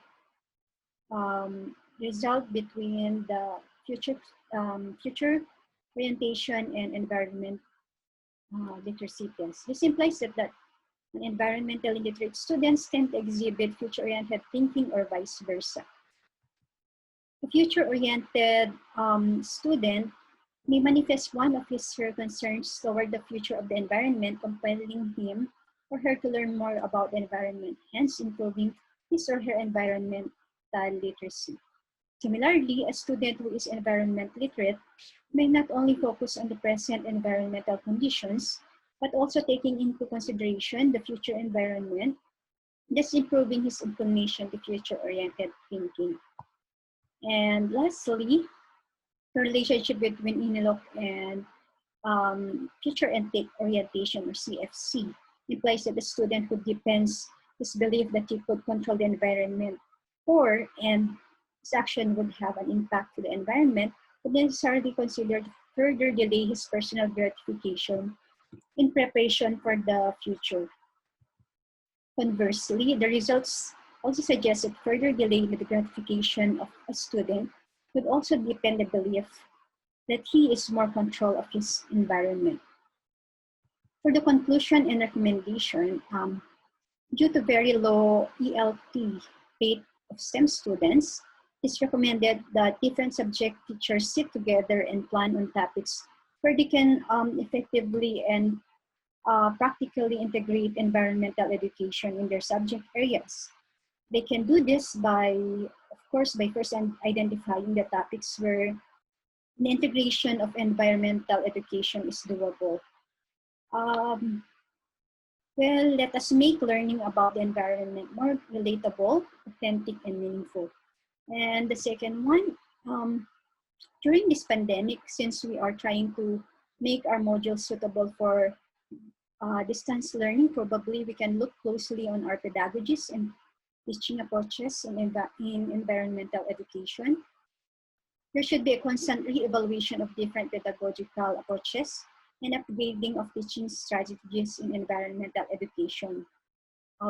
result between the future orientation and environment literacy test. This implies that environmentally literate students tend to exhibit future-oriented thinking or vice versa. A future-oriented student may manifest one of his or her concerns toward the future of the environment, compelling him or her to learn more about the environment, hence improving his or her environmental literacy. Similarly, a student who is environment literate may not only focus on the present environmental conditions, but also taking into consideration the future environment, thus improving his inclination to future-oriented thinking. And lastly, the relationship between INELOC and future orientation, or CFC, implies that the student who depends his belief that he could control the environment and his action would have an impact to the environment would necessarily consider to further delay his personal gratification in preparation for the future. Conversely, the results also suggest that further delay in the gratification of a student would also deepen the belief that he is more control of his environment. For the conclusion and recommendation, due to very low ELT rate of STEM students, it's recommended that different subject teachers sit together and plan on topics where they can effectively and practically integrate environmental education in their subject areas. They can do this by, of course, by first identifying the topics where the integration of environmental education is doable. Well, let us make learning about the environment more relatable, authentic, and meaningful. And the second one, during this pandemic, since we are trying to make our modules suitable for distance learning, probably we can look closely on our pedagogies and teaching approaches in environmental education. There should be a constant re-evaluation of different pedagogical approaches and upgrading of teaching strategies in environmental education,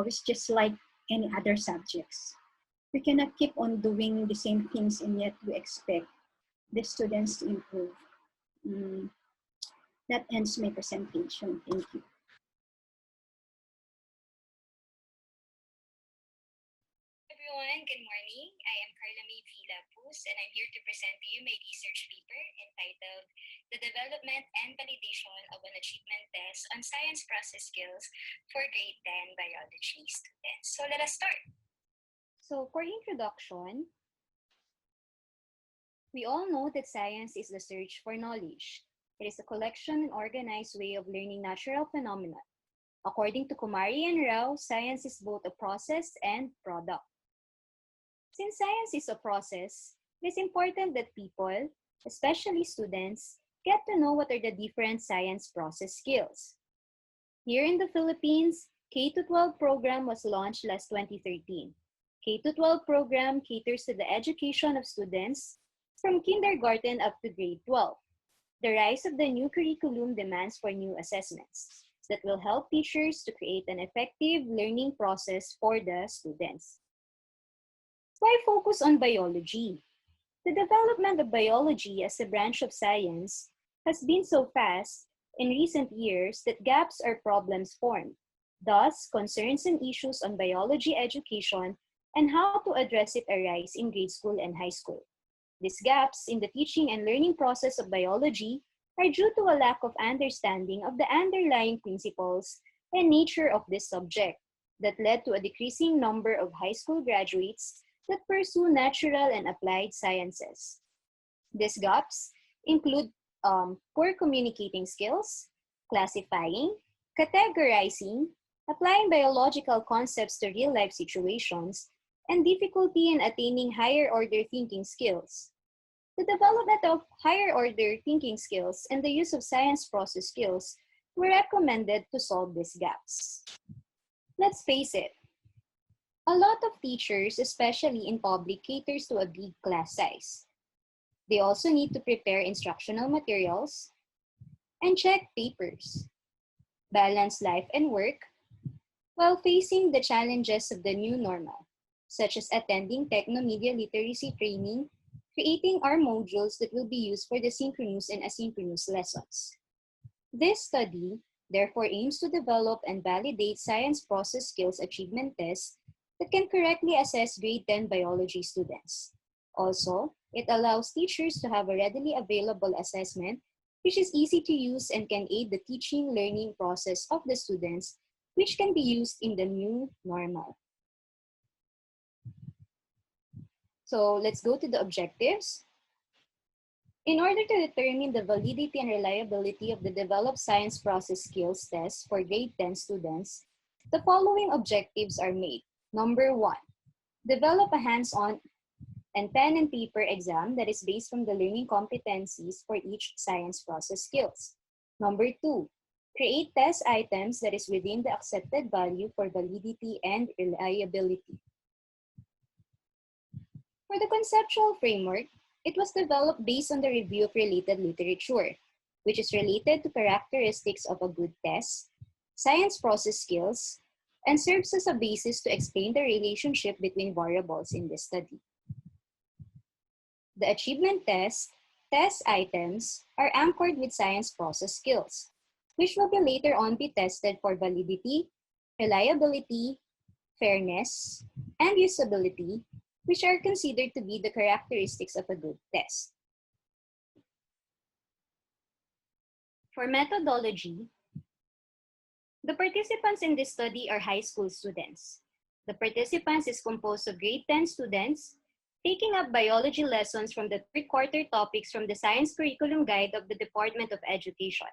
which just like any other subjects. We cannot keep on doing the same things and yet we expect the students to improve. That ends my presentation. Thank you. Everyone, good morning. I am Carla May Villa Puz, and I'm here to present to you my research paper entitled The Development and Validation of an Achievement Test on Science Process Skills for Grade 10 Biology Students. So let us start. So for introduction, we all know that science is the search for knowledge. It is a collection and organized way of learning natural phenomena. According to Kumari and Rao, science is both a process and product. Since science is a process, it is important that people, especially students, get to know what are the different science process skills. Here in the Philippines, K-12 program was launched last 2013. K-12 program caters to the education of students from kindergarten up to grade 12. The rise of the new curriculum demands for new assessments that will help teachers to create an effective learning process for the students. Why focus on biology? The development of biology as a branch of science has been so fast in recent years that gaps or problems form. Thus, concerns and issues on biology education and how to address it arise in grade school and high school. These gaps in the teaching and learning process of biology are due to a lack of understanding of the underlying principles and nature of this subject that led to a decreasing number of high school graduates that pursue natural and applied sciences. These gaps include poor communicating skills, classifying, categorizing, applying biological concepts to real-life situations, and difficulty in attaining higher-order thinking skills. The development of higher-order thinking skills and the use of science process skills were recommended to solve these gaps. Let's face it, a lot of teachers, especially in public, caters to a big class size. They also need to prepare instructional materials and check papers, balance life and work, while facing the challenges of the new normal, such as attending techno-media literacy training, creating our modules that will be used for the synchronous and asynchronous lessons. This study, therefore, aims to develop and validate science process skills achievement tests that can correctly assess grade 10 biology students. Also, it allows teachers to have a readily available assessment which is easy to use and can aid the teaching learning process of the students, which can be used in the new normal. So let's go to the objectives. In order to determine the validity and reliability of the developed science process skills test for grade 10 students, the following objectives are made. Number 1, develop a hands-on and pen and paper exam that is based on the learning competencies for each science process skills. Number 2, create test items that is within the accepted value for validity and reliability. For the conceptual framework, it was developed based on the review of related literature, which is related to characteristics of a good test, science process skills, and serves as a basis to explain the relationship between variables in this study. The achievement test items are anchored with science process skills, which will be later on be tested for validity, reliability, fairness, and usability, which are considered to be the characteristics of a good test. For methodology, the participants in this study are high school students. The participants is composed of grade 10 students taking up biology lessons from the third quarter topics from the Science Curriculum Guide of the Department of Education.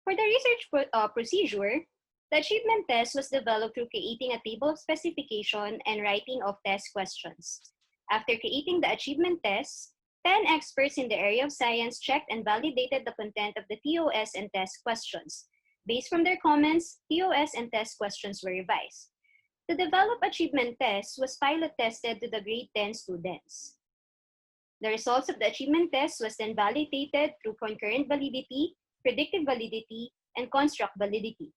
For the research procedure, the achievement test was developed through creating a table of specification and writing of test questions. After creating the achievement test, 10 experts in the area of science checked and validated the content of the TOS and test questions. Based from their comments, TOS and test questions were revised. The developed achievement test was pilot tested to the grade 10 students. The results of the achievement test was then validated through concurrent validity, predictive validity, and construct validity.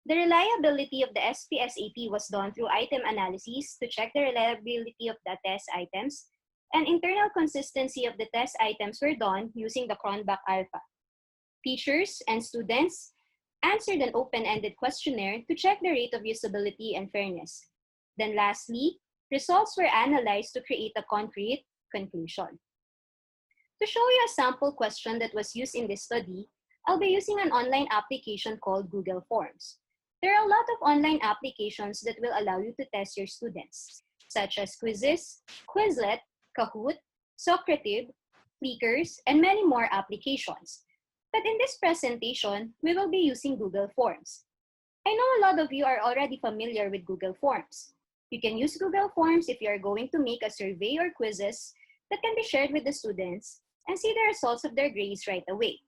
The reliability of the SPSAT was done through item analysis to check the reliability of the test items, and internal consistency of the test items were done using the Cronbach Alpha. Teachers and students answered an open-ended questionnaire to check the rate of usability and fairness. Then lastly, results were analyzed to create a concrete conclusion. To show you a sample question that was used in this study, I'll be using an online application called Google Forms. There are a lot of online applications that will allow you to test your students, such as Quizzes, Quizlet, Kahoot, Socrative, Flickrs, and many more applications. But in this presentation, we will be using Google Forms. I know a lot of you are already familiar with Google Forms. You can use Google Forms if you are going to make a survey or quizzes that can be shared with the students and see the results of their grades right away.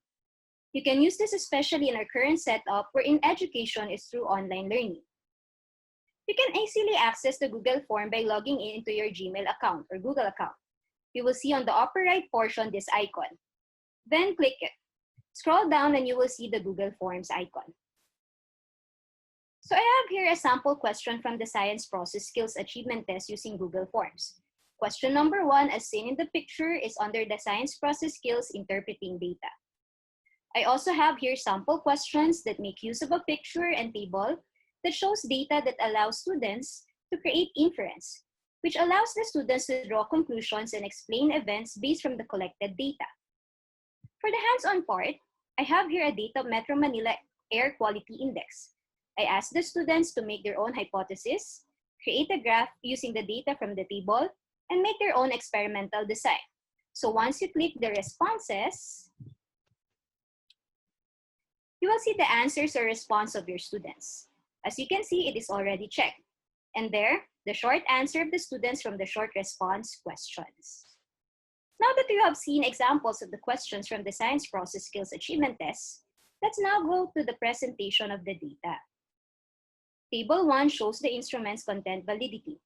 You can use this especially in our current setup wherein education is through online learning. You can easily access the Google Form by logging in into your Gmail account or Google account. You will see on the upper right portion this icon. Then click it. Scroll down and you will see the Google Forms icon. So I have here a sample question from the Science Process Skills Achievement Test using Google Forms. Question number 1, as seen in the picture, is under the Science Process Skills Interpreting Data. I also have here sample questions that make use of a picture and table that shows data that allows students to create inference, which allows the students to draw conclusions and explain events based from the collected data. For the hands-on part, I have here a data of Metro Manila Air Quality Index. I asked the students to make their own hypothesis, create a graph using the data from the table, and make their own experimental design. So once you click the responses, you will see the answers or response of your students. As you can see, it is already checked. And there, the short answer of the students from the short response questions. Now that you have seen examples of the questions from the Science Process Skills Achievement Test, let's now go to the presentation of the data. Table 1 shows the instrument's content validity.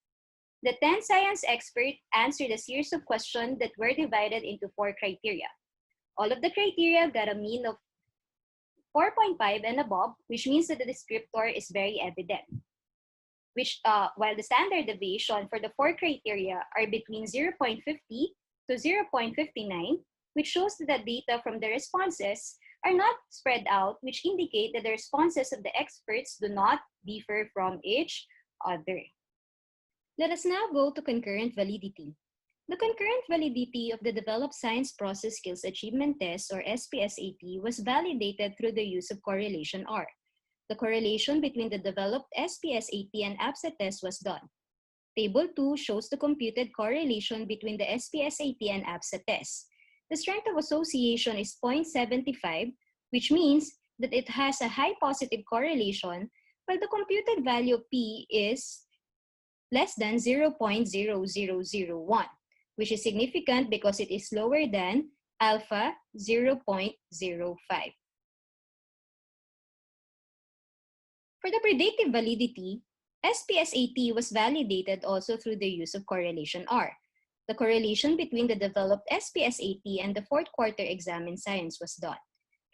The 10 science experts answered a series of questions that were divided into 4 criteria. All of the criteria got a mean of 4.5 and above, which means that the descriptor is very evident. While the standard deviation for the 4 criteria are between 0.50 to 0.59, which shows that the data from the responses are not spread out, which indicate that the responses of the experts do not differ from each other. Let us now go to concurrent validity. The concurrent validity of the Developed Science Process Skills Achievement Test, or SPSAT, was validated through the use of correlation R. The correlation between the developed SPSAT and APSA test was done. Table 2 shows the computed correlation between the SPSAT and APSA test. The strength of association is 0.75, which means that it has a high positive correlation, while the computed value of P is less than 0.0001, which is significant because it is lower than alpha 0.05. For the predictive validity, SPSAT was validated also through the use of correlation R. The correlation between the developed SPSAT and the 4th quarter exam in science was done.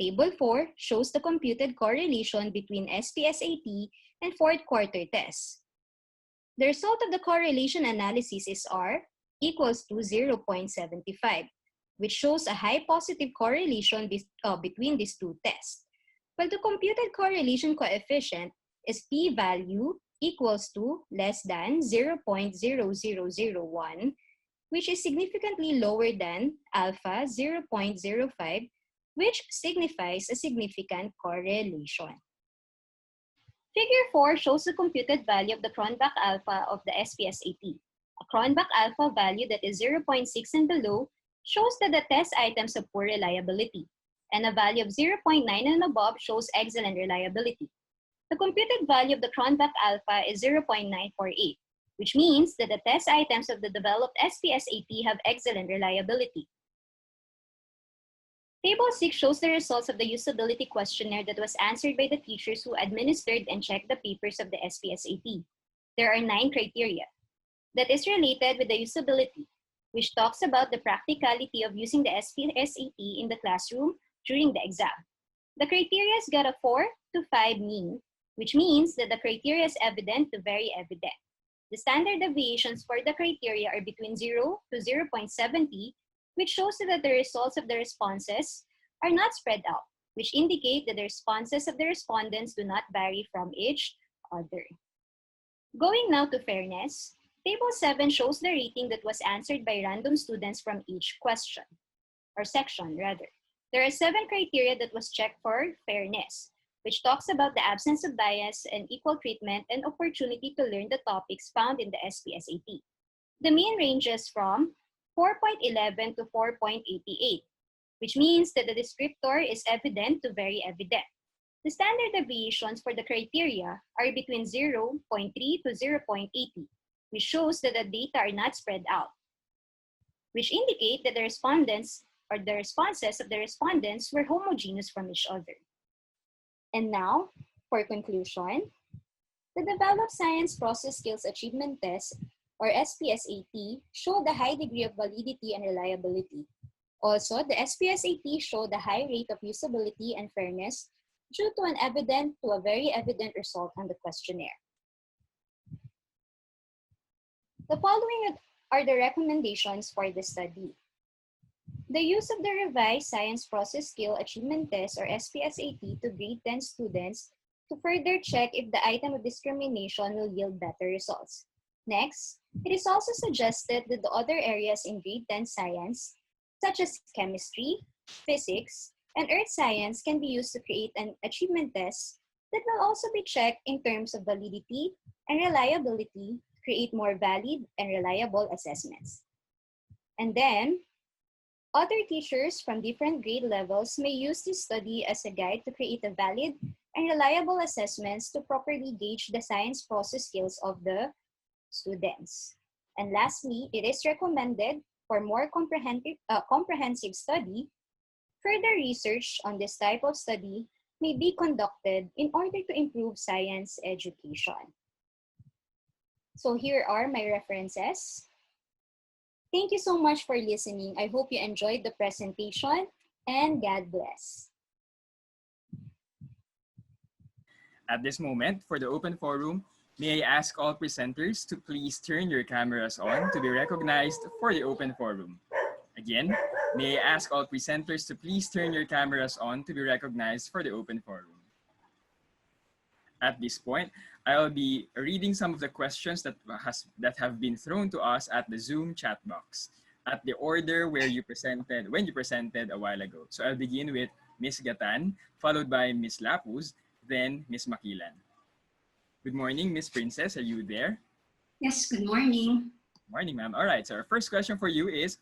Table 4 shows the computed correlation between SPSAT and 4th quarter tests. The result of the correlation analysis is R equals to 0.75, which shows a high positive correlation between these 2 tests. Well, the computed correlation coefficient is p-value equals to less than 0.0001, which is significantly lower than alpha 0.05, which signifies a significant correlation. Figure 4 shows the computed value of the Cronbach alpha of the SPSAT. A Cronbach alpha value that is 0.6 and below shows that the test items have poor reliability, and a value of 0.9 and above shows excellent reliability. The computed value of the Cronbach alpha is 0.948, which means that the test items of the developed SPSAT have excellent reliability. Table 6 shows the results of the usability questionnaire that was answered by the teachers who administered and checked the papers of the SPSAT. There are 9 criteria that is related with the usability, which talks about the practicality of using the SPSAT in the classroom during the exam. The criteria got a 4 to 5 mean, which means that the criteria is evident to very evident. The standard deviations for the criteria are between 0 to 0.70, which shows that the results of the responses are not spread out, which indicate that the responses of the respondents do not vary from each other. Going now to fairness, Table 7 shows the rating that was answered by random students from each question, or section rather. There are 7 criteria that was checked for fairness, which talks about the absence of bias and equal treatment and opportunity to learn the topics found in the SPSAT. The mean ranges from 4.11 to 4.88, which means that the descriptor is evident to very evident. The standard deviations for the criteria are between 0.3 to 0.80, which shows that the data are not spread out, which indicate that the respondents or the responses of the respondents were homogeneous from each other. And now, for conclusion, the Developed Science Process Skills Achievement Test, or SPSAT, showed a high degree of validity and reliability. Also, the SPSAT showed a high rate of usability and fairness due to a very evident result on the questionnaire. The following are the recommendations for the study. The use of the revised Science Process Skill Achievement Test, or SPSAT, to grade 10 students to further check if the item of discrimination will yield better results. Next, it is also suggested that the other areas in grade 10 science, such as chemistry, physics, and earth science, can be used to create an achievement test that will also be checked in terms of validity and reliability to create more valid and reliable assessments. And then, other teachers from different grade levels may use this study as a guide to create a valid and reliable assessments to properly gauge the science process skills of the students. And lastly, it is recommended for more comprehensive study, further research on this type of study may be conducted in order to improve science education. So here are my references. Thank you so much for listening. I hope you enjoyed the presentation, and God bless. At this moment, for the open forum, may I ask all presenters to please turn your cameras on to be recognized for the open forum. Again, may I ask all presenters to please turn your cameras on to be recognized for the open forum. At this point, I'll be reading some of the questions that have been thrown to us at the Zoom chat box at the order when you presented a while ago. So I'll begin with Ms. Gatan, followed by Ms. Lapuz, then Ms. Makilan. Good morning, Ms. Princess. Are you there? Yes, good morning. Morning, ma'am. All right, so our first question for you is,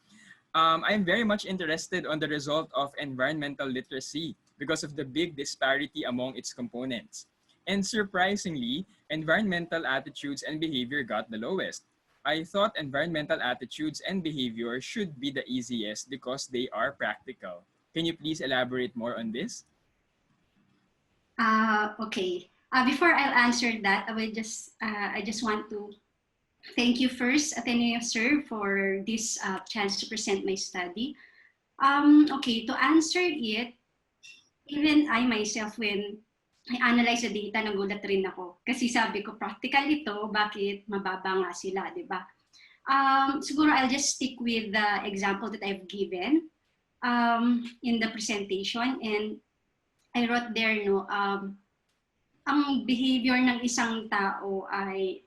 I'm very much interested on the result of environmental literacy because of the big disparity among its components. And surprisingly, environmental attitudes and behavior got the lowest. I thought environmental attitudes and behavior should be the easiest because they are practical. Can you please elaborate more on this? Okay. Before I'll answer that, I just want to thank you first, AteneoServe, for this chance to present my study. Okay, to answer it, even I myself, when I analyze the data, nagulat rin ako. Kasi sabi ko, practical ito, bakit mababa nga sila, di ba? Siguro I'll just stick with the example that I've given in the presentation. And I wrote there, no, ang behavior ng isang tao ay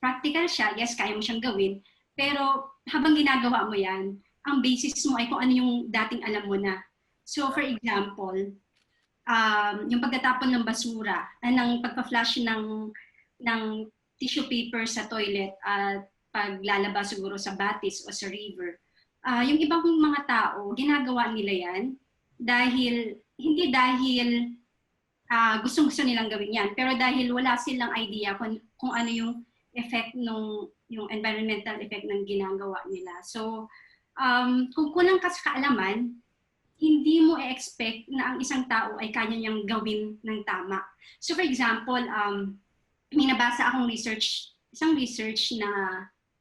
practical siya. Yes, kaya mo siyang gawin. Pero habang ginagawa mo yan, ang basis mo ay kung ano yung dating alam mo na. So for example, yung pagtatapon ng basura, ng pagpa-flush ng tissue paper sa toilet at paglalabas siguro sa batis o sa river. Yung ibang mga tao, ginagawa nila yan hindi dahil gustong-gusto nilang gawin yan, pero dahil wala silang idea kung ano yung effect yung environmental effect ng ginagawa nila. So, kung kulang ka sa kaalaman, hindi mo i-expect na ang isang tao ay kanya niyang gawin ng tama. So for example, may nabasa akong isang research na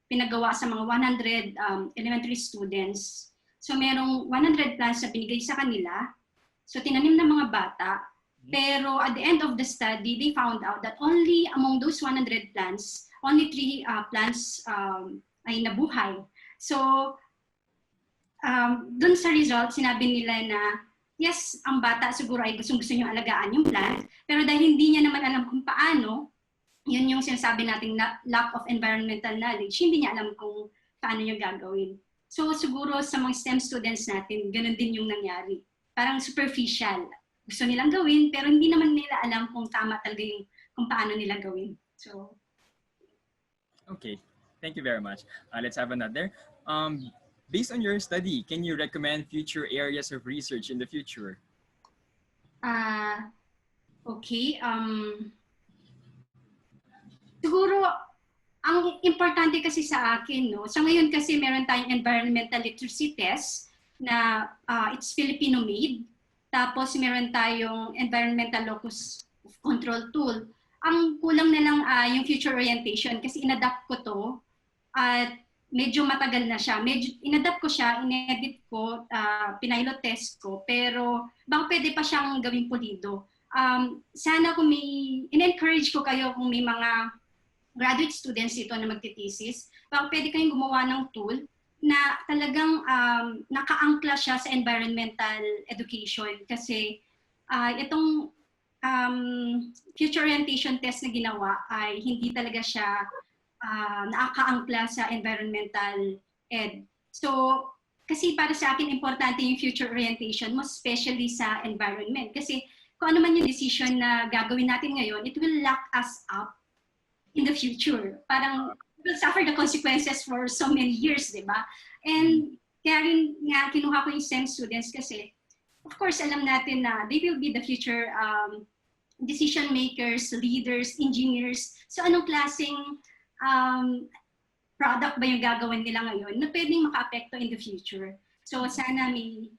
pinagawa sa mga 100 elementary students. So merong 100 plants na binigay sa kanila. So tinanim ng mga bata. Pero at the end of the study, they found out that only among those 100 plants, only 3 plants ay nabuhay. So dun sa result, sinabi nila na yes, ang bata siguro ay gusto niyo alagaan yung plant, pero dahil hindi niya naman alam kung paano, yun yung sinasabi nating lack of environmental knowledge, hindi niya alam kung paano niya gagawin. So siguro sa mga STEM students natin, ganun din yung nangyari. Parang superficial. Gusto nilang gawin, pero hindi naman nila alam kung tama talaga yung kung paano nila gawin. So, Okay, thank you very much. Let's have another. Based on your study, can you recommend future areas of research in the future? Okay. Siguro, ang importante kasi sa akin, no, sa ngayon kasi meron tayong environmental literacy test na it's Filipino-made. Tapos meron tayong environmental locus of control tool. Ang kulang na lang yung future orientation kasi inadapt ko to at medyo matagal na siya. Inadapt ko siya, inedit ko, pinilot test ko, pero baka pwede pa siyang gawing pulido. Sana kung in-encourage ko kayo kung may mga graduate students dito na magtitesis, baka pwede kayong gumawa ng tool na talagang nakaangkla siya sa environmental education kasi itong future orientation test na ginawa ay hindi talaga siya nakakaangkla sa environmental ed. So, kasi para sa akin, importante yung future orientation, most especially sa environment. Kasi kung ano man yung decision na gagawin natin ngayon, it will lock us up in the future. Parang we'll suffer the consequences for so many years, di ba? And kaya rin nga kinuha ko yung STEM students kasi, of course, alam natin na they will be the future decision makers, leaders, engineers. So anong klaseng product ba yung gagawin nila ngayon na pwedeng maka-apekto in the future. So sana may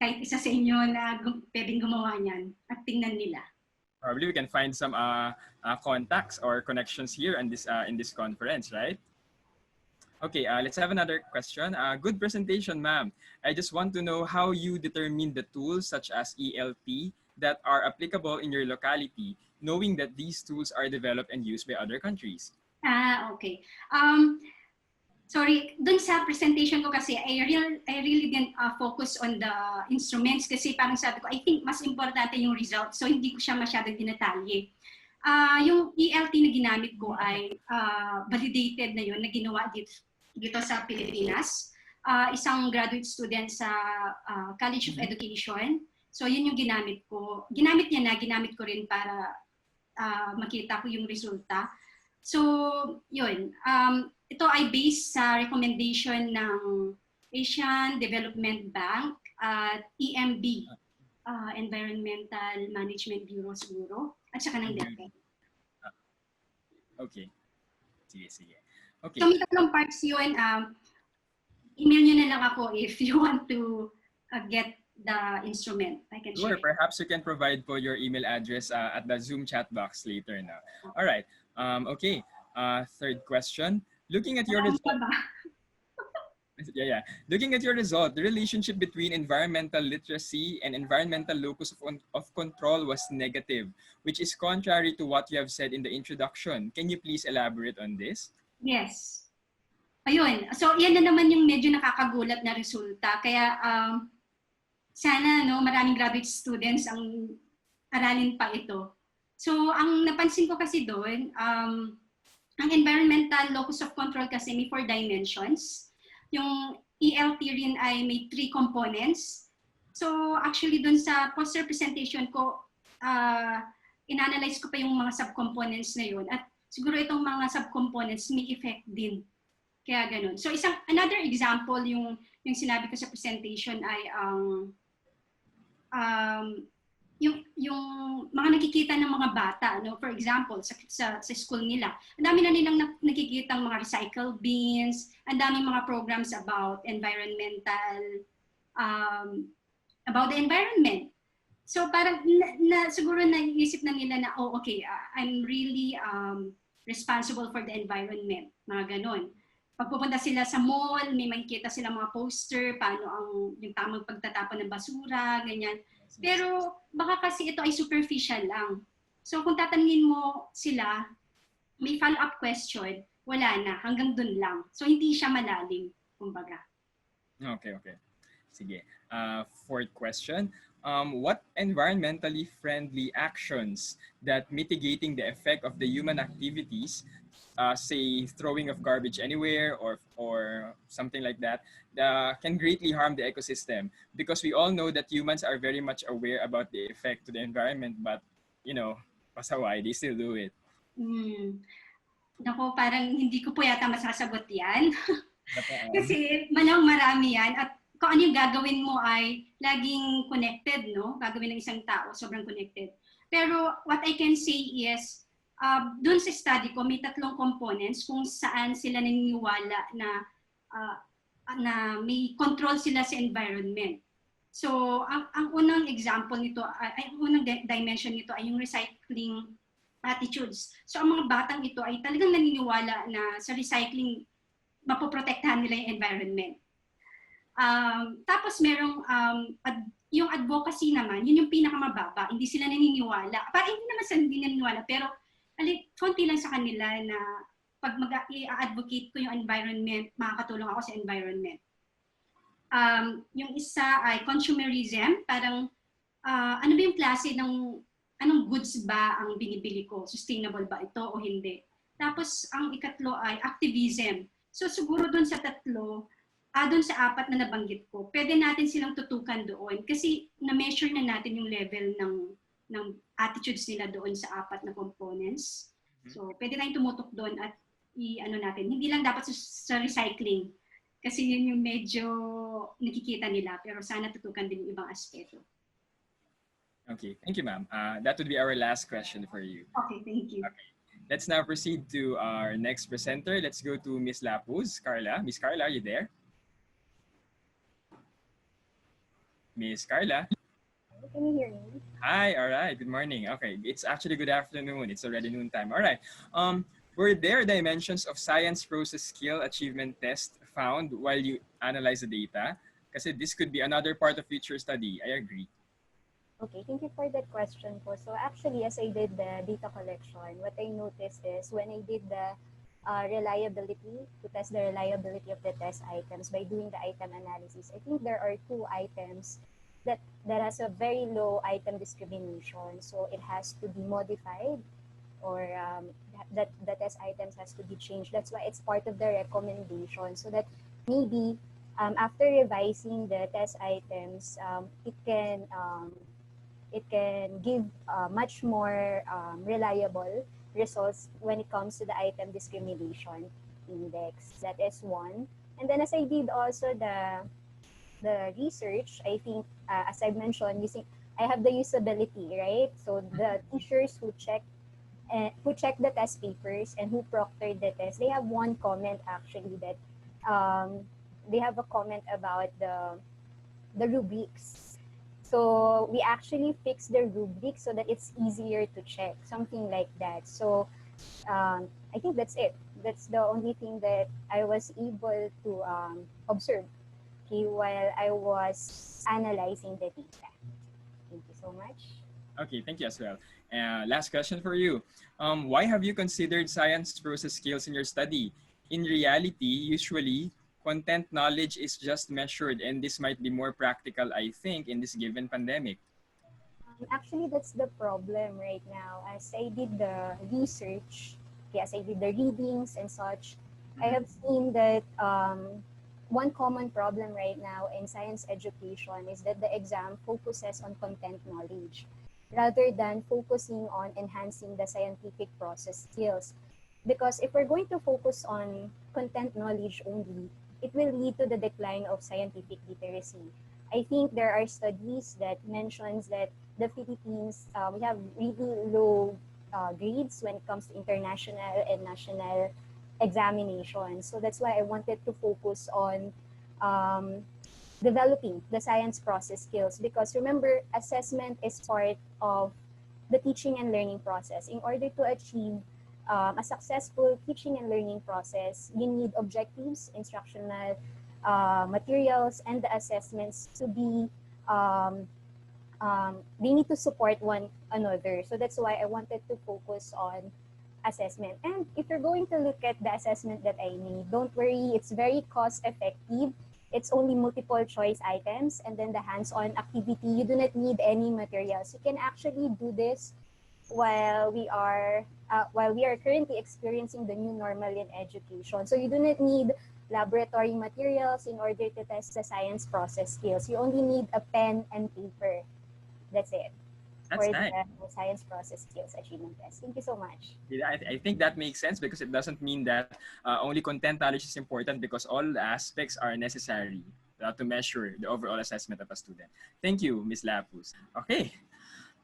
kahit isa sa inyo na pwedeng gumawa niyan at tingnan nila. Probably we can find some contacts or connections here in this conference, right? Okay, let's have another question. Good presentation, ma'am. I just want to know how you determine the tools such as ELP that are applicable in your locality, knowing that these tools are developed and used by other countries. Okay. Sorry, dun sa presentation ko kasi, I really didn't focus on the instruments kasi parang sabi ko, I think mas importante yung result. So hindi ko siya masyadong dinatalye. Yung ELT na ginamit ko ay validated na yun, na ginawa dito sa Pilipinas. Isang graduate student sa College of Education. So yun yung ginamit ko. Ginamit ko rin para makita ko yung resulta. So, yun. Ito ay based sa recommendation ng Asian Development Bank at EMB, Environmental Management Bureau siguro, at saka ng DepEd. Okay. Sige. Okay. So, may tatlong parts yun. Email nyo na lang ako if you want to get the instrument. I can share. Sure, perhaps you can provide for your email address at the Zoom chat box later now. All right. Okay. Third question. Looking at your result. Looking at your result, the relationship between environmental literacy and environmental locus of control was negative, which is contrary to what you have said in the introduction. Can you please elaborate on this? Yes. Ayun. So, yan na naman yung medyo nakakagulat na resulta. Kaya, sana maraming graduate students ang aralin pa ito. So, ang napansin ko kasi doon, ang environmental locus of control kasi may 4 dimensions. Yung ELT rin ay may 3 components. So, actually doon sa poster presentation ko, inanalyze ko pa yung mga subcomponents na yun. At siguro itong mga subcomponents may effect din. Kaya ganun. So, another example yung sinabi ko sa presentation ay yung mga nakikita ng mga bata, no? For example, sa school nila, ang dami na nilang nakikita mga recycle bins, ang daming mga programs about about the environment. So parang siguro naiisip na nila na, oh, okay, I'm really responsible for the environment, mga ganon. Pagpupunta sila sa mall, may makikita sila mga poster, paano yung tamang pagtatapon ng basura, ganyan. Pero baka kasi ito ay superficial lang. So kung tatanungin mo sila, may follow-up question, wala na, hanggang dun lang. So hindi siya malalim, kumbaga. Okay. Sige. Fourth question. What environmentally friendly actions that mitigating the effect of the human activities, say throwing of garbage anywhere or something like that, can greatly harm the ecosystem? Because we all know that humans are very much aware about the effect to the environment, but pasaway, they still do it. Naku, parang hindi ko po yata masasagot yan. Kasi marami yan. At kung ano yung gagawin mo ay laging connected, no? Gagawin ng isang tao, sobrang connected. Pero what I can say is, dun sa study ko, may 3 components kung saan sila naniniwala na may control sila sa environment. So, ang unang example nito, ang unang dimension nito ay yung recycling attitudes. So, ang mga batang ito ay talagang naniniwala na sa recycling, mapoprotektahan nila yung environment. Tapos merong yung advocacy naman, yun yung pinakamababa. Hindi sila naniniwala. Parang hindi naman sila hindi naniniwala, pero konti lang sa kanila na pag mag-advocate ko yung environment, makakatulong ako sa environment. Yung isa ay consumerism, parang ano ba yung klase ng anong goods ba ang binibili ko? Sustainable ba ito o hindi? Tapos ang ikatlo ay activism. So siguro doon sa 3, doon sa 4 na nabanggit ko, pwede natin silang tutukan doon kasi na-measure na natin yung level ng attitudes nila doon sa 4 na components. So pwede tayong tumutok doon at i-ano natin. Hindi lang dapat sa recycling kasi yun yung medyo nakikita nila, pero sana tutukan din yung ibang aspeto. Okay, thank you, ma'am. That would be our last question for you. Okay, thank you. Okay. Let's now proceed to our next presenter. Let's go to Miss Lapuz, Carla. Miss Carla, are you there? Miss Carla? Can you hear me? Hi, all right, good morning. Okay, it's actually good afternoon. It's already noontime. All right. Were there dimensions of science process skill achievement test found while you analyze the data? Kasi this could be another part of future study. I agree. Okay, thank you for that question po. So actually, as I did the data collection, what I noticed is when I did the reliability, to test the reliability of the test items by doing the item analysis, I think there are 2 items that has a very low item discrimination. So it has to be modified or that the test items has to be changed. That's why it's part of the recommendation so that maybe after revising the test items, it can give much more reliable results when it comes to the item discrimination index. That is one. And then as I did also the research, I think as I mentioned, I have the usability, right? So the teachers who check the test papers and who proctored the test, they have one comment actually that they have a comment about the rubrics. So we actually fixed the rubric so that it's easier to check, something like that. So I think that's it. That's the only thing that I was able to observe while I was analyzing the data. Thank you so much. Okay, thank you as well. Last question for you. Why have you considered science process skills in your study? In reality, usually, content knowledge is just measured, and this might be more practical, I think, in this given pandemic. Actually, that's the problem right now. As I did the research, as I did the readings and such, I have seen that one common problem right now in science education is that the exam focuses on content knowledge rather than focusing on enhancing the scientific process skills. Because if we're going to focus on content knowledge only, it will lead to the decline of scientific literacy. I think there are studies that mentions that the Philippines, we have really low grades when it comes to international and national examinations. So that's why I wanted to focus on um, developing the science process skills, because remember, assessment is part of the teaching and learning process. In order to achieve a successful teaching and learning process, you need objectives, instructional materials, and the assessments to be they need to support one another. So that's why I wanted to focus on assessment. And if you're going to look at the assessment that I made, don't worry, it's very cost effective. It's only multiple choice items and then the hands-on activity. You do not need any materials. You can actually do this while we are currently experiencing the new normal in education. So you do not need laboratory materials in order to test the science process skills. You only need a pen and paper. That's it. That's For nice. the science process skills achievement test. Thank you so much. Yeah, I think that makes sense because it doesn't mean that only content knowledge is important, because all aspects are necessary to measure the overall assessment of a student. Thank you, Ms. Lapus. Okay.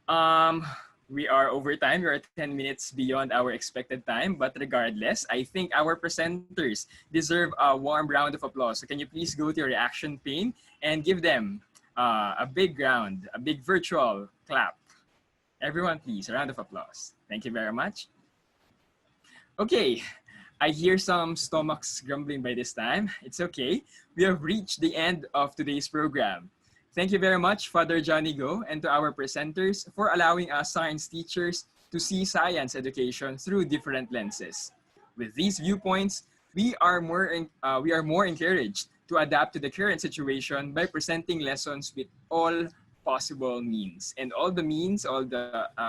Um, we are over time. We are 10 minutes beyond our expected time, but regardless, I think our presenters deserve a warm round of applause. So can you please go to your reaction pane and give them a big virtual clap. Everyone, please, a round of applause. Thank you very much. Okay, I hear some stomachs grumbling by this time. It's okay. We have reached the end of today's program. Thank you very much, Father Johnny Go, and to our presenters for allowing us science teachers to see science education through different lenses. With these viewpoints, we are more encouraged to adapt to the current situation by presenting lessons with all possible means. And all the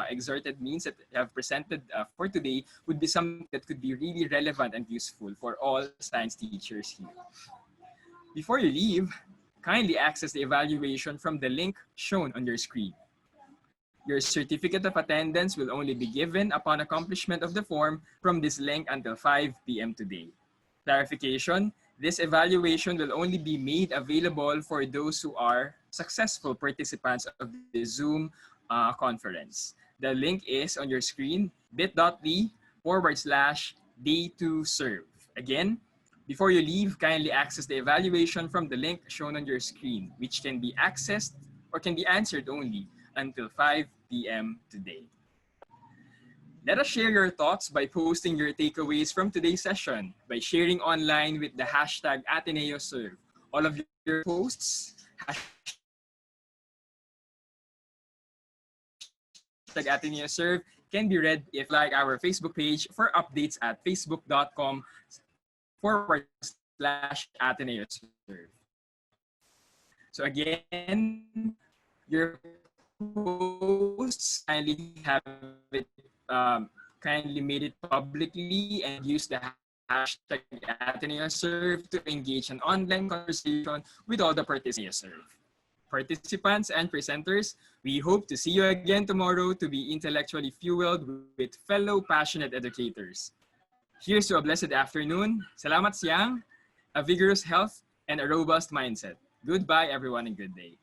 exerted means that I have presented for today would be something that could be really relevant and useful for all science teachers here. Before you leave, kindly access the evaluation from the link shown on your screen. Your certificate of attendance will only be given upon accomplishment of the form from this link until 5 p.m. today. Clarification, this evaluation will only be made available for those who are successful participants of the Zoom conference. The link is on your screen, bit.ly/AteneoServe. Again, before you leave, kindly access the evaluation from the link shown on your screen, which can be accessed or can be answered only until 5 p.m. today. Let us share your thoughts by posting your takeaways from today's session by sharing online with the hashtag AteneoServe. All of your posts, hashtag AteneoServe, can be read if like our Facebook page for updates at facebook.com/AteneoServe. So again, your posts kindly made it publicly and use the hashtag AteneoServe to engage an online conversation with all the participants. Participants and presenters, we hope to see you again tomorrow to be intellectually fueled with fellow passionate educators. Here's to a blessed afternoon, salamat siang, a vigorous health, and a robust mindset. Goodbye, everyone, and good day.